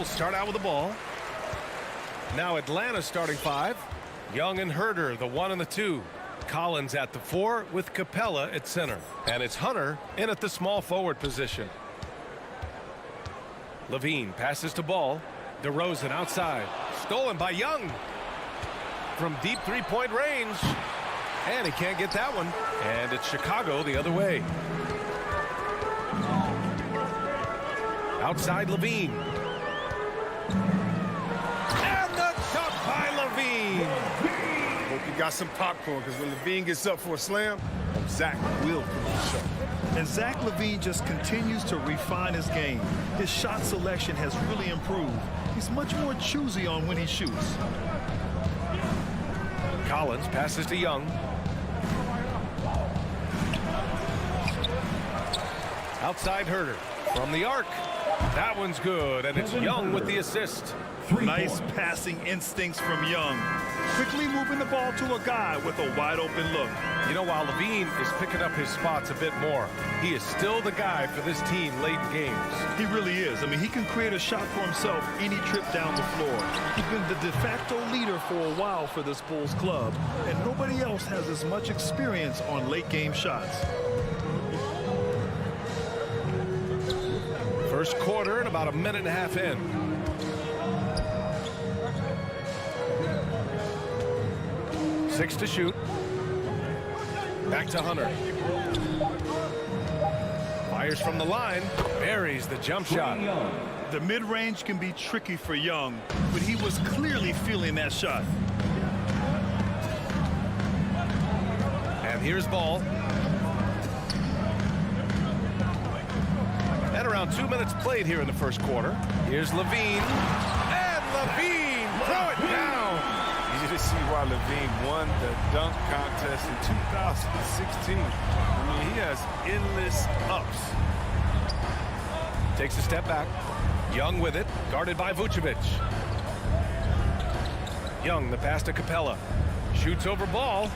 start out with the ball. Now Atlanta starting 5. Young and Herder, the 1 and the 2. Collins at the 4 with Capella at center. And it's Hunter in at the small forward position. Levine passes to Ball. DeRozan outside. Stolen by Young. From deep three-point range. And he can't get that one. And it's Chicago the other way. Outside Levine. And the shot by Levine. Hope you got some popcorn, because when Levine gets up for a slam, Zach will put the shot. And Zach LaVine just continues to refine his game. His shot selection has really improved. He's much more choosy on when he shoots. Collins passes to Young. Outside Herder from the arc. That one's good, and it's Young with the assist. Nice passing instincts from Young. Quickly moving the ball to a guy with a wide open look. You know, while Levine is picking up his spots a bit more, he is still the guy for this team late in games. He really is. I mean, he can create a shot for himself any trip down the floor. He's been the de facto leader for a while for this Bulls club, and nobody else has as much experience on late game shots. First quarter and about a minute and a half in. Six to shoot. Back to Hunter. Fires from the line. Buries the jump shot. The mid-range can be tricky for Young, but he was clearly feeling that shot. And here's Ball. At around 2 minutes played here in the first quarter. Here's Levine. And Levine throw it down. You just see why Levine won the dunk contest in 2016. I mean, he has endless ups. Takes a step back. Young with it, guarded by Vucevic. Young, the pass to Capella. Shoots over Ball.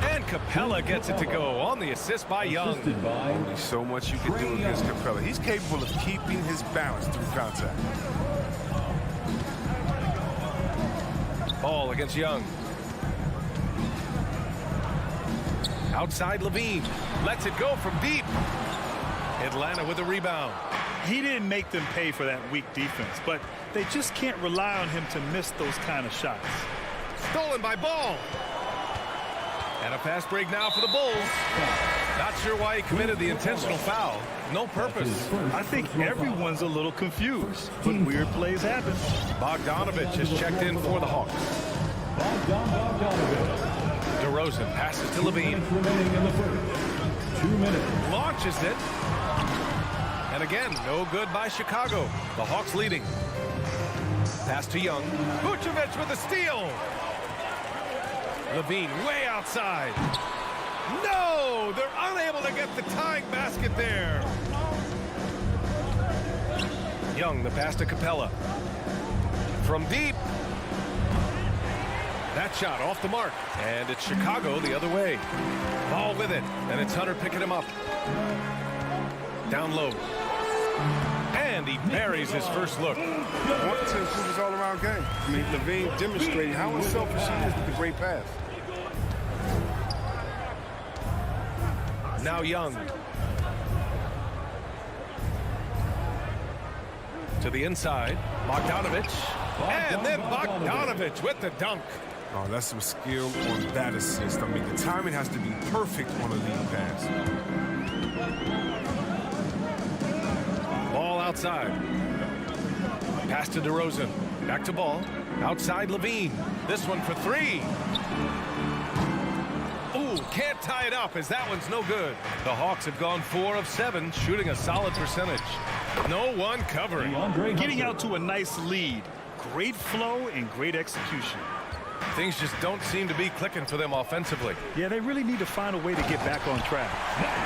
And Capella gets it to go on the assist by Young. Only so much you can do against Capella. He's capable of keeping his balance through contact. Ball against Young. Outside Levine. Lets it go from deep. Atlanta with a rebound. He didn't make them pay for that weak defense, but they just can't rely on him to miss those kind of shots. Stolen by Ball. And a fast break now for the Bulls. Not sure why he committed the intentional foul. No purpose. I think everyone's a little confused, but weird plays happen. Bogdanovich has checked in for the Hawks. DeRozan passes to Levine. 2 minutes. Launches it. And again, no good by Chicago. The Hawks leading. Pass to Young. Vucevic with a steal. Levine way outside. No! They're unable to get the tying basket there. Young, the pass to Capella. From deep. That shot off the mark. And it's Chicago the other way. Ball with it. And it's Hunter picking him up. Down low. And he buries his first look. Want to improve his all-around game. I mean, Levine demonstrating how unselfish he is with the great pass. Now Young. To the inside. Bogdanovich. And then Bogdanovich with the dunk. Oh, that's some skill on that assist. I mean, the timing has to be perfect on a lead pass. Ball outside. Pass to DeRozan. Back to Ball. Outside Levine. This one for three. Ooh, can't tie it up as that one's no good. The Hawks have gone 4 of 7, shooting a solid percentage. No one covering. Getting out to a nice lead. Great flow and great execution. Things just don't seem to be clicking for them offensively. Yeah, they really need to find a way to get back on track.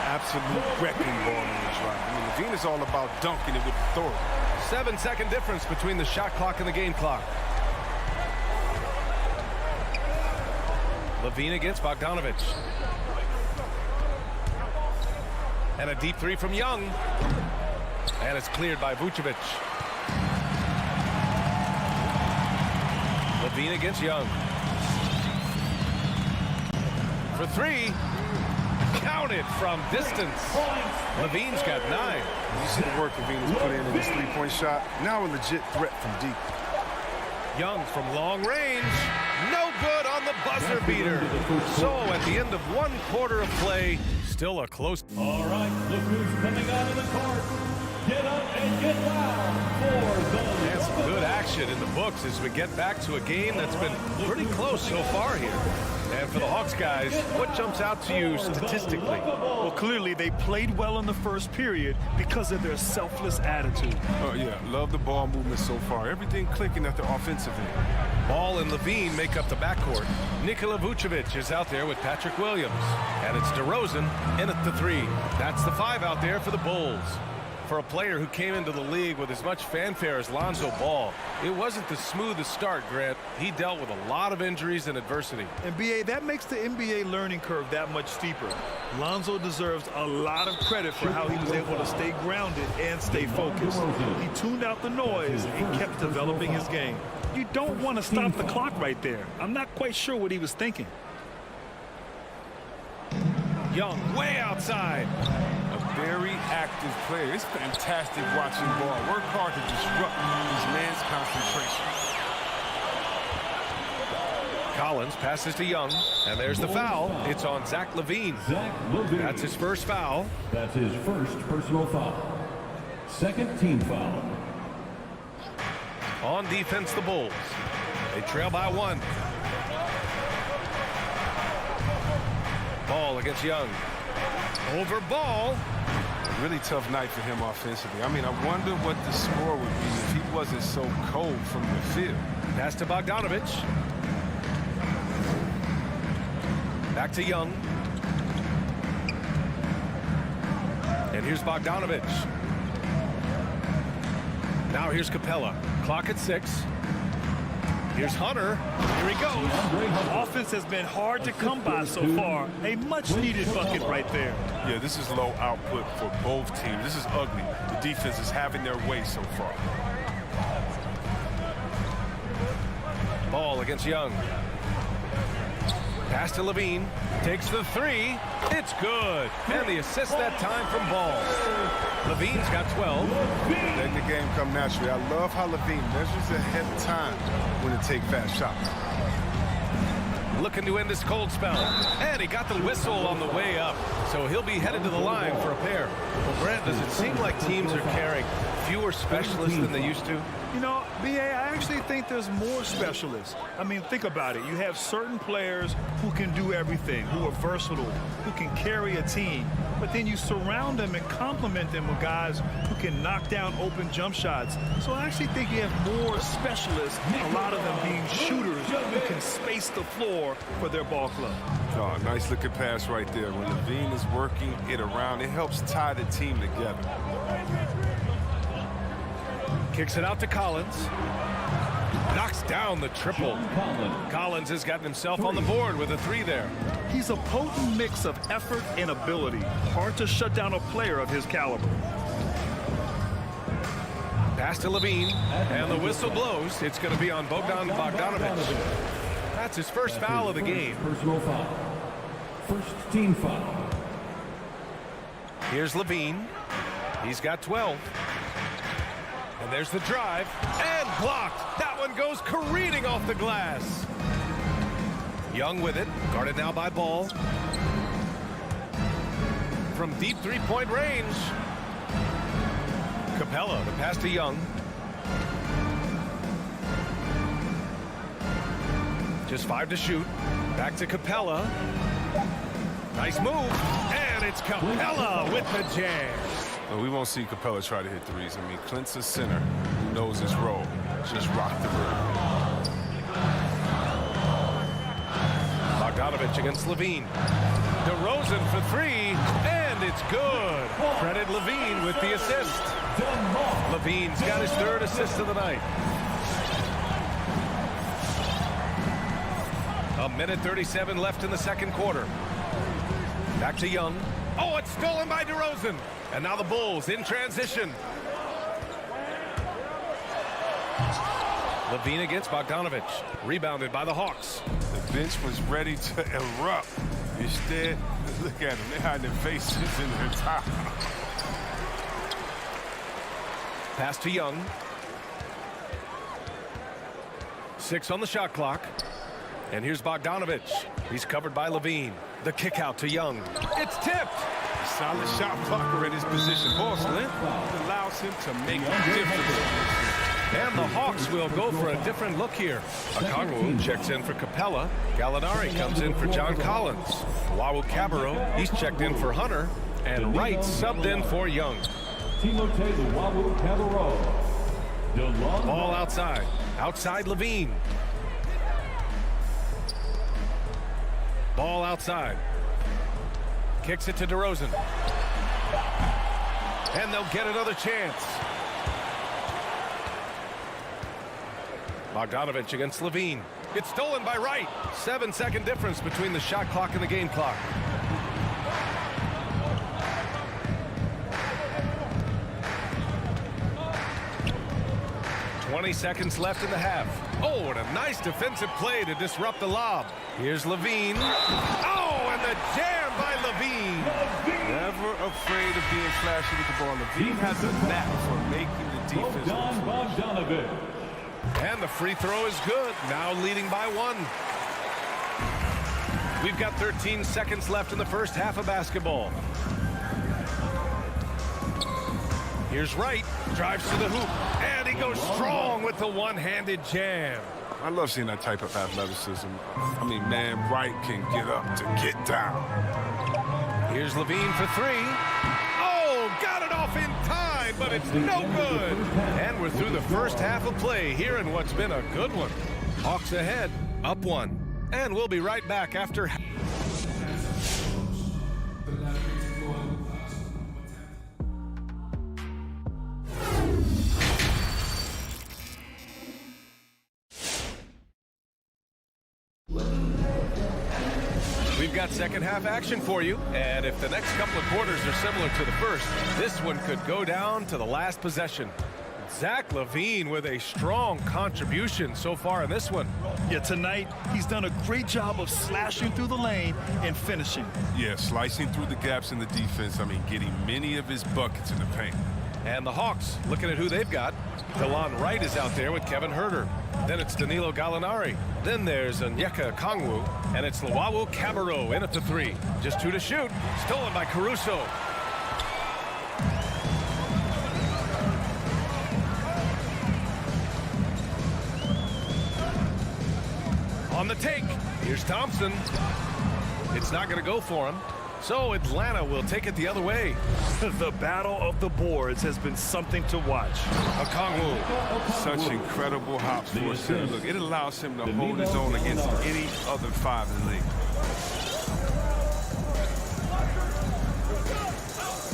Absolute wrecking ball on the drive. I mean, Levine is all about dunking it with authority. 7-second difference between the shot clock and the game clock. Levine against Bogdanovich. And a deep three from Young. And it's cleared by Vucevic. Levine against Young. For three. Counted from distance. Levine's got 9. You see the work Levine has put in this three-point shot. Now a legit threat from deep. Young from long range. No good on the buzzer beater. So at the end of 1 quarter of play, still a close. All right, look who's coming out of the court. Get up and get loud for the And some good action in the books as we get back to a game that's been pretty close so far here. And for the Hawks guys, what jumps out to you statistically? Well, clearly they played well in the first period because of their selfless attitude. Oh, yeah, love the ball movement so far. Everything clicking at the offensive end. Ball and Levine make up the backcourt. Nikola Vucevic is out there with Patrick Williams. And it's DeRozan in at the 3. That's the 5 out there for the Bulls. For a player who came into the league with as much fanfare as Lonzo Ball, it wasn't the smoothest start, Grant. He dealt with a lot of injuries and adversity. And BA, that makes the NBA learning curve that much steeper. Lonzo deserves a lot of credit for how he was able to stay grounded and stay focused. He tuned out the noise and kept developing his game. You don't want to stop the clock right there. I'm not quite sure what he was thinking. Young way outside. Very active player. It's fantastic watching ball. Work hard to disrupt his man's concentration. Collins passes to Young, and there's the foul. It's on Zach LaVine. That's his first foul. That's his first personal foul. Second team foul. On defense, the Bulls. They trail by 1. Ball against Young. Over Ball. A really tough night for him offensively. I mean, I wonder what the score would be if he wasn't so cold from the field. Pass to Bogdanovich. Back to Young. And here's Bogdanovich. Now here's Capella. Clock at 6. Here's Hunter. Here he goes. Offense has been hard to come by so far. A much-needed bucket right there. Yeah, this is low output for both teams. This is ugly. The defense is having their way so far. Ball against Young. Pass to Levine. Takes the 3. It's good. And the assist that time from Ball. Levine's got 12. Let the game come naturally. I love how Levine measures ahead of time when to take fast shots. Looking to end this cold spell. And he got the whistle on the way up. So he'll be headed to the line for a pair. Well, Brent, does it seem like teams are carrying fewer specialists than they used to? You know, BA, I actually think there's more specialists. I mean, think about it. You have certain players who can do everything, who are versatile, who can carry a team. But then you surround them and complement them with guys who can knock down open jump shots. So I actually think you have more specialists, a lot of them being shooters who can space the floor for their ball club. Oh, nice looking pass right there. When Levine is working it around, it helps tie the team together. Kicks it out to Collins. Knocks down the triple. Collins has gotten himself on the board with a 3 there. He's a potent mix of effort and ability. Hard to shut down a player of his caliber. Pass to Levine, and the whistle blows. It's going to be on Bogdanovich. That's his first foul of the game. Personal foul. First team foul. Here's Levine. He's got 12. And there's the drive, and blocked. That one goes careening off the glass. Young with it, guarded now by Ball. From deep three-point range. Capella, the pass to Young. Just 5 to shoot. Back to Capella. Nice move, and it's Capella with the jam. Well, we won't see Capella try to hit threes. I mean, Clint's a center who knows his role. Just rock the rim. Bogdanovich against Levine. DeRozan for 3, and it's good. Credit Levine with the assist. Levine's got his 3rd assist of the night. 1:37 left in the second quarter. Back to Young. Oh, it's stolen by DeRozan. And now the Bulls in transition. Levine against Bogdanovich. Rebounded by the Hawks. The bench was ready to erupt. Instead, look at them. They're hiding their faces in their top. Pass to Young. 6 on the shot clock. And here's Bogdanovich. He's covered by Levine. The kick out to Young. It's tipped. A solid shot blocker in his position. Ball's length allows him to make a difference. And the Hawks will go for a different look here. Okongwu checks in for Capella. Gallinari comes in for John Collins. Wawu-Cabarrot, he's checked in for Hunter. And Wright subbed in for Young. Timothé Wawu-Cabarrot. Ball outside. Outside Levine. Ball outside. Kicks it to DeRozan. And they'll get another chance. Bogdanovich against Levine. It's stolen by Wright. 7-second difference between the shot clock and the game clock. "20 seconds left in the half. Oh, and a nice defensive play to disrupt the lob. Here's Levine. Oh, and the jam by Levine. Never afraid of being flashy with the ball. Levine has a knack for making the defense. Bogdanovich. And the free throw is good. Now leading by 1. We've got 13 seconds left in the first half of basketball. Here's Wright. Drives to the hoop. And he goes strong with the one-handed jam. I love seeing that type of athleticism. I mean, man, Wright can get up to get down. Here's Levine for 3. Oh, got it off in time, but it's no good. And we're through the first half of play here in what's been a good one. Hawks ahead, up 1. And we'll be right back after. We've got second half action for you, and if the next couple of quarters are similar to the first, this one could go down to the last possession. Zach LaVine with a strong contribution so far in this one. Yeah, tonight he's done a great job of slashing through the lane and finishing. Yeah, slicing through the gaps in the defense. I mean, getting many of his buckets in the paint. And the Hawks, looking at who they've got. DeLon Wright is out there with Kevin Huerter. Then it's Danilo Gallinari. Then there's Onyeka Okongwu. And it's Wawu-Cabarrot in at the 3. Just 2 to shoot. Stolen by Caruso. On the take, here's Thompson. It's not going to go for him. So Atlanta will take it the other way. The battle of the boards has been something to watch. Okongwu. Such incredible hops for a center. Look, it allows him to hold his own against any other 5 in the league.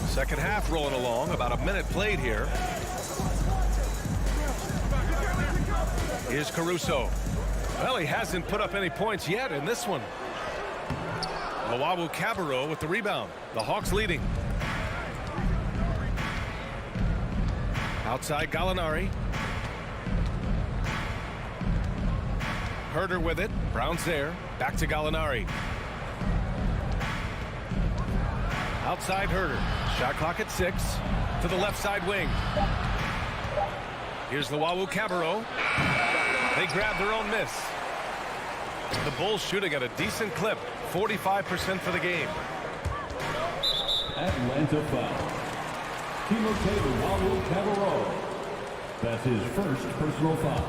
Second half rolling along, about a minute played here. Here's Caruso. Well, he hasn't put up any points yet in this one. Wawu-Cabarrot with the rebound. The Hawks leading. Outside Gallinari. Huerter with it. Brown's there. Back to Gallinari. Outside Huerter. Shot clock at 6. To the left side wing. Here's the Wawu-Cabarrot. They grab their own miss. The Bulls shooting at a decent clip. 45% for the game. Atlanta foul. Timothé Wawu-Cabarrot. That's his first personal foul.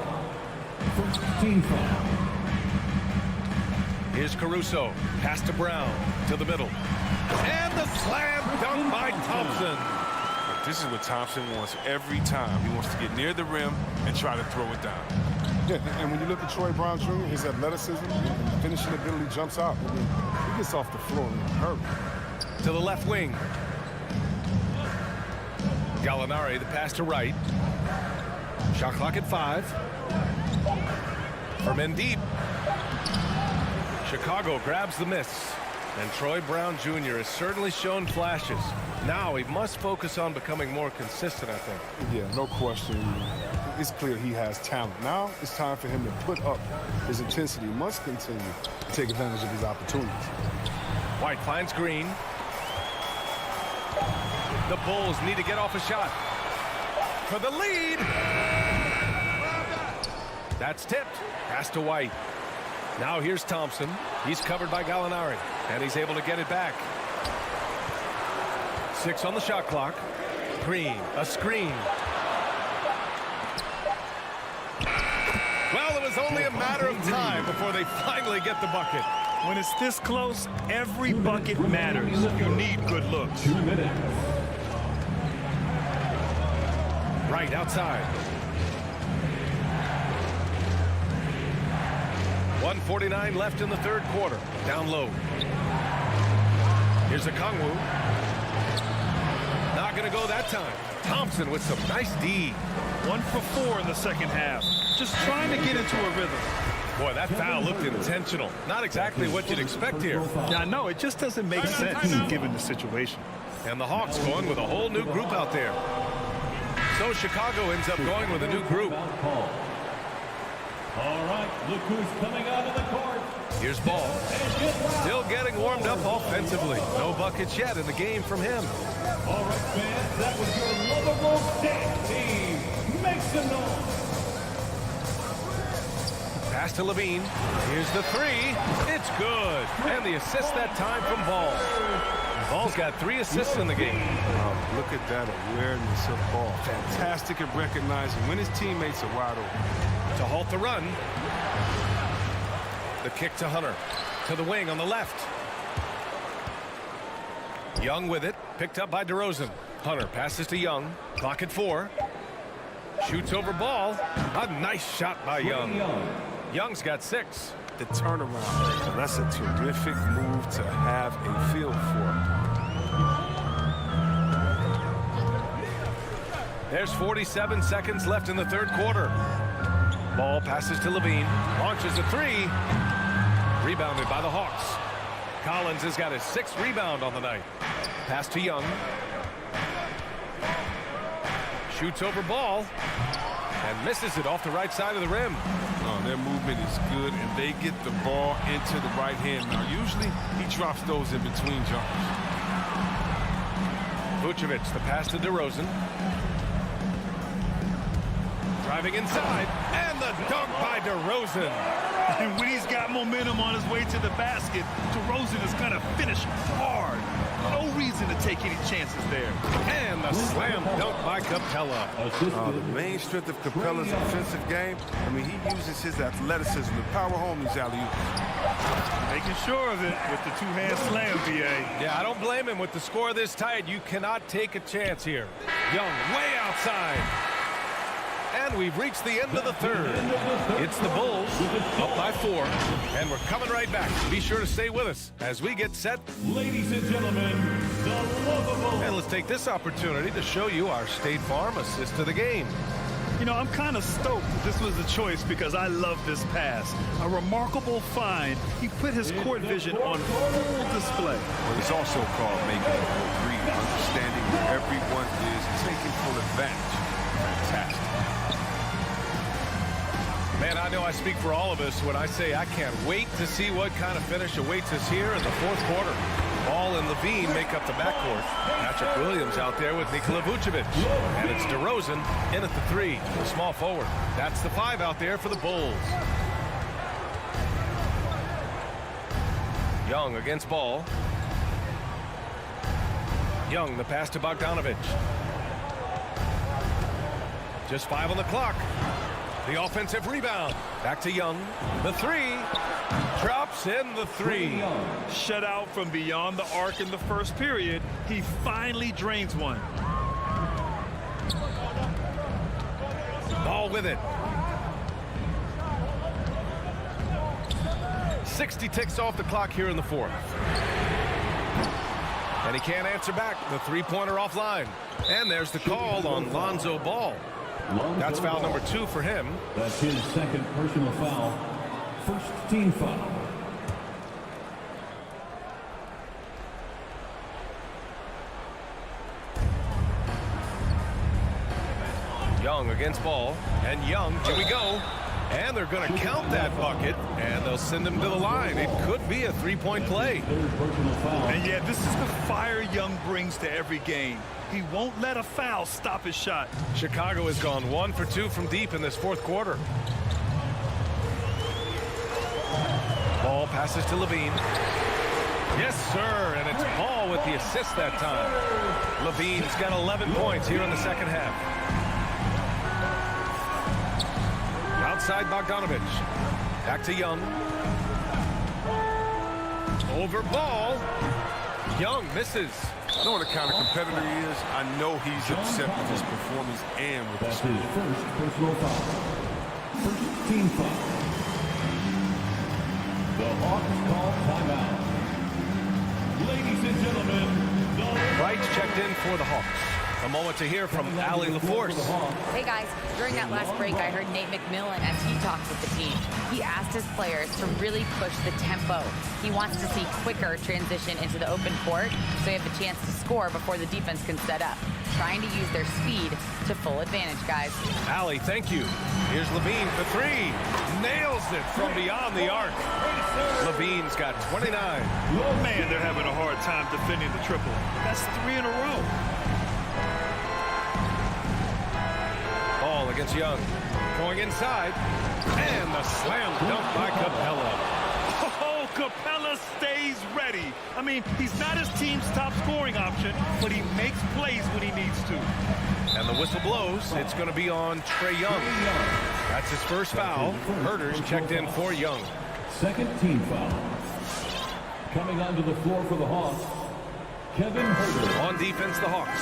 First team foul. Here's Caruso. Pass to Brown. To the middle. And the slam dunk by Thompson. This is what Thompson wants every time. He wants to get near the rim and try to throw it down. Yeah, and when you look at Troy Brown Jr., his athleticism and finishing ability jumps out. I mean, he gets off the floor and hurt. To the left wing. Gallinari, the pass to Wright. Shot clock at 5. For men deep. Chicago grabs the miss. And Troy Brown Jr. has certainly shown flashes. Now he must focus on becoming more consistent, I think. Yeah, no question. it's clear he has talent. Now it's time for him to put up his intensity. He must continue to take advantage of his opportunities. White finds Green. The Bulls need to get off a shot for the lead. That's tipped. Pass to White. Now here's Thompson. He's covered by Gallinari, and he's able to get it back. 6 on the shot clock. Green, a screen. Well, it was only a matter of time before they finally get the bucket. When it's this close, every bucket matters. You need good looks. 2 minutes. Right outside. 1:49 left in the third quarter. Down low. Here's a Kongwu. Not going to go that time. Thompson with some nice D. 1 for 4 in the second half. Just trying to get into a rhythm. Boy, that foul looked intentional. Not exactly what you'd expect here. Yeah, I know. It just doesn't make sense given the situation. And the Hawks going with a whole new group out there. So Chicago ends up going with a new group. All right, look who's coming out of the court. Here's Ball. Still getting warmed up offensively. No buckets yet in the game from him. All right, fans, that was your lovable dance team. Make some noise. Pass to Levine. Here's the 3. It's good. And the assist that time from Ball. Ball's got 3 assists in the game. Look at that awareness of Ball. Fantastic at recognizing when his teammates are wide open. To halt the run. The kick to Hunter. To the wing on the left. Young with it. Picked up by DeRozan. Hunter passes to Young. Clock at 4. Shoots over Ball. A nice shot by Young. Young's got 6. The turnaround. So that's a terrific move to have a feel for. There's 47 seconds left in the third quarter. Ball passes to Levine. Launches a 3. Rebounded by the Hawks. Collins has got his 6th rebound on the night. Pass to Young. Shoots over Ball. And misses it off the right side of the rim. Oh, their movement is good, and they get the ball into the right hand. Now, usually he drops those in between jumpers. Vucevic, the pass to DeRozan. Driving inside, and the dunk by DeRozan. And when he's got momentum on his way to the basket, DeRozan is going to finish hard. No reason to take any chances there. And the slam dunk by Capella. The main strength of Capella's offensive game, I mean, he uses his athleticism to power home these alley-oops. Making sure of it with the two-hand slam, B.A. Yeah, I don't blame him. With the score this tight, you cannot take a chance here. Young way outside. And we've reached the end of the third. It's the Bulls up by 4. And we're coming right back. Be sure to stay with us as we get set. Ladies and gentlemen, the lovable. And let's take this opportunity to show you our State Farm assist to the game. You know, I'm kind of stoked that this was a choice because I love this pass. A remarkable find. He put his court vision on full display. Well, it's also called making a good read, understanding where everyone is, taking full advantage. Fantastic. Man, I know I speak for all of us when I say I can't wait to see what kind of finish awaits us here in the fourth quarter. Ball and Levine make up the backcourt. Patrick Williams out there with Nikola Vucevic. And it's DeRozan in at the 3, the small forward. That's the 5 out there for the Bulls. Young against Ball. Young, the pass to Bogdanovic. Just 5 on the clock. The offensive rebound. Back to Young. The 3. Drops in the 3. Shut out from beyond the arc in the first period. He finally drains one. Ball with it. 60 ticks off the clock here in the fourth. And he can't answer back. The 3-pointer offline. And there's the call on Lonzo Ball. That's foul number 2 for him. That's his second personal foul. First team foul. Young Young against Ball. And Young, here we go. And they're going to count that bucket, and they'll send him to the line. It could be a three-point play. And yeah, this is the fire Young brings to every game. He won't let a foul stop his shot. Chicago has gone 1 for 2 from deep in this fourth quarter. Ball passes to Levine. Yes, sir, and it's Ball with the assist that time. Levine's got 11 points here in the second half. Outside Bogdanovich. Back to Young. Over Ball. Young misses. I know what kind of competitor he is. I know he's upset with his performance and with his That's his first personal foul. First team foul. The Hawks call timeout. Ladies and gentlemen, Wright's checked in for the Hawks. A moment to hear from Allie LaForce. Hey guys, during that last break, I heard Nate McMillan as he talked with the team. He asked his players to really push the tempo. He wants to see quicker transition into the open court so they have the chance to score before the defense can set up. Trying to use their speed to full advantage, guys. Allie, thank you. Here's Levine for three. Nails it from beyond the arc. Levine's got 29. Man, they're having a hard time defending the triple. That's 3 in a row. Ball against Young. Going inside. And the slam dunk by Capella. Oh, Capella stays ready. I mean, he's not his team's top scoring option, but he makes plays when he needs to. And the whistle blows. It's going to be on Trae Young. That's his first foul. Herder's checked in for Young. second team foul. Coming onto the floor for the Hawks, Kevin Herder. On defense, the Hawks.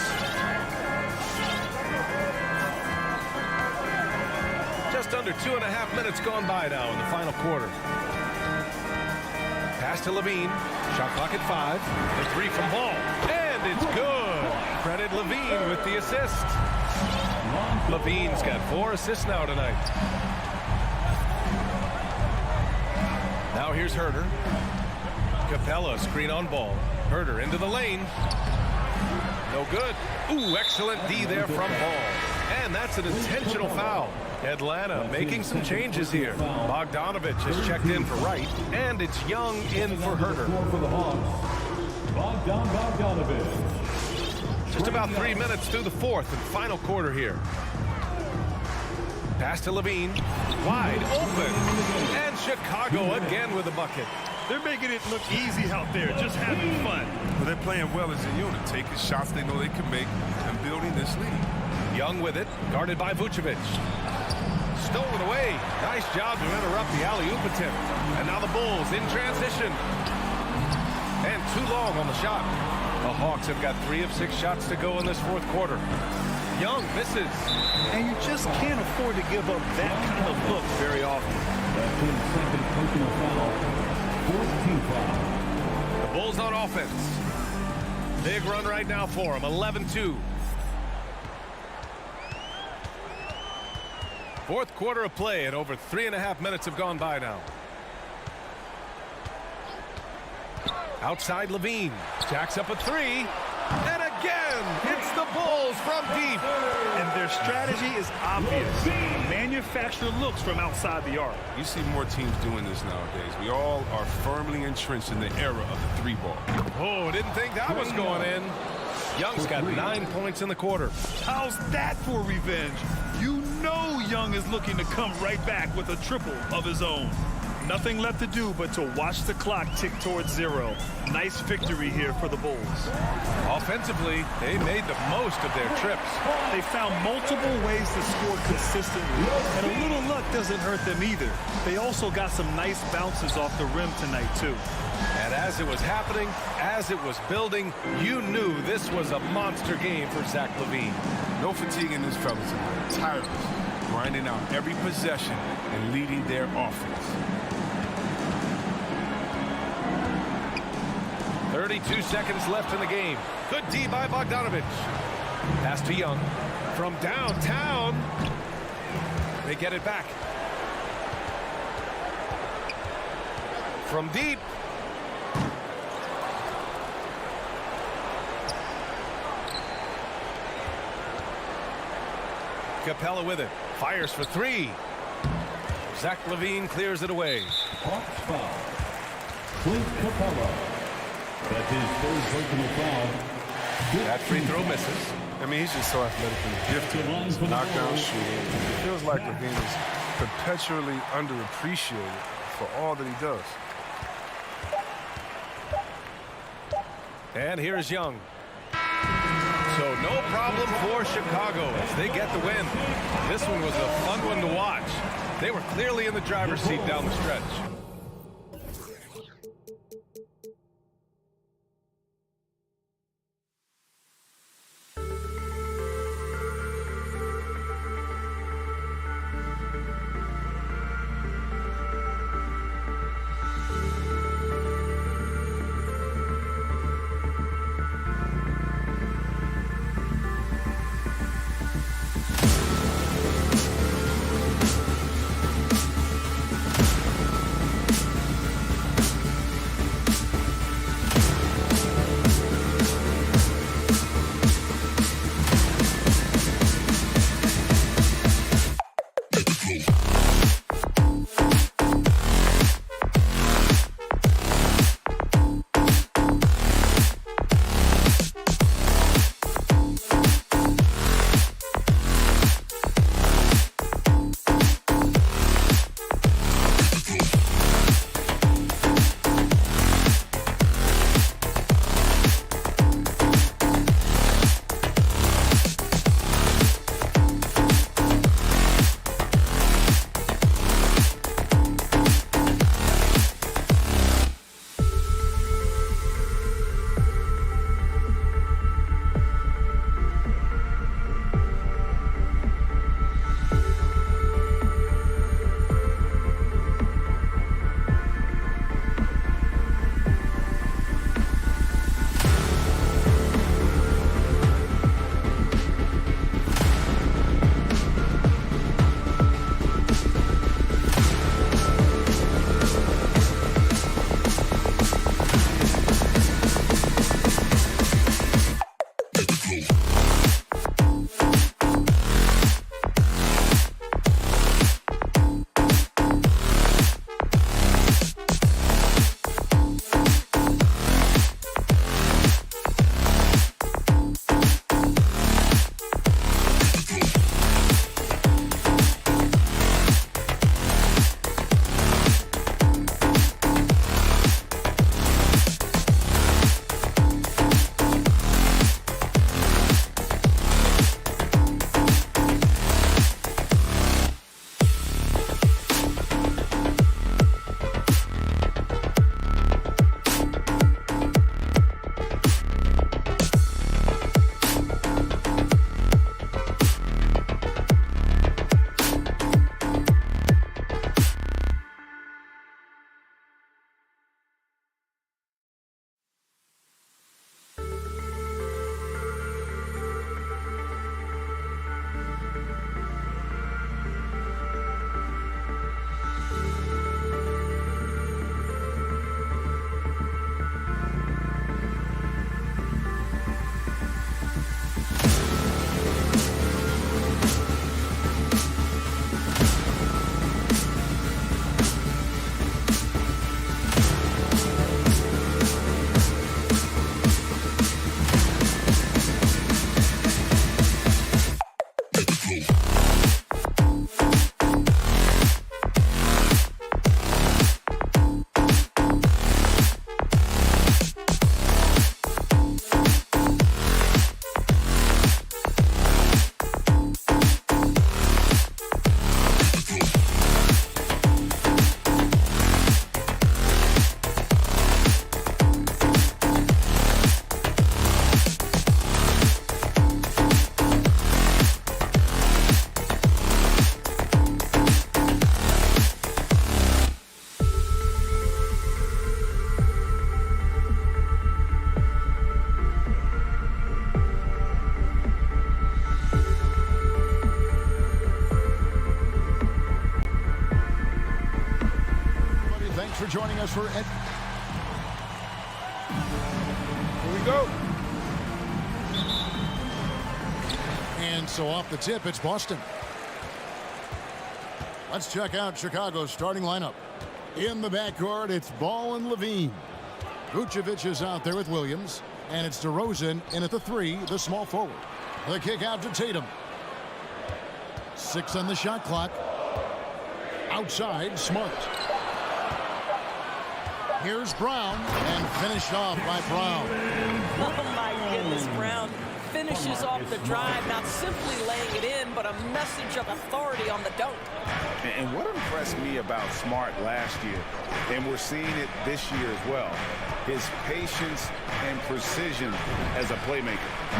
Just under 2.5 minutes gone by now in the final quarter. Pass to Levine. Shot clock at 5. The three from Ball. And it's good. Credit Levine with the assist. Levine's got 4 assists now tonight. Now here's Herder. Capella screen on Ball. Herder into the lane. No good. Ooh, excellent D there from Ball. And that's an intentional foul. Atlanta making some changes here. Bogdanovich has checked in for Wright, and it's Young in for Herder. For the Hawks, Bogdanovich. Just about 3 minutes through the fourth and final quarter here. Pass to Levine. Wide open. And Chicago again with a bucket. They're making it look easy out there, just having fun. But they're playing well as a unit, taking shots they know they can make and building this lead. Young with it, guarded by Vucevic. Stolen away. Nice job to interrupt the alley-oop attempt. And now the Bulls in transition. And too long on the shot. The Hawks have got 3 of 6 shots to go in this fourth quarter. Young misses. And you just can't afford to give up that kind of look very often. That's his second personal foul. Fourth team foul. The Bulls on offense. Big run right now for them. 11-2. Fourth quarter of play, and over 3.5 minutes have gone by now. Outside Levine. Jacks up a 3. And again, it's the Bulls from deep. And their strategy is obvious. Manufacture looks from outside the arc. You see more teams doing this nowadays. We all are firmly entrenched in the era of the 3-ball. Oh, didn't think that was going in. Young's got 9 points in the quarter. How's that for revenge? You know Young is looking to come right back with a triple of his own. Nothing left to do but to watch the clock tick towards 0. Nice victory here for the Bulls. Offensively, they made the most of their trips. They found multiple ways to score consistently, and a little luck doesn't hurt them either. They also got some nice bounces off the rim tonight, too. And as it was happening, as it was building, you knew this was a monster game for Zach LaVine. No fatigue in this fellas. Tireless, grinding out every possession and leading their offense. 32 seconds left in the game. Good D by Bogdanovich. Pass to Young. From downtown. They get it back. From deep. Capella with it. Fires for three. Zach LaVine clears it away. Hawks foul. Clint Capella. That's his third personal foul. That free throw misses. I mean, he's just so athletically gifted. Knockdown shooting. It feels like LaVine is perpetually underappreciated for all that he does. And here's Young. So no problem for Chicago as they get the win. This one was a fun one to watch. They were clearly in the driver's seat down the stretch. for joining us for... Here we go. And so off the tip, it's Boston. Let's check out Chicago's starting lineup. In the backcourt, it's Ball and Levine. Vucevic is out there with Williams. And it's DeRozan in at the 3, the small forward. The kick out to Tatum. 6 on the shot clock. Outside, Smart. Here's Brown, and finished off by Brown. Oh, my goodness, Brown finishes off the drive, not simply laying it in, but a message of authority on the dunk. And what impressed me about Smart last year, and we're seeing it this year as well, his patience and precision as a playmaker.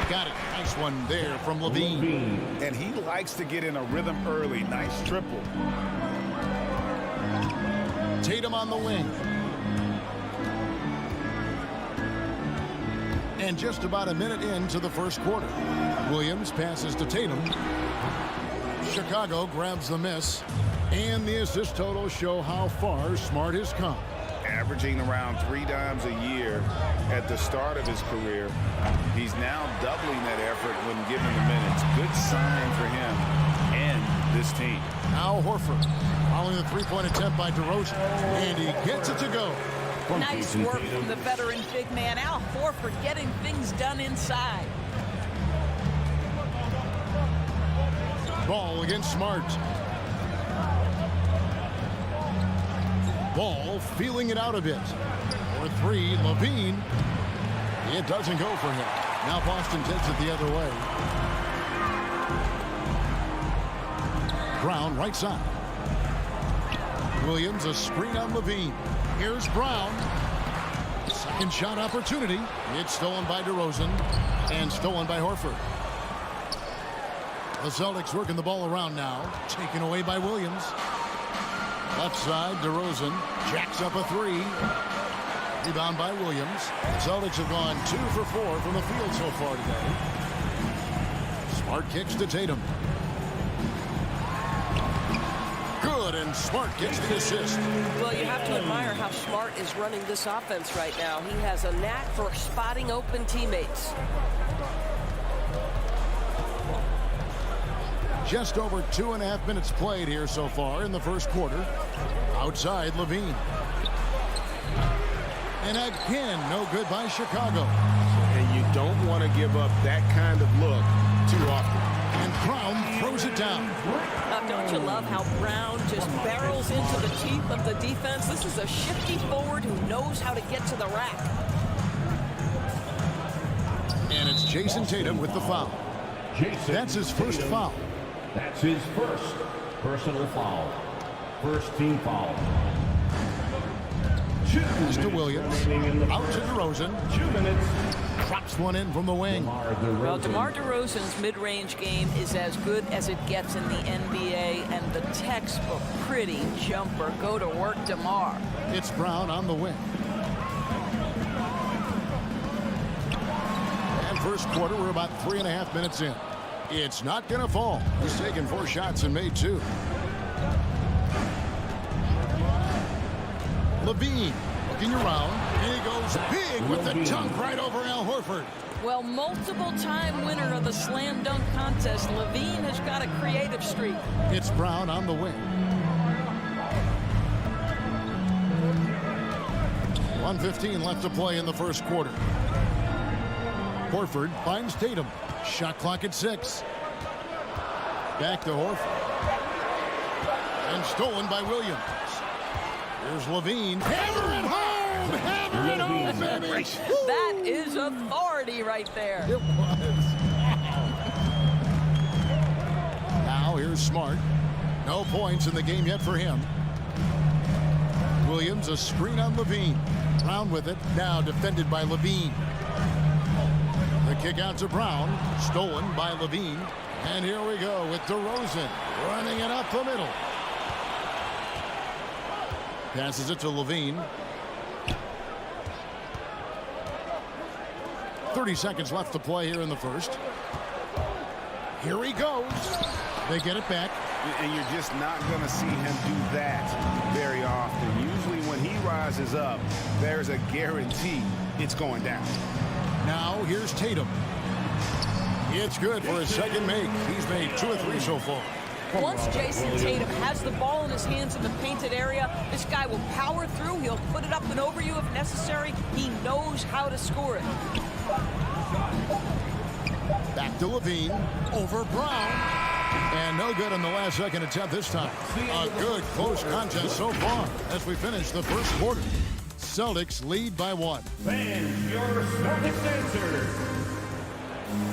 Got it. Nice one there from Levine. And he likes to get in a rhythm early. Nice triple. Tatum on the wing. And just about a minute into the first quarter. Williams passes to Tatum. Chicago grabs the miss. And the assist totals show how far Smart has come. Averaging around 3 dimes a year at the start of his career. He's now doubling that effort when given the minutes. Good sign for him and this team. Al Horford following the three-point attempt by DeRozan. And he gets it to go. Nice work from the veteran big man, Al Horford, getting things done inside. Ball against Smart. Ball feeling it out a bit. For 3, Levine. It doesn't go for him. Now Boston takes it the other way. Brown right side. Williams a screen on Levine. Here's Brown. Second shot opportunity. It's stolen by DeRozan and stolen by Horford. The Celtics working the ball around now. Taken away by Williams. Left side, DeRozan jacks up a 3. Rebound by Williams. The Celtics have gone 2 for 4 from the field so far today. Smart kicks to Tatum. Good, and Smart gets the assist. Well, you have to admire how Smart is running this offense right now. He has a knack for spotting open teammates. Just over 2.5 minutes played here so far in the first quarter. Outside, Levine. And again, no good by Chicago. And you don't want to give up that kind of look too often. And Brown throws it down. Now, don't you love how Brown just barrels into the teeth of the defense? This is a shifty forward who knows how to get to the rack. And it's Jason Tatum with the foul. That's his first foul. That's his first personal foul. First team foul. To Williams. Out to DeRozan. 2 minutes. Drops one in from the wing. Well, DeMar DeRozan's mid-range game is as good as it gets in the NBA, and the textbook pretty jumper. Go to work, DeMar. It's Brown on the wing. And first quarter, we're about 3.5 minutes in. It's not going to fall. He's taken 4 shots and made 2. Levine looking around, and he goes big with the dunk right over Al Horford. Well, multiple-time winner of the slam dunk contest, Levine has got a creative streak. It's Brown on the wing. 1:15 left to play in the first quarter. Horford finds Tatum. Shot clock at 6. Back to Horford. And stolen by Williams. Here's Levine. Hammer it home! Hammer it home, baby! That is authority right there. It was. Now here's Smart. No points in the game yet for him. Williams a screen on Levine. Brown with it. Now defended by Levine. The kick out to Brown. Stolen by Levine. And here we go with DeRozan running it up the middle. Passes it to Levine. 30 seconds left to play here in the first. Here he goes. They get it back. And you're just not going to see him do that very often. Usually when he rises up, there's a guarantee it's going down. Now here's Tatum. It's good for his second make. He's made 2 or 3 so far. Once Jason Tatum has the ball in his hands in the painted area, this guy will power through. He'll put it up and over you if necessary. He knows how to score it. Back to Levine. Over Brown. And no good on the last second attempt this time. A good close contest so far as we finish the first quarter. Celtics lead by 1. And your Celtics answer.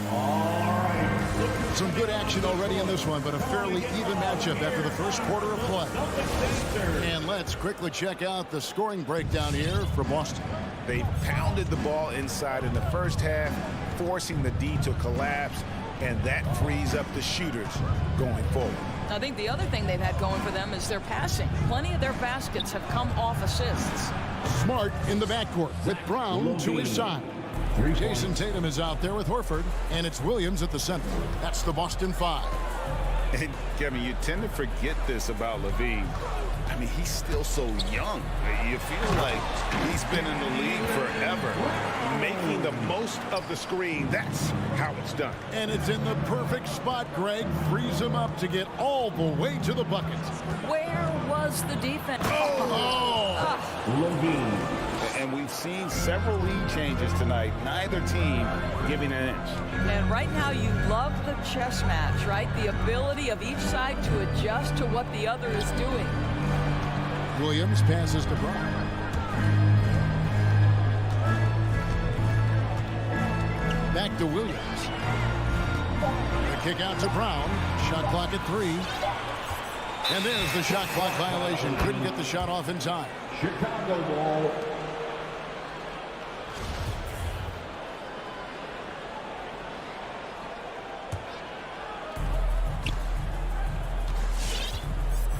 All right. Some good action already in this one, but a fairly even matchup after the first quarter of play. And let's quickly check out the scoring breakdown here from Boston. They pounded the ball inside in the first half, forcing the D to collapse, and that frees up the shooters going forward. I think the other thing they've had going for them is their passing. Plenty of their baskets have come off assists. Smart in the backcourt with Brown to his side. Jason Tatum is out there with Horford, and it's Williams at the center. That's the Boston 5. And Kevin, you tend to forget this about Levine. I mean, he's still so young. You feel like he's been in the league forever, making the most of the screen. That's how it's done. And it's in the perfect spot. Greg frees him up to get all the way to the bucket. Where was the defense? Levine. And we've seen several lead changes tonight, neither team giving an inch. And right now you love the chess match, right? The ability of each side to adjust to what the other is doing. Williams passes to Brown. Back to Williams. The kick out to Brown. Shot clock at 3. And there's the shot clock violation. Couldn't get the shot off in time. Chicago ball.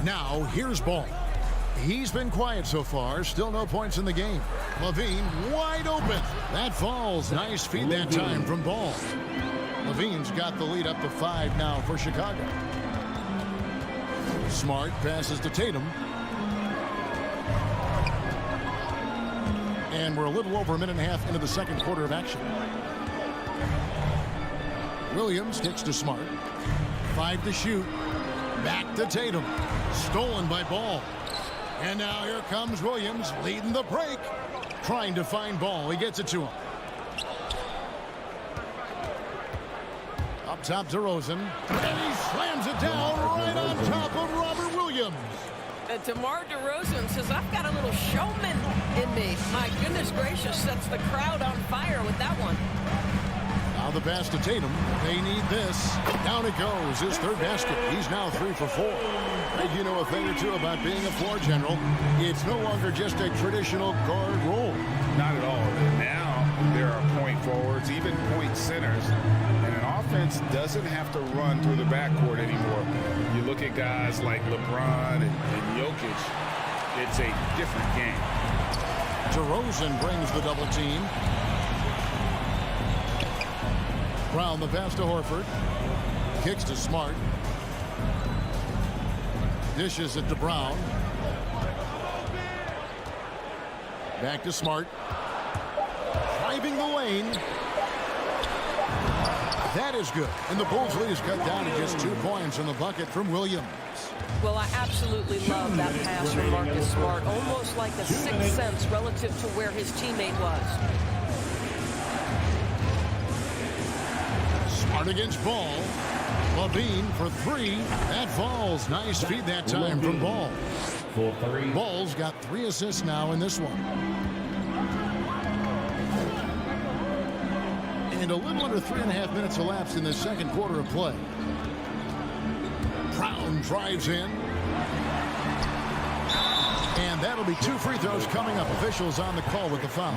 Now, here's Ball. He's been quiet so far. Still no points in the game. Levine wide open. That falls. Nice feed that time from Ball. Levine's got the lead up to 5 now for Chicago. Smart passes to Tatum. And we're a little over a minute and a half into the second quarter of action. Williams kicks to Smart. 5 to shoot. Back to Tatum. Stolen by Ball. And now here comes Williams leading the break. Trying to find Ball. He gets it to him. Up top to Rosen. And he slams it down right on top of Robert Williams. DeMar DeRozan says, I've got a little showman in me. My goodness gracious, sets the crowd on fire with that one. Now the pass to Tatum. They need this. Down it goes. His third basket. He's now 3 for 4. And you know a thing or two about being a floor general. It's no longer just a traditional guard role. Not at all. Now there are point forwards, even point centers. And an offense doesn't have to run through the backcourt anymore. You look at guys like LeBron and Jokic. It's a different game. DeRozan brings the double team. Brown the pass to Horford. Kicks to Smart. Dishes it to Brown. Back to Smart. Driving the lane. That is good. And the Bulls lead is cut down to just 2 points in the bucket from Williams. Well, I absolutely love that pass from Marcus Smart. Almost like a sixth sense relative to where his teammate was. Smart against Ball. Levine for 3. That falls. Nice feed that time from Ball. For 3. Ball's got 3 assists now in this one. And a little under 3.5 minutes elapsed in the second quarter of play. Brown drives in. And that'll be 2 free throws coming up. Officials on the call with the foul.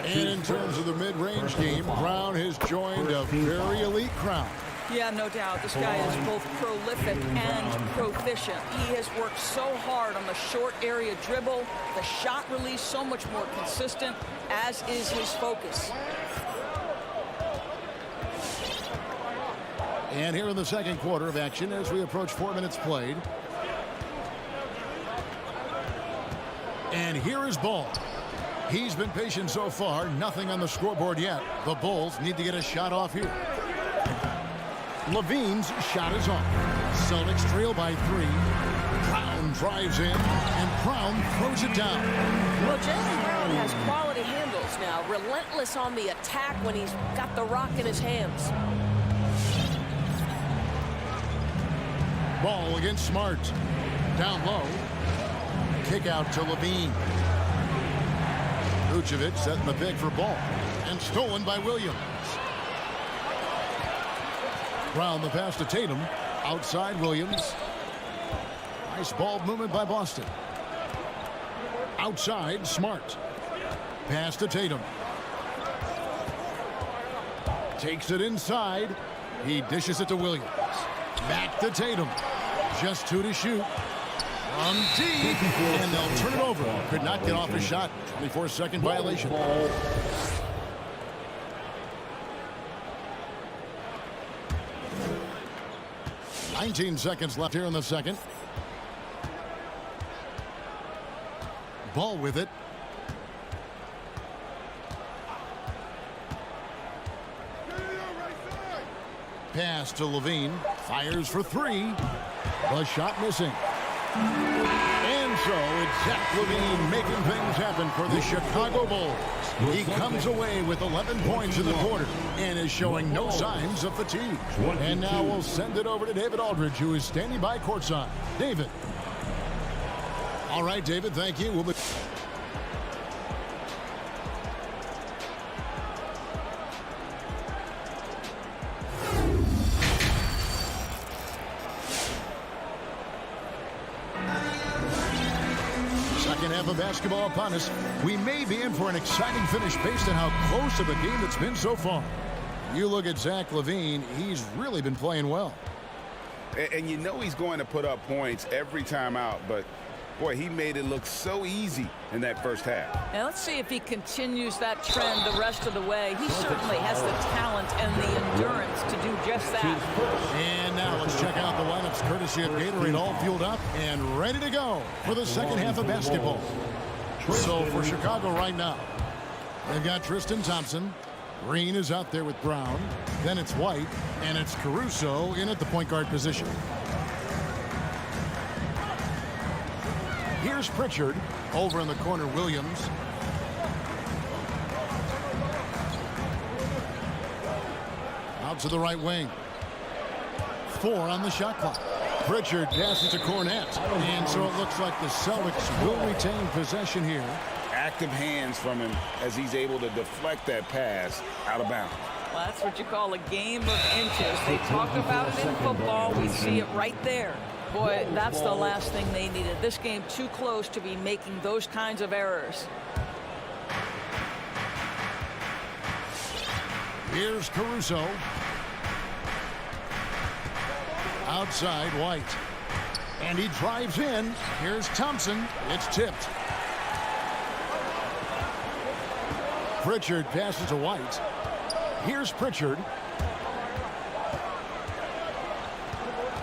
And in terms of the mid-range game, Brown has joined a very elite crowd. Yeah, no doubt. This guy is both prolific and proficient. He has worked so hard on the short area dribble. The shot release so much more consistent, as is his focus. And here in the second quarter of action as we approach 4 minutes played. And here is Ball. He's been patient so far. Nothing on the scoreboard yet. The Bulls need to get a shot off here. Levine's shot is off. Celtics trail by 3. Brown drives in, and Brown throws it down. Well, Jaylen Brown has quality handles now. Relentless on the attack when he's got the rock in his hands. Ball against Smart. Down low. Kick out to Levine. Vucevic setting the pick for Ball. And stolen by Williams. Brown the pass to Tatum. Outside Williams. Nice ball movement by Boston. Outside Smart. Pass to Tatum. Takes it inside. He dishes it to Williams. Back to Tatum. Just 2 to shoot. From deep. And they'll turn it over. Could not get off his shot. 24-second violation. 19 seconds left here in the second. Ball with it. Pass to Levine. Fires for 3. The shot missing. And so it's Zach Levine making things happen for the Chicago Bulls. He comes away with 11 points in the quarter and is showing no signs of fatigue. And now we'll send it over to David Aldridge, who is standing by courtside. David. All right, David, thank you. We'll be second half of basketball upon us. We may be in for an exciting finish based on how close of a game it's been so far. You look at Zach LaVine, he's really been playing well. And you know he's going to put up points every time out, but boy, he made it look so easy in that first half. And let's see if he continues that trend the rest of the way. He certainly has the talent and the endurance to do just that. And now let's check out the lineups courtesy of Gatorade, all fueled up and ready to go for the second half of basketball. So for Chicago right now, they've got Tristan Thompson. Green is out there with Brown. Then it's White, and it's Caruso in at the point guard position. Here's Pritchard. Over in the corner, Williams. Out to the right wing. 4 on the shot clock. Pritchard passes to Cornette. And so it looks like the Celtics will retain possession here. Active hands from him as he's able to deflect that pass out of bounds. Well, that's what you call a game of inches. They talk about it in football. We see it right there. Boy, that's the last thing they needed. This game too close to be making those kinds of errors. Here's Caruso. Outside, White. And he drives in. Here's Thompson. It's tipped. Pritchard passes to White. Here's Pritchard.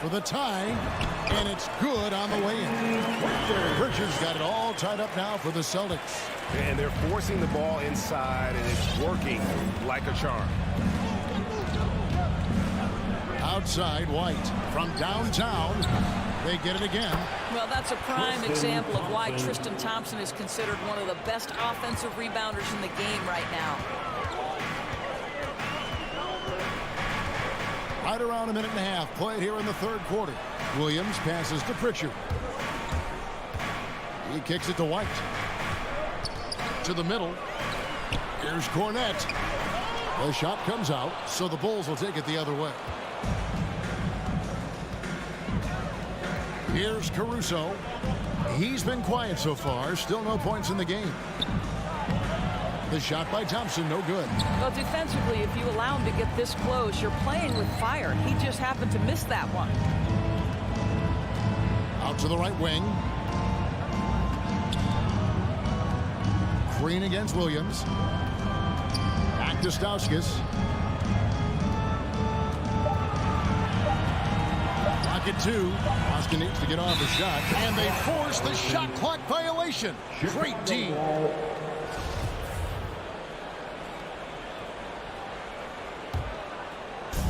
For the tie, and it's good on the way in. Pritchard's got it all tied up now for the Celtics. And they're forcing the ball inside, and it's working like a charm. Outside, White. From downtown, they get it again. Well, that's a prime example of why Tristan Thompson is considered one of the best offensive rebounders in the game right now. Right around a minute and a half played here in the third quarter. Williams passes to Pritchard. He kicks it to White. To the middle. Here's Cornette. The shot comes out, so the Bulls will take it the other way. Here's Caruso. He's been quiet so far. Still no points in the game. The shot by Thompson, no good. Well, defensively, if you allow him to get this close, you're playing with fire. He just happened to miss that one. Out to the right wing. Green against Williams. Back to Stauskas. Pocket 2. Boston needs to get off the shot. And they force the shot clock violation. Great D.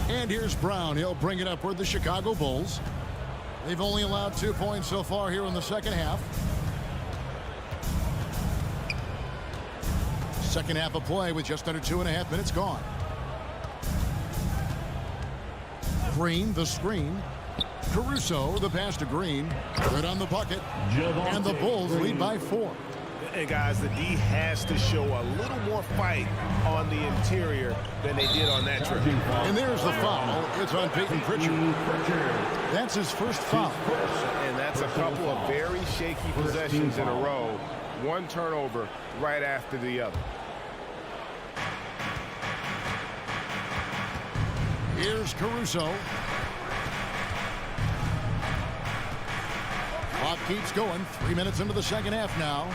And And here's Brown. He'll bring it up for the Chicago Bulls. They've only allowed 2 points so far here in the second half. Second half of play with just under 2.5 minutes gone. Green, the screen. Caruso, the pass to Green. Good on the bucket. And the Bulls lead by 4. And guys, the D has to show a little more fight on the interior than they did on that trip. And there's the foul. It's on Peyton Pritchard. That's his first foul. And that's a couple of very shaky possessions in a row. One turnover right after the other. Here's Caruso. Clock keeps going. 3 minutes into the second half now.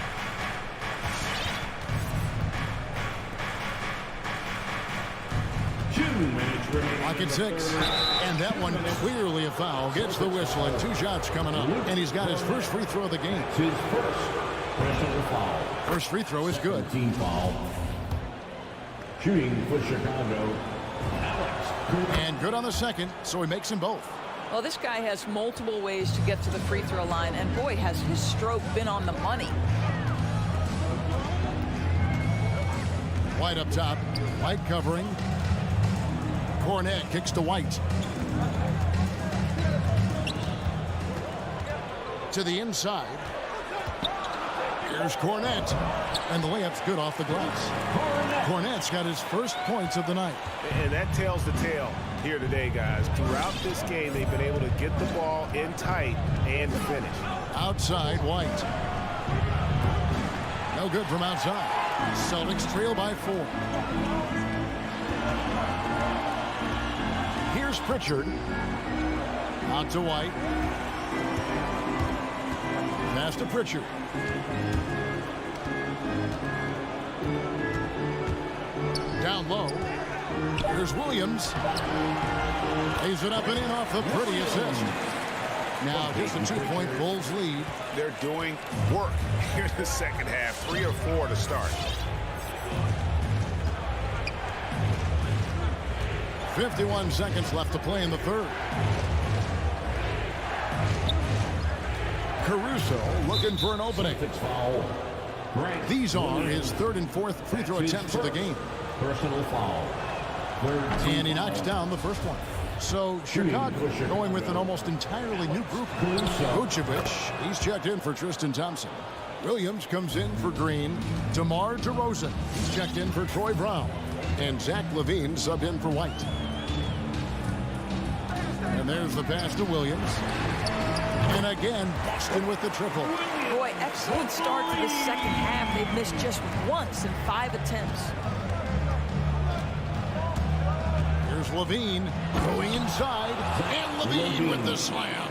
Clock at 6. And that one clearly a foul. Gets the whistle and 2 shots coming up. And he's got his first free throw of the game. His first personal foul. First free throw is good. Team foul. Shooting for Chicago, Alex. And good on the second, so he makes them both. Well, this guy has multiple ways to get to the free throw line, and boy, has his stroke been on the money. White up top. White covering. Cornet kicks to White. To the inside. Here's Cornet. And the layup's good off the glass. Cornet's got his first points of the night. And that tells the tale here today, guys. Throughout this game, they've been able to get the ball in tight and finish. Outside, White. No good from outside. Celtics trail by 4. Here's Pritchard. Out to White. Pass to Pritchard. Down low. Here's Williams. Lays it up and in off the pretty assist. Now just a 2-point Bulls lead. They're doing work here in the second half. 3 or 4 to start. 51 seconds left to play in the third. Caruso looking for an opening. These are his third and fourth free throw attempts of the game. Personal foul. And he knocks down the first one. So Chicago going with an almost entirely new group. Vucevic, he's checked in for Tristan Thompson. Williams comes in for Green. DeMar DeRozan, he's checked in for Troy Brown. And Zach LaVine subbed in for White. And there's the pass to Williams. And again, Boston with the triple. Boy, excellent start to this second half. They've missed just once in 5 attempts. Here's LaVine going inside. And LaVine with the slam.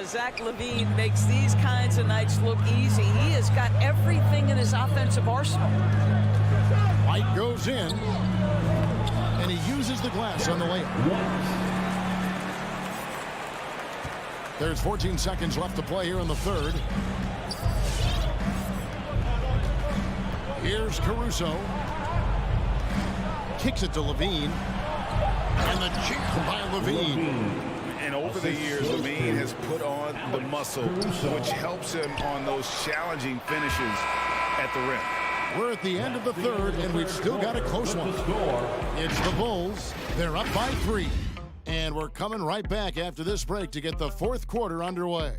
Zach LaVine makes these kinds of nights look easy. He has got everything in his offensive arsenal. White goes in. And he uses the glass on the layup. There's 14 seconds left to play here in the third. Here's Caruso. Kicks it to LaVine. And the jam by LaVine. And over the years, LaVine has put on the muscle, which helps him on those challenging finishes at the rim. We're at the end of the third, and we've still got a close one. It's the Bulls. They're up by 3. And we're coming right back after this break to get the fourth quarter underway.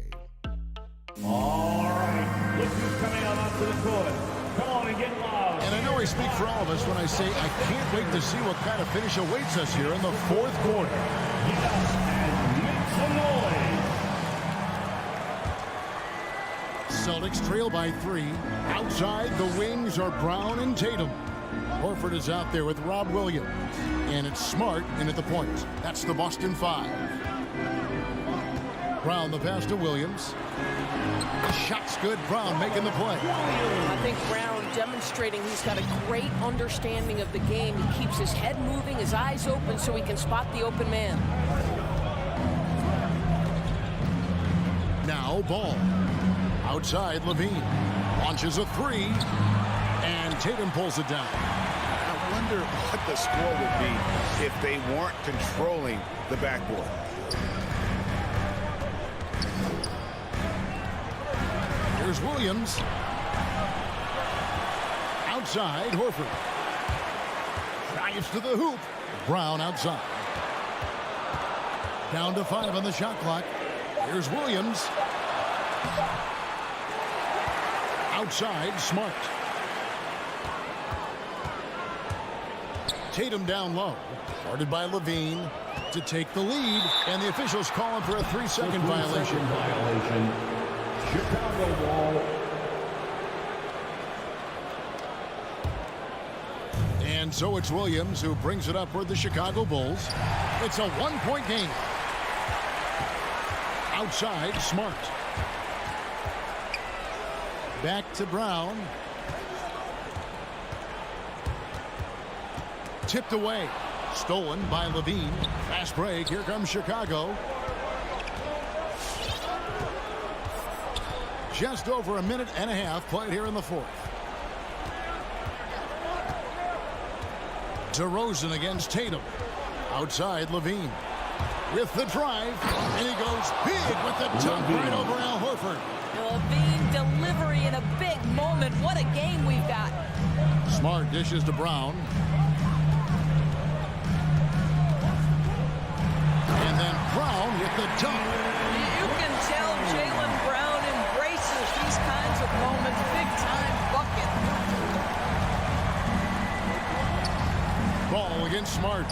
All right. Look who's coming out onto the court. Come on and get loud. And I know I speak for all of us when I say I can't wait to see what kind of finish awaits us here in the fourth quarter. Yes, and make some noise. Celtics trail by 3. Outside, the wings are Brown and Tatum. Horford is out there with Rob Williams. And it's Smart in at the point. That's the Boston 5. Brown the pass to Williams. The shot's good. Brown making the play. I think Brown demonstrating he's got a great understanding of the game. He keeps his head moving, his eyes open so he can spot the open man. Now Ball. Outside, LaVine. Launches a 3. And Tatum pulls it down. wonder what the score would be if they weren't controlling the backboard. Here's Williams. Outside, Horford. Drives to the hoop. Brown outside. Down to 5 on the shot clock. Here's Williams. Outside, Smart. Tatum down low. Guarded by Levine to take the lead. And the officials calling for a 3-second violation. Chicago ball. And so it's Williams who brings it up for the Chicago Bulls. It's a 1-point game. Outside, Smart. Back to Brown. Tipped away. Stolen by Levine. Fast break. Here comes Chicago. Just over a minute and a half played here in the fourth. DeRozan against Tatum. Outside, Levine. With the drive. And he goes big with the dunk right over Al Horford. Levine delivery in a big moment. What a game we've got. Smart dishes to Brown. And then Brown with the dunk. You can tell Jaylen Brown embraces these kinds of moments. Big time bucket. Ball against Smart.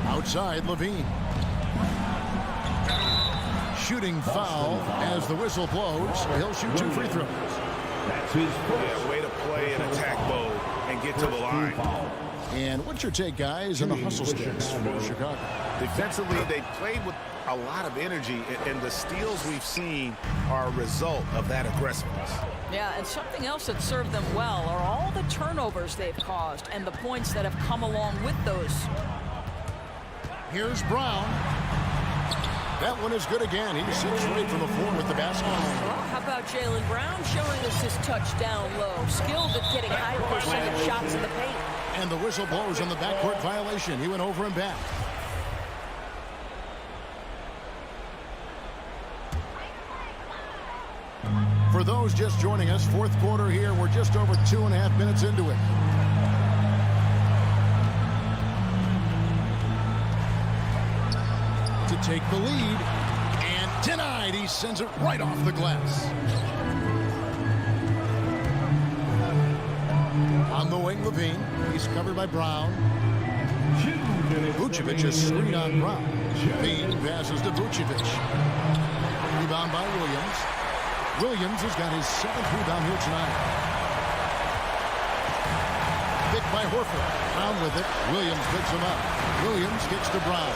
Outside, Levine. Shooting foul as the whistle blows. He'll shoot 2 free throws. That's his first. Yeah, way to play in attack mode and get to the line. And what's your take, guys, on the hustle sticks for Chicago? Defensively, they played with a lot of energy, and the steals we've seen are a result of that aggressiveness. Yeah, and something else that served them well are all the turnovers they've caused and the points that have come along with those. Here's Brown. That one is good again. He sits straight from the floor with the basket. Well, how about Jaylen Brown showing us his touchdown low? Skilled at getting high percentage shots in the paint. And the whistle blows on the backcourt violation. He went over and back. For those just joining us, fourth quarter here. We're just over 2.5 minutes into it. To take the lead, and denied. He sends it right off the glass. On the wing, Levine. He's covered by Brown. Vucevic is screen on Brown. Levine passes to Vucevic. Rebound by Williams. Williams has got his 7th rebound here tonight. Picked by Horford. Brown with it. Williams picks him up. Williams gets to Brown.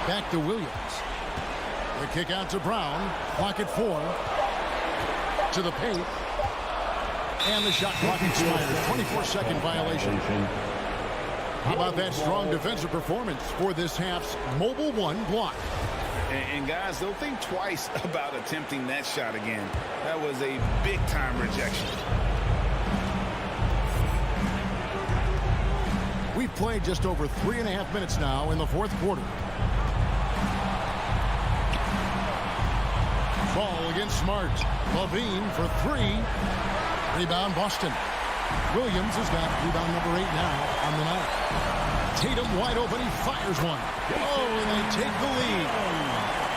Back to Williams. The kick out to Brown. Clock at 4. To the paint. And the shot clock expires. 24-second violation. How about that strong defensive performance for this half's Mobile One block? And guys, don't think twice about attempting that shot again. That was a big-time rejection. We've played just over 3.5 minutes now in the fourth quarter. Ball against Smart. Levine for 3. Rebound Boston. Williams has got rebound number 8 now on the night. Tatum wide open. He fires one. Oh, and they take the lead.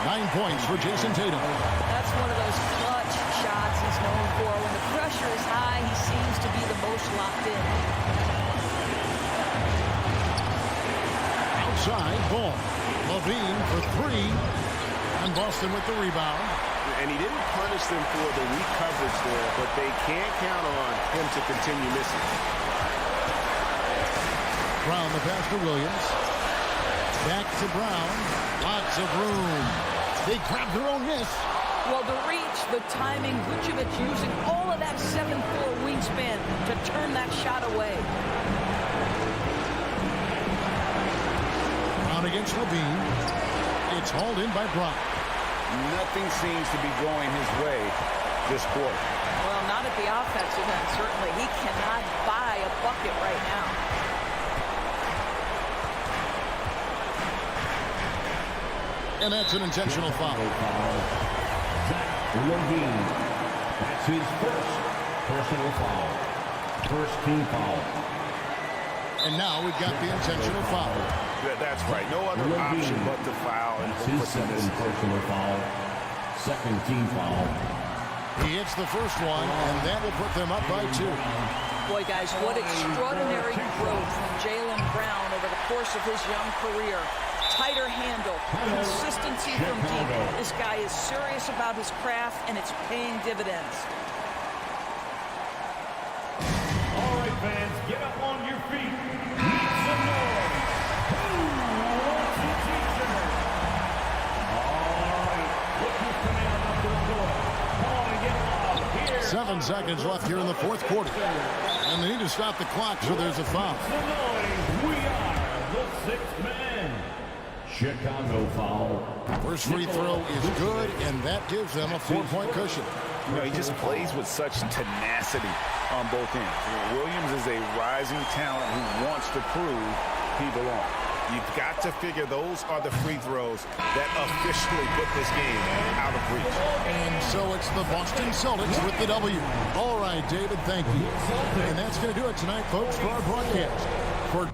9 points for Jason Tatum. That's one of those clutch shots he's known for. When the pressure is high, he seems to be the most locked in. Outside, ball. Levine for 3. And Boston with the rebound. And he didn't punish them for the weak coverage there, but they can't count on him to continue missing. Brown the pass to Williams. Back to Brown. Lots of room. They grab their own miss. Well, the reach, the timing, Vucevic using all of that 7'4" wingspan to turn that shot away. Brown against Levine. It's hauled in by Brown. Nothing seems to be going his way. this quarter. Well, not at the offensive end, certainly. He cannot buy a bucket right now. And that's an intentional foul. Levine. That's his first personal foul. First team foul. And now we've got the intentional foul. Yeah, that's right. No other option but to foul. That's his second personal foul. Second team foul. He hits the first one, and that will put them up by 2. Boy, guys, what extraordinary growth from Jaylen Brown over the course of his young career. Tighter handle, consistency from deep. This guy is serious about his craft, and it's paying dividends. All right, fans, get up on your feet. Make some noise. Who wants a t-shirt? All right, put your command up to the door. Come on and get loud. Here. 7 seconds left here in the fourth quarter. And they need to stop the clock, so there's a foul. Some noise. We are the sixth man. Chicago foul. First free throw is good, and that gives them a 4-point cushion. You know, he just plays with such tenacity on both ends. Williams is a rising talent who wants to prove he belongs. You've got to figure those are the free throws that officially put this game out of reach. And so it's the Boston Celtics with the W. All right, David, thank you. And that's going to do it tonight, folks, for our broadcast. For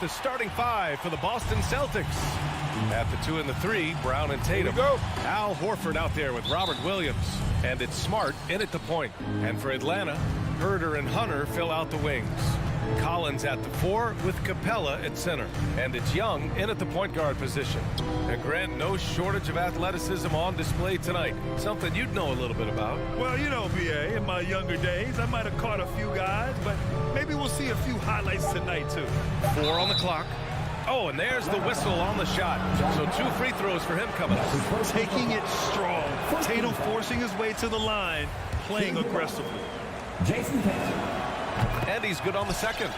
the starting five for the Boston Celtics. At the 2 and the 3, Brown and Tatum. Go. Al Horford out there with Robert Williams. And it's Smart in at the point. And for Atlanta, Herder and Hunter fill out the wings. Collins at the 4 with Capella at center. And it's Young in at the point guard position. And Grant, no shortage of athleticism on display tonight. Something you'd know a little bit about. Well, you know, BA, in my younger days, I might have caught a few guys, but maybe we'll see a few highlights tonight, too. 4 on the clock. Oh, and there's the whistle on the shot. So 2 free throws for him coming up. Taking it strong. Tatum forcing his way to the line, playing aggressively. Jason Tatum. And he's good on the second.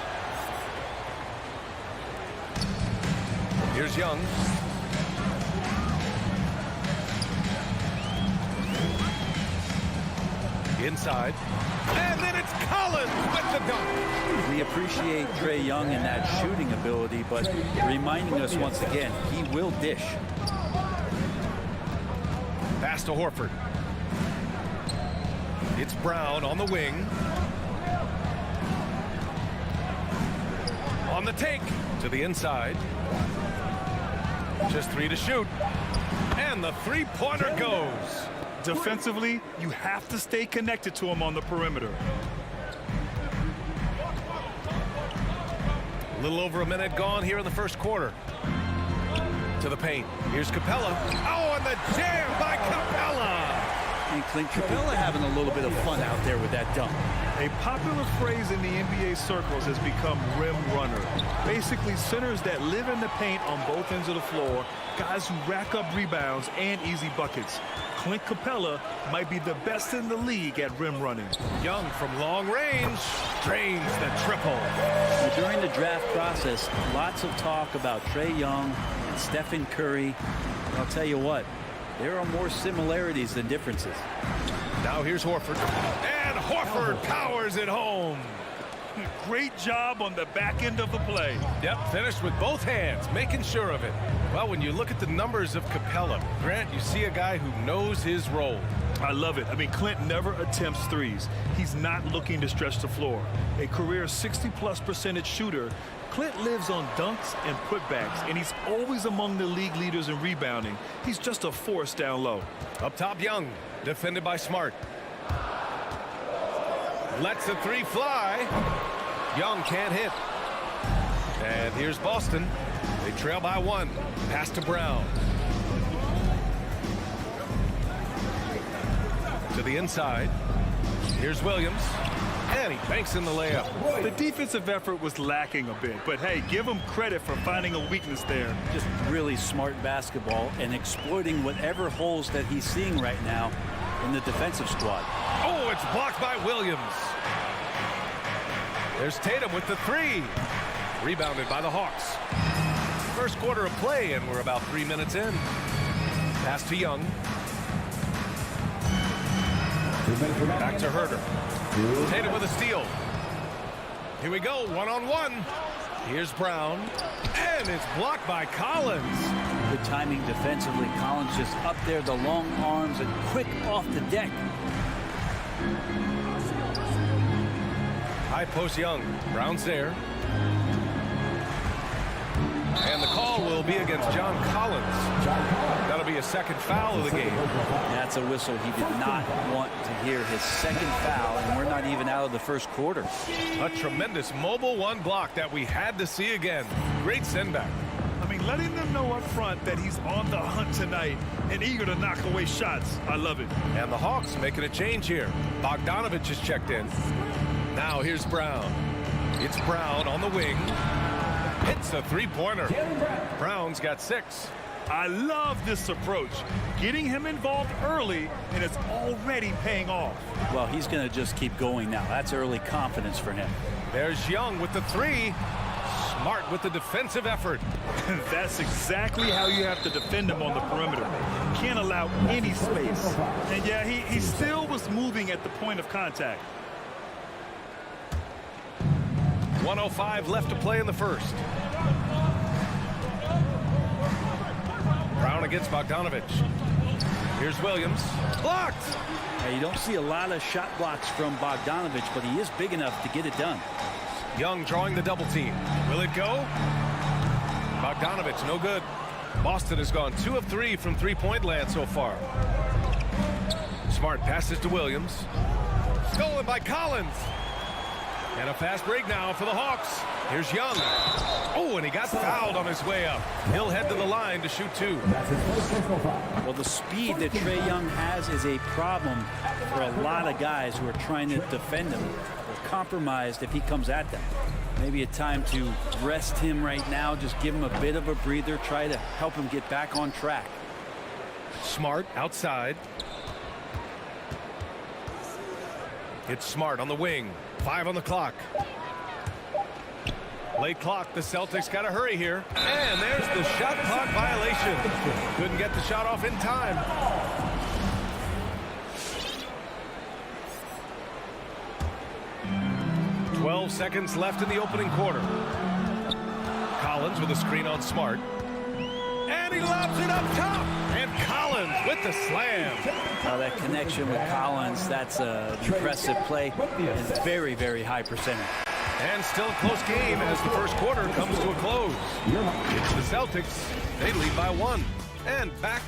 Here's Young. Inside. And then it's Collins with the dunk. We appreciate Trae Young and that shooting ability, but reminding us once again, he will dish. Pass to Horford. It's Brown on the wing. On the take to the inside. Just 3 to shoot. And the three-pointer goes. Defensively, you have to stay connected to him on the perimeter. A little over a minute gone here in the first quarter. To the paint. Here's Capella. Oh, and the jam by Capella. And Clint Capella having a little bit of fun out there with that dunk. A popular phrase in the NBA circles has become rim runner. Basically, centers that live in the paint on both ends of the floor, guys who rack up rebounds and easy buckets. Clint Capella might be the best in the league at rim running. Young from long range drains the triple. Well, during the draft process, lots of talk about Trae Young and Stephen Curry. I'll tell you what, there are more similarities than differences. Now here's Horford. And Horford powers it home. Great job on the back end of the play. Yep, finished with both hands, making sure of it. Well, when you look at the numbers of Capella, Grant, you see a guy who knows his role. I love it. I mean, Clint never attempts threes. He's not looking to stretch the floor. A career 60+% shooter, Clint lives on dunks and putbacks, and he's always among the league leaders in rebounding. He's just a force down low. Up top, Young, defended by Smart. Lets the 3 fly. Young can't hit. And here's Boston. They trail by 1. Pass to Brown. To the inside. Here's Williams. And he banks in the layup. The defensive effort was lacking a bit, but hey, give him credit for finding a weakness there. Just really smart basketball and exploiting whatever holes that he's seeing right now in the defensive squad. Oh, it's blocked by Williams. There's Tatum with the 3. Rebounded by the Hawks. First quarter of play, and we're about 3 minutes in. Pass to Young. Back to Herder. Tatum with a steal. Here we go, 1-on-1. Here's Brown. And it's blocked by Collins. Good timing defensively. Collins just up there, the long arms, and quick off the deck. High post Young. Brown's there. And the call will be against John Collins. That'll be a second foul of the game. That's a whistle. He did not want to hear his second foul, and we're not even out of the first quarter. A tremendous mobile 1 block that we had to see again. Great send back. I mean, letting them know up front that he's on the hunt tonight and eager to knock away shots. I love it. And the Hawks making a change here. Bogdanovich is checked in. Now here's Brown. It's Brown on the wing. Hits a 3-pointer. Brown's got 6. I love this approach. Getting him involved early, and it's already paying off. Well, he's going to just keep going now. That's early confidence for him. There's Young with the 3. Smart with the defensive effort. That's exactly how you have to defend him on the perimeter. Can't allow any space. And yeah, he still was moving at the point of contact. 1:05 left to play in the first. Brown against Bogdanovich. Here's Williams. Blocked! Now, you don't see a lot of shot blocks from Bogdanovich, but he is big enough to get it done. Young drawing the double team. Will it go? Bogdanovich, no good. Boston has gone 2 of 3 from three-point land so far. Smart passes to Williams. Stolen by Collins. And a fast break now for the Hawks. Here's Young. Oh, and he got fouled on his way up. He'll head to the line to shoot 2. Well, the speed that Trae Young has is a problem for a lot of guys who are trying to defend him. They're compromised if he comes at them. Maybe a time to rest him right now, just give him a bit of a breather, try to help him get back on track. Smart outside. It's Smart on the wing. 5 on the clock. Late clock. The Celtics got to hurry here. And there's the shot clock violation. Couldn't get the shot off in time. "12 seconds left in the opening quarter. Collins with a screen on Smart. And he lobs it up top. And Collins with the slam. That connection with Collins, that's an impressive play. And it's very, very high percentage. And still a close game as the first quarter comes to a close. It's the Celtics. They lead by 1. And back.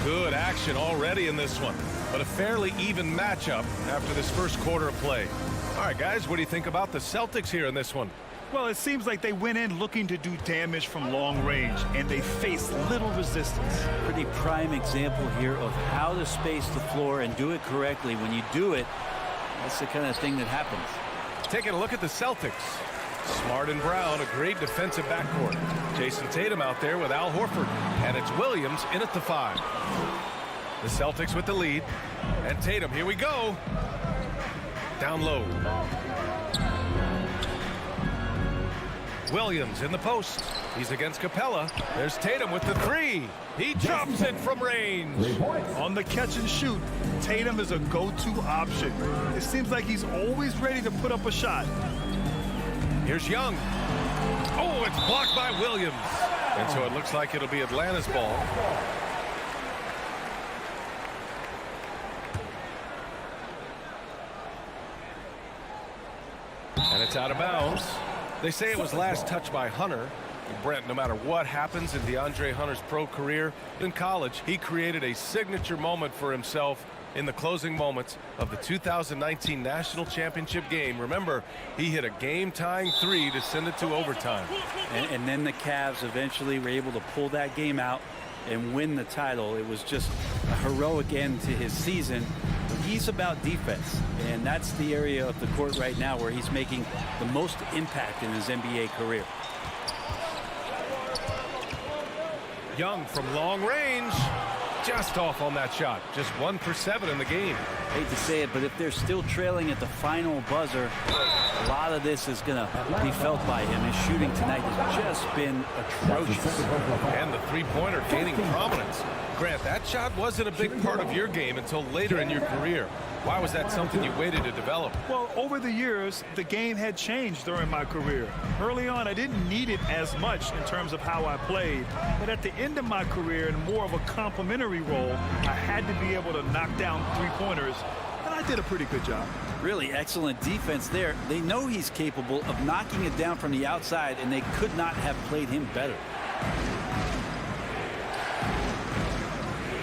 Good action already in this one. But a fairly even matchup after this first quarter of play. All right, guys, what do you think about the Celtics here in this one? Well, it seems like they went in looking to do damage from long range, and they faced little resistance. Pretty prime example here of how to space the floor and do it correctly. When you do it, that's the kind of thing that happens. Taking a look at the Celtics. Smart and Brown, a great defensive backcourt. Jason Tatum out there with Al Horford. And it's Williams in at the 5. The Celtics with the lead. And Tatum, here we go. Down low. Williams in the post. He's against Capella. There's Tatum with the 3. He drops it from range. On the catch and shoot, Tatum is a go-to option. It seems like he's always ready to put up a shot. Here's Young. Oh, it's blocked by Williams. And so it looks like it'll be Atlanta's ball. And it's out of bounds. They say it was last touched by Hunter. And Brent, no matter what happens in DeAndre Hunter's pro career, in college, he created a signature moment for himself in the closing moments of the 2019 National Championship game. Remember, he hit a game-tying 3 to send it to overtime. And then the Cavs eventually were able to pull that game out and win the title. It was just a heroic end to his season. He's about defense, and that's the area of the court right now where he's making the most impact in his NBA career. Young from long range, just off on that shot. Just 1 for 7 in the game. Hate to say it, but if they're still trailing at the final buzzer, a lot of this is going to be felt by him. His shooting tonight has just been atrocious. And the three-pointer gaining prominence. Grant, that shot wasn't a big part of your game until later in your career. Why was that something you waited to develop? Well, over the years, the game had changed during my career. Early on, I didn't need it as much in terms of how I played. But at the end of my career, in more of a complementary role, I had to be able to knock down three-pointers, and I did a pretty good job. Really excellent defense there. They know he's capable of knocking it down from the outside, and they could not have played him better.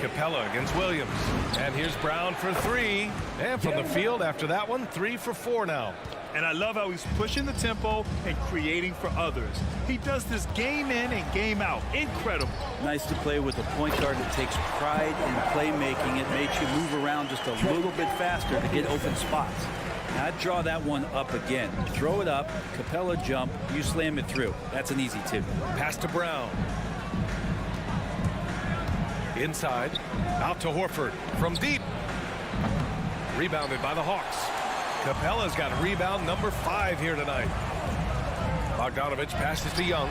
Capella against Williams. And here's Brown for 3. And from the field after that one, 3 for 4 now. And I love how he's pushing the tempo and creating for others. He does this game in and game out. Incredible. Nice to play with a point guard that takes pride in playmaking. It makes you move around just a little bit faster to get open spots. Now I'd draw that one up again. Throw it up, Capella jump, you slam it through. That's an easy 2. Pass to Brown. Inside, out to Horford from deep. Rebounded by the Hawks. Capella's got rebound number 5 here tonight. Bogdanovich passes to Young.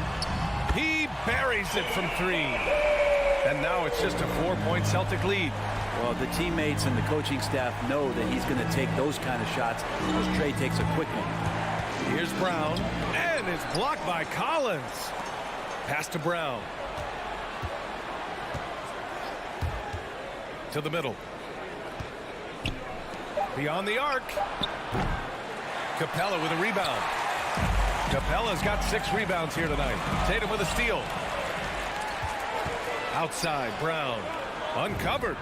He buries it from 3. And now it's just a 4-point Celtic lead. Well, the teammates and the coaching staff know that he's going to take those kind of shots as Trae takes a quick one. Here's Brown, and it's blocked by Collins. Pass to Brown. To the middle. Beyond the arc. Capella with a rebound. Capella's got 6 rebounds here tonight. Tatum with a steal. Outside, Brown. Uncovered.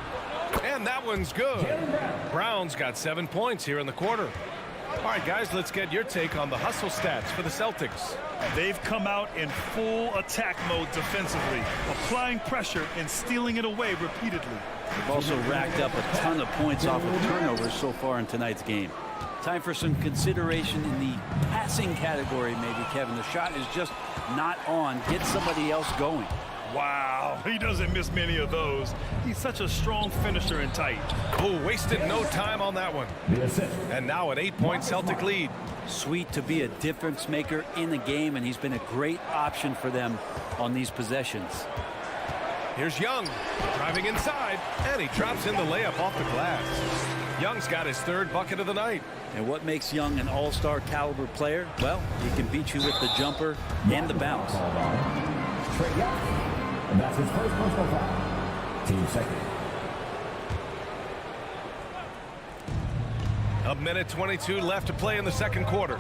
And that one's good. Brown's got 7 points here in the quarter. All right, guys, let's get your take on the hustle stats for the Celtics. They've come out in full attack mode defensively, applying pressure and stealing it away repeatedly. They've also racked up a ton of points off of turnovers so far in tonight's game. Time for some consideration in the passing category, maybe, Kevin. The shot is just not on. Get somebody else going. Wow, he doesn't miss many of those. He's such a strong finisher and tight. Oh, wasted no time on that one. And now an 8-point Celtic lead. Sweet to be a difference maker in the game, and he's been a great option for them on these possessions. Here's Young driving inside, and he drops in the layup off the glass. Young's got his 3rd bucket of the night. And what makes Young an all-star caliber player? Well, he can beat you with the jumper and the bounce. And that's his first personal foul. Team second. A minute 22 left to play in the second quarter.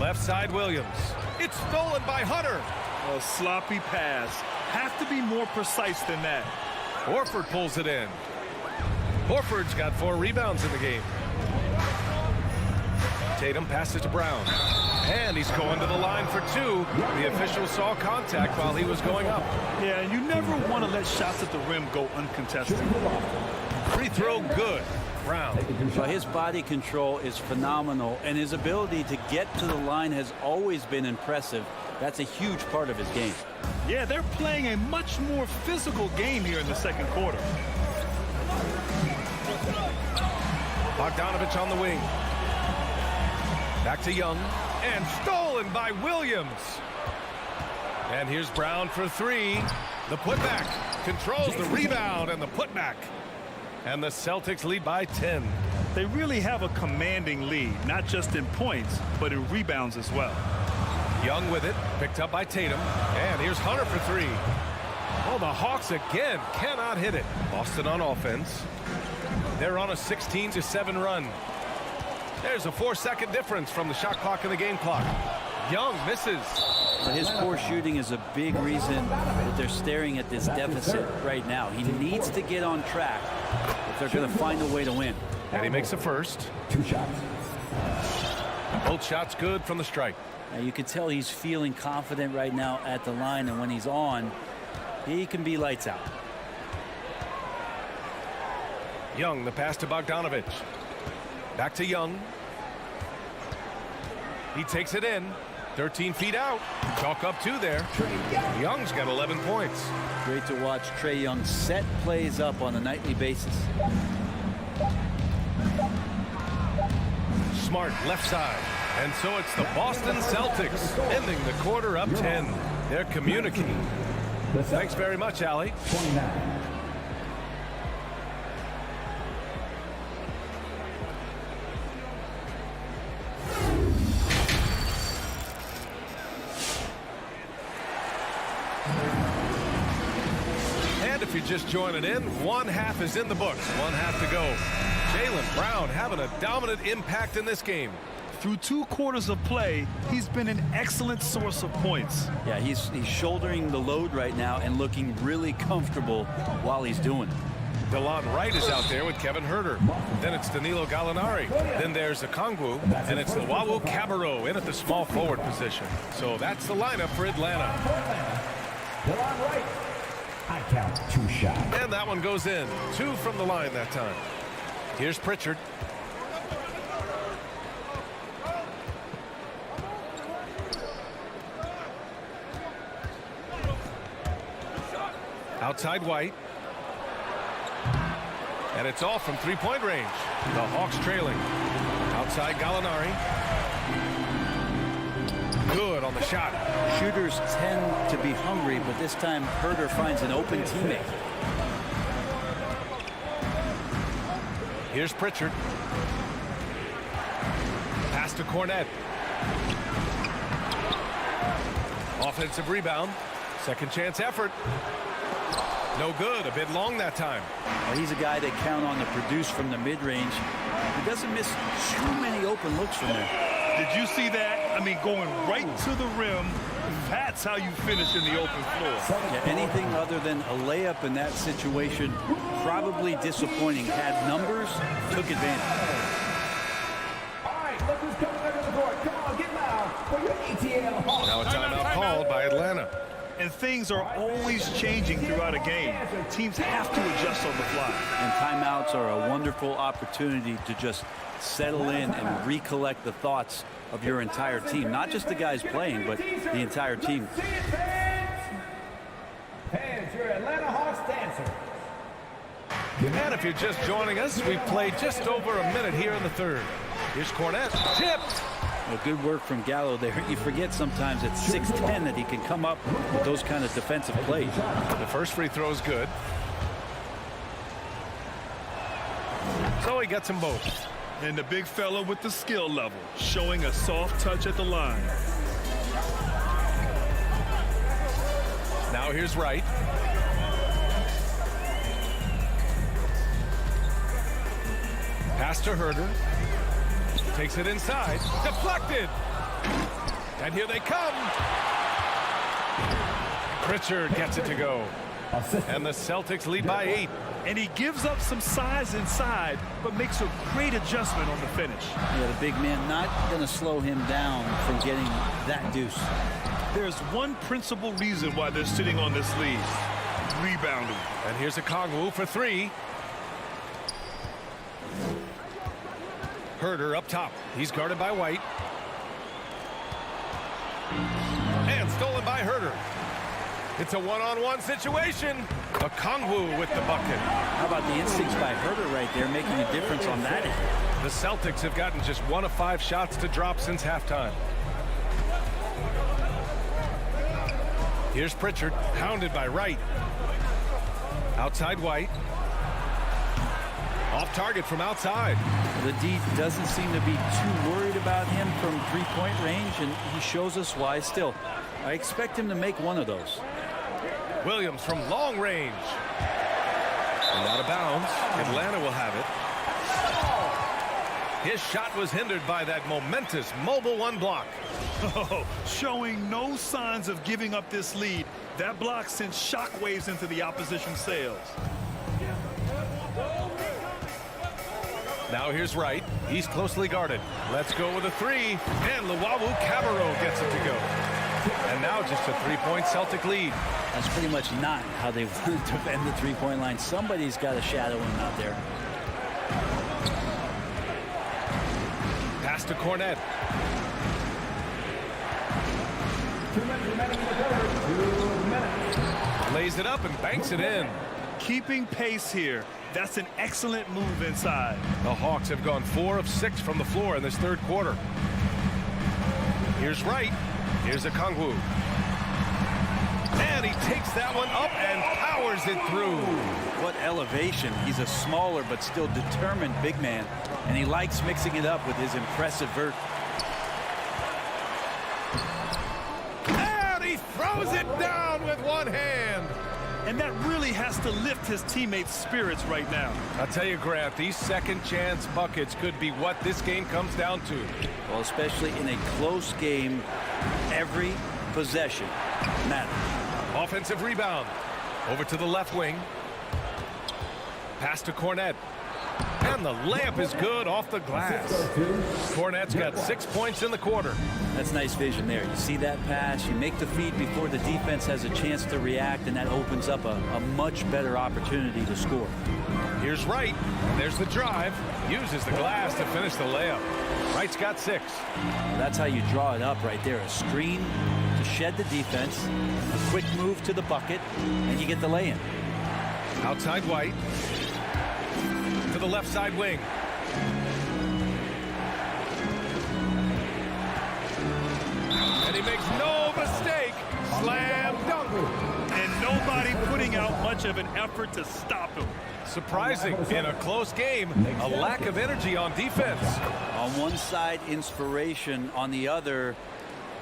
Left side, Williams. It's stolen by Hunter. A sloppy pass. Have to be more precise than that. Horford pulls it in. Horford's got 4 rebounds in the game. Tatum passes to Brown. And he's going to the line for 2. The official saw contact while he was going up. Yeah, you never want to let shots at the rim go uncontested. Free throw good. Brown. Well, his body control is phenomenal, and his ability to get to the line has always been impressive. That's a huge part of his game. Yeah, they're playing a much more physical game here in the second quarter. Bogdanovich on the wing. Back to Young. And stolen by Williams. And here's Brown for 3. The putback. Controls the rebound and the putback. And the Celtics lead by 10. They really have a commanding lead, not just in points, but in rebounds as well. Young with it, picked up by Tatum. And here's Hunter for 3. Oh, the Hawks again cannot hit it. Boston on offense. They're on a 16-7 run. There's a 4-second difference from the shot clock and the game clock. Young misses. His poor shooting is a big reason that they're staring at this deficit right now. He needs to get on track if they're going to find a way to win. And he makes the first. 2 shots. Both shots good from the strike. Now you can tell he's feeling confident right now at the line, and when he's on, he can be lights out. Young, the pass to Bogdanovich. Back to Young. He takes it in. 13 feet out. Chalk up 2 there. Young's got 11 points. Great to watch Trae Young set plays up on a nightly basis. Smart left side. And so it's the Boston Celtics ending the quarter up 10. They're communicating. Thanks very much, Allie. 29. If you're just joining in, 1 half is in the books, 1 half to go. Jaylen Brown having a dominant impact in this game. Through 2 quarters of play, he's been an excellent source of points. Yeah, he's shouldering the load right now and looking really comfortable while he's doing it. DeLon Wright is out there with Kevin Huerter. Then it's Danilo Gallinari. Then there's Okongwu. And it's Luwawu Cabarrot in at the small forward position. So that's the lineup for Atlanta. DeLon Wright. I count 2 shots. And that one goes in. 2 from the line that time. Here's Pritchard. Outside White. And it's all from 3-point range. The Hawks trailing. Outside Gallinari. Good on the shot. Shooters tend to be hungry, but this time Huerter finds an open teammate. Here's Pritchard. Pass to Cornette. Offensive rebound. Second chance effort. No good. A bit long that time. Well, he's a guy they count on to produce from the mid-range. He doesn't miss too many open looks from there. Did you see that? I mean, going right to the rim. That's how you finish in the open floor. Yeah, anything other than a layup in that situation, probably disappointing. Had numbers, took advantage. All right, look who's coming under the court. Come on, get loud for your ATL Hawks. Now a timeout called by Atlanta. And things are always changing throughout a game. Teams have to adjust on the fly. And timeouts are a wonderful opportunity to just settle in and recollect the thoughts of your entire team. Not just the guys playing, but the entire team. Fans, your Atlanta Hawks dancer. And if you're just joining us, we've played just over a minute here in the third. Here's Cornette. Tipped. Well, good work from Gallo there. You forget sometimes at 6'10" that he can come up with those kind of defensive plays. The first free throw is good. So he gets them both. And the big fella with the skill level, showing a soft touch at the line. Now here's Wright. Pass to Herder. Takes it inside. Deflected. And here they come. Pritchard gets it to go. And the Celtics lead by 8. And he gives up some size inside, but makes a great adjustment on the finish. Yeah, the big man not going to slow him down from getting that deuce. There's one principal reason why they're sitting on this lead. Rebounding. And here's a Kongwu for 3. Herder up top. He's guarded by White. And stolen by Herder. It's a one-on-one situation. A Kongwu with the bucket. How about the instincts by Herder right there, making a difference on that end? The Celtics have gotten just 1 of 5 shots to drop since halftime. Here's Pritchard, hounded by Wright. Outside White. Off target from outside. The D doesn't seem to be too worried about him from three-point range, and he shows us why still. I expect him to make one of those. Williams from long range. And out of bounds. Atlanta will have it. His shot was hindered by that momentous mobile 1 block. Oh, showing no signs of giving up this lead. That block sent shockwaves into the opposition sails. Now here's Wright. He's closely guarded. Let's go with a 3. And Luwawu Cabarrot gets it to go. And now just a 3-point Celtic lead. That's pretty much not how they want to defend the three-point line. Somebody's got to shadow him out there. Pass to Cornette. Lays it up and banks it in. Keeping pace here. That's an excellent move inside. The Hawks have gone 4 of 6 from the floor in this third quarter. Here's Wright. Here's a Kongwu. And he takes that one up and powers it through. What elevation. He's a smaller but still determined big man. And he likes mixing it up with his impressive vert. And he throws it down with one hand. And that really has to lift his teammates' spirits right now. I'll tell you, Grant, these second chance buckets could be what this game comes down to. Well, especially in a close game, every possession matters. Offensive rebound. Over to the left wing. Pass to Cornette. And the layup is good off the glass. Cornette's got 6 points in the quarter. That's nice vision there. You see that pass, you make the feed before the defense has a chance to react, and that opens up a much better opportunity to score. Here's Wright. There's the drive. Uses the glass to finish the layup. Wright's got 6. That's how you draw it up right there. A screen to shed the defense, a quick move to the bucket, and you get the lay-in. Outside White. To the left side wing. And he makes no mistake. Slam dunk. And nobody putting out much of an effort to stop him. Surprising in a close game, a lack of energy on defense. On one side, inspiration. On the other,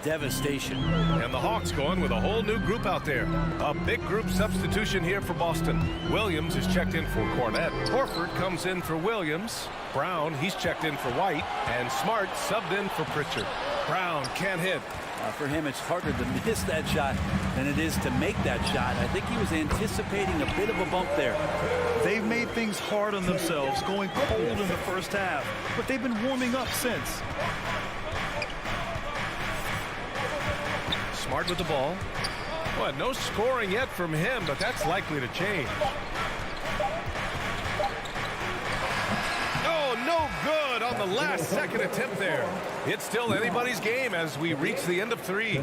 devastation. And the Hawks going with a whole new group out there. A big group substitution here for Boston. Williams is checked in for Cornette. Horford comes in for Williams. Brown, he's checked in for White. And Smart subbed in for Pritchard. Brown can't hit. For him, it's harder to miss that shot than it is to make that shot. I think he was anticipating a bit of a bump there. They've made things hard on themselves, going cold in the first half, but they've been warming up since. Smart with the ball. Well, no scoring yet from him, but that's likely to change. Oh, no good on the last second attempt there. It's still anybody's game as we reach the end of 3.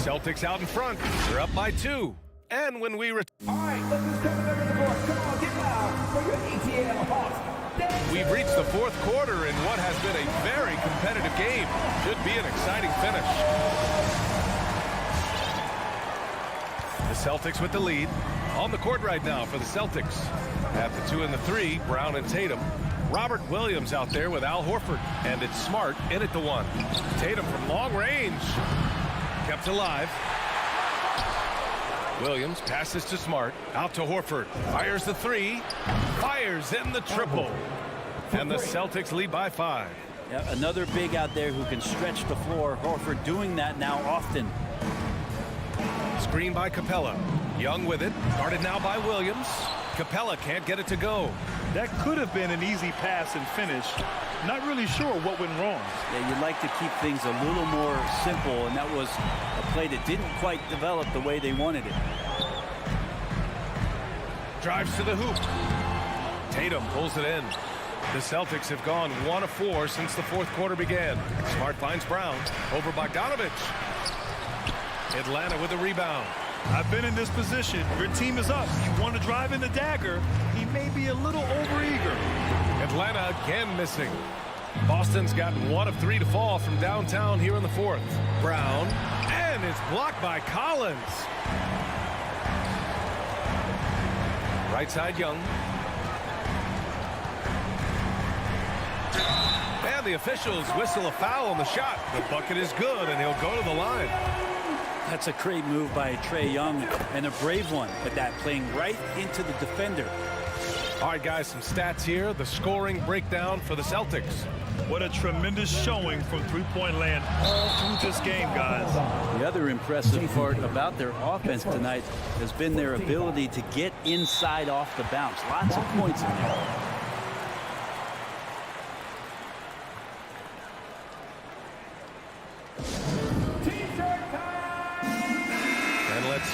Celtics out in front. They're up by 2. And when we All right, let's just come over the board. Come on, get loud for your ATL Hawks. we've reached the 4th quarter in what has been a very competitive game. Should be an exciting finish. The Celtics with the lead. On the court right now for the Celtics. At the 2 and the 3, Brown and Tatum. Robert Williams out there with Al Horford. And it's Smart in at the 1. Tatum from long range. Kept alive. Williams passes to Smart. Out to Horford. Fires the 3. Fires in the triple. And the Celtics lead by 5. Yeah, another big out there who can stretch the floor. Horford doing that now often. Screen by Capella. Young with it. Guarded now by Williams. Capella can't get it to go. That could have been an easy pass and finish. Not really sure what went wrong. Yeah, you'd like to keep things a little more simple, and that was a play that didn't quite develop the way they wanted it. Drives to the hoop. Tatum pulls it in. The Celtics have gone 1 of 4 since the 4th quarter began. Smart finds Brown. Over Bogdanovich. Atlanta with a rebound. I've been in this position. Your team is up. You want to drive in the dagger. He may be a little overeager. Atlanta again missing. Boston's got 1 of 3 to fall from downtown here in the 4th. Brown. And it's blocked by Collins. Right side Young. And the officials whistle a foul on the shot. The bucket is good, and he'll go to the line. That's a great move by Trae Young, and a brave one at that, playing right into the defender. All right, guys, some stats here. The scoring breakdown for the Celtics. What a tremendous showing from three-point land all through this game, guys. The other impressive part about their offense tonight has been their ability to get inside off the bounce. Lots of points in there.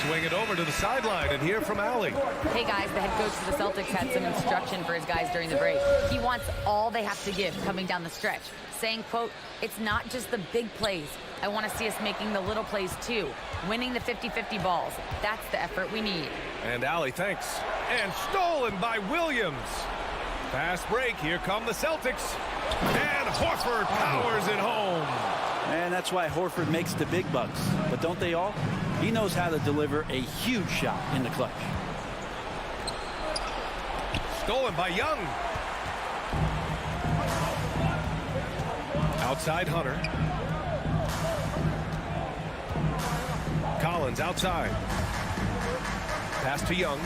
Swing it over to the sideline and hear from Allie. Hey guys, the head coach of the Celtics had some instruction for his guys during the break. He wants all they have to give coming down the stretch, saying, quote, "It's not just the big plays. I want to see us making the little plays too, winning the 50-50 balls. That's the effort we need." And Allie, thanks. And stolen by Williams. Fast break. Here come the Celtics. And Horford powers it home. And that's why Horford makes the big bucks. But don't they all? He knows how to deliver a huge shot in the clutch. Stolen by Young. Outside Hunter. Collins outside. Pass to Young.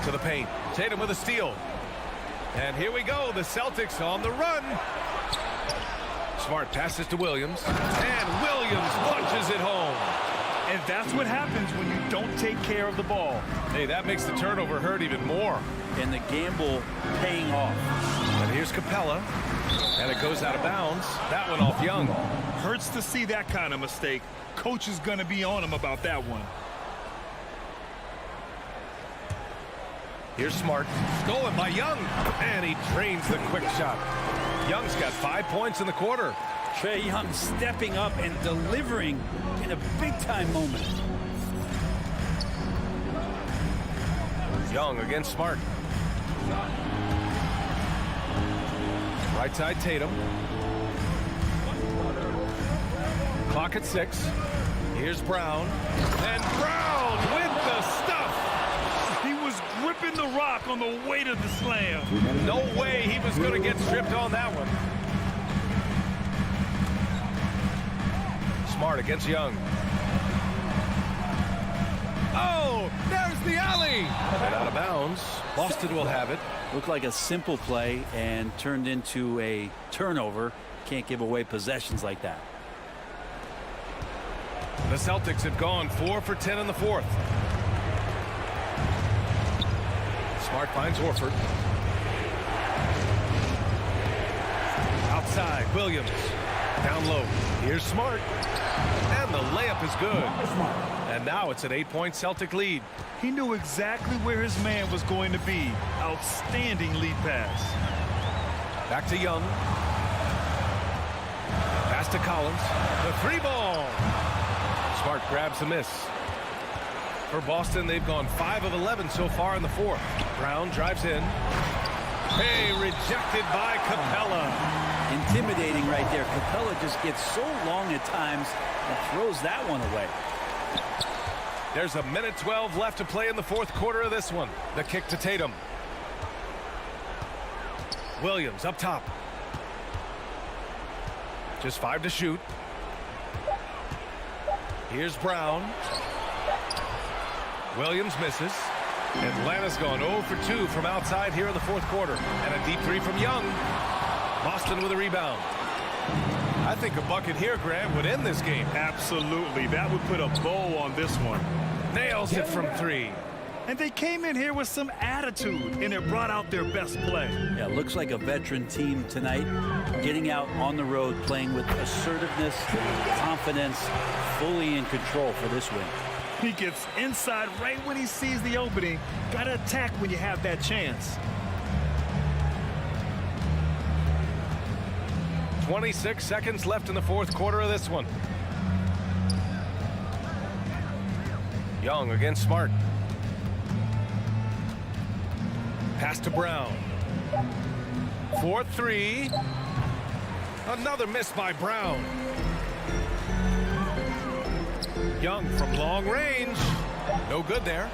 To the paint. Tatum with a steal. And here we go. The Celtics on the run. Smart passes to Williams. And Williams punches it home. And that's what happens when you don't take care of the ball. Hey, that makes the turnover hurt even more. And the gamble paying off. And here's Capella. And it goes out of bounds. That one off Young. Hurts to see that kind of mistake. Coach is going to be on him about that one. Here's Smart. Stolen by Young. And he drains the quick shot. Young's got 5 points in the quarter. Trae Young stepping up and delivering in a big-time moment. Young against Smart. Right side Tatum. Clock at 6. Here's Brown. And Brown with the stuff. He was gripping the rock on the weight of the slam. No way he was going to get stripped on that one. Smart against Young. Oh, there's the alley. And out of bounds. Boston will have it. Looked like a simple play and turned into a turnover. Can't give away possessions like that. The Celtics have gone 4 for 10 in the fourth. Smart finds Horford. Outside, Williams. Down low. Here's Smart. And the layup is good. And now it's an 8-point Celtic lead. He knew exactly where his man was going to be. Outstanding lead pass. Back to Young. Pass to Collins. The three ball. Smart grabs the miss. For Boston, they've gone 5 of 11 so far in the fourth. Brown drives in. Hey, rejected by Capella. Intimidating right there. Capella just gets so long at times and throws that one away. There's 1:12 left to play in the fourth quarter of this one. The kick to Tatum. Williams up top. Just 5 to shoot. Here's Brown. Williams misses. Atlanta's gone 0 for 2 from outside here in the fourth quarter. And a deep three from Young. Boston with a rebound. I think a bucket here, Grant, would end this game. Absolutely. That would put a bow on this one. Nails it from 3. And they came in here with some attitude, and it brought out their best play. Yeah, looks like a veteran team tonight. Getting out on the road, playing with assertiveness, confidence, fully in control for this win. He gets inside right when he sees the opening. Got to attack when you have that chance. 26 seconds left in the fourth quarter of this one. Young against Smart. Pass to Brown. 4-3. Another miss by Brown. Young from long range. No good there.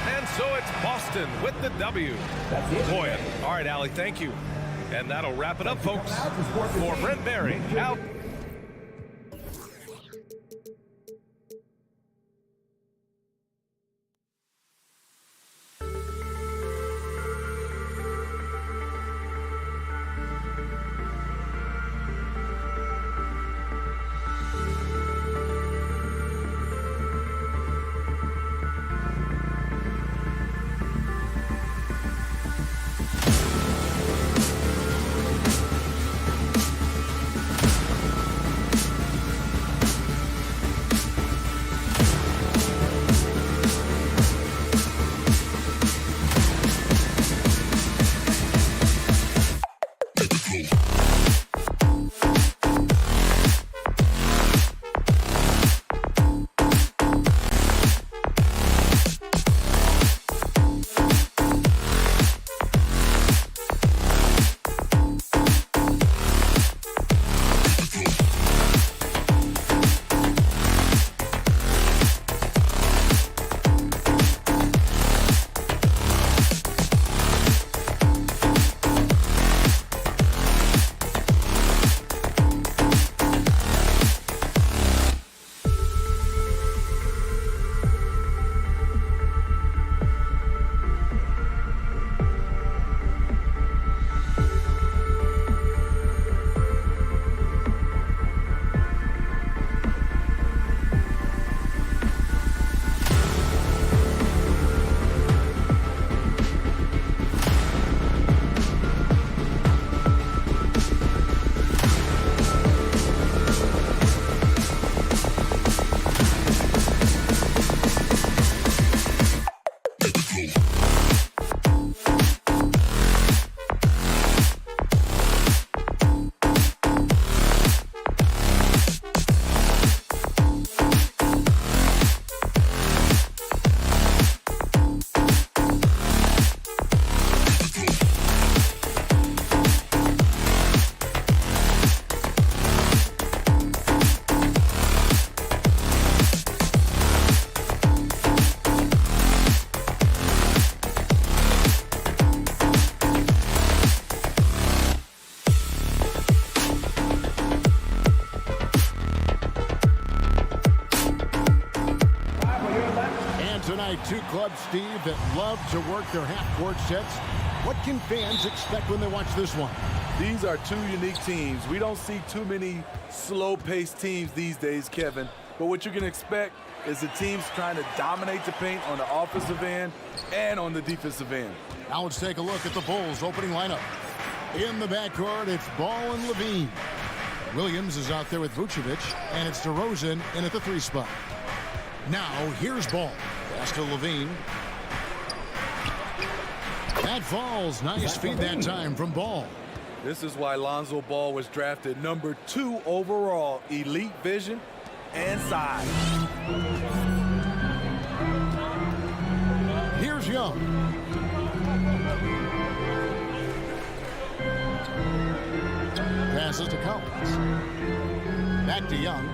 And so it's Boston with the W. Boy, all right, Allie, thank you. And that'll wrap it up, folks. For Brent Barry, out. night, two clubs, Steve, that love to work their half-court sets. What can fans expect when they watch this one? These are two unique teams. We don't see too many slow-paced teams these days, Kevin. But what you can expect is the teams trying to dominate the paint on the offensive end and on the defensive end. Now let's take a look at the Bulls' opening lineup. In the backcourt, it's Ball and Levine. Williams is out there with Vucevic, and it's DeRozan in at the 3 spot. Now, here's Ball. Pass to Levine. That falls. Nice feed that time from Ball. This is why Lonzo Ball was drafted number 2 overall. Elite vision and size. Here's Young. Passes to Collins. Back to Young.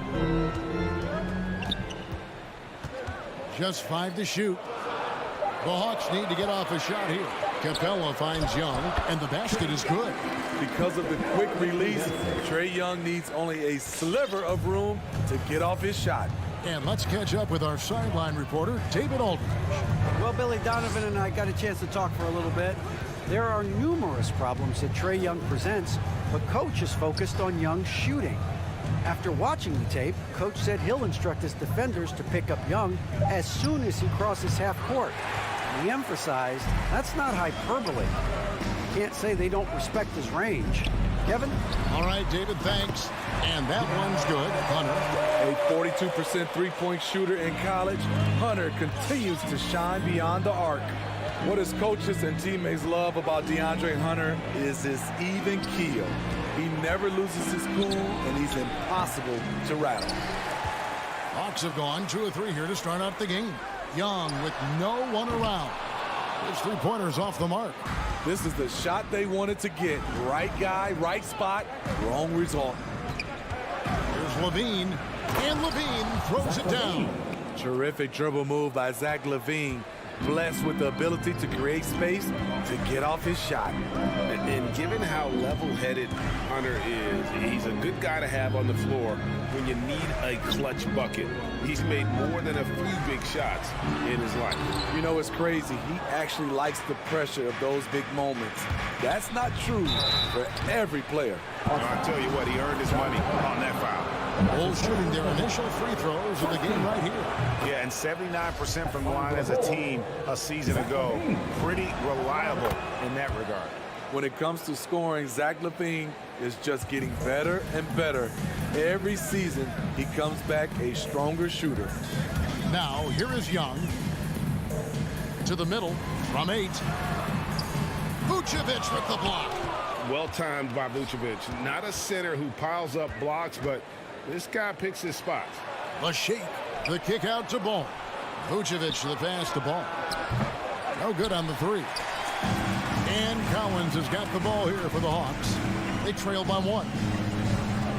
Just 5 to shoot. The Hawks need to get off a shot here. Capella finds Young, and the basket is good. Because of the quick release, Trae Young needs only a sliver of room to get off his shot. And let's catch up with our sideline reporter, David Aldridge. Well, Billy, Donovan and I got a chance to talk for a little bit. There are numerous problems that Trae Young presents, but Coach is focused on Young's shooting. After watching the tape, Coach said he'll instruct his defenders to pick up Young as soon as he crosses half court. He emphasized that's not hyperbole. You can't say they don't respect his range. Kevin? All right, David, thanks. And that one's good. Hunter. A 42% three-point shooter in college, Hunter continues to shine beyond the arc. What his coaches and teammates love about DeAndre Hunter is his even keel. He never loses his cool, and he's impossible to rattle. Hawks have gone 2 of 3 here to start out the game. Young with no one around. His 3-pointers off the mark. This is the shot they wanted to get. Right guy, right spot, wrong result. Here's Levine, and Levine throws it down. Terrific dribble move by Zach LaVine. Blessed with the ability to create space to get off his shot. And given how level-headed Hunter is, he's a good guy to have on the floor when you need a clutch bucket. He's made more than a few big shots in his life. You know, it's crazy. He actually likes the pressure of those big moments. That's not true for every player. I'll tell you what, he earned his money on that foul. Bulls shooting their initial free throws of the game right here. Yeah, and 79% from the line as a team a season ago. Pretty reliable in that regard. When it comes to scoring, Zach LaVine is just getting better and better. Every season, he comes back a stronger shooter. Now, here is Young. To the middle, from 8. Vucevic with the block. Well-timed by Vucevic. Not a center who piles up blocks, but this guy picks his spots. The shake, the kick out to Ball. Vucevic the pass to Ball. No good on the 3. And Collins has got the ball here for the Hawks. They trail by 1.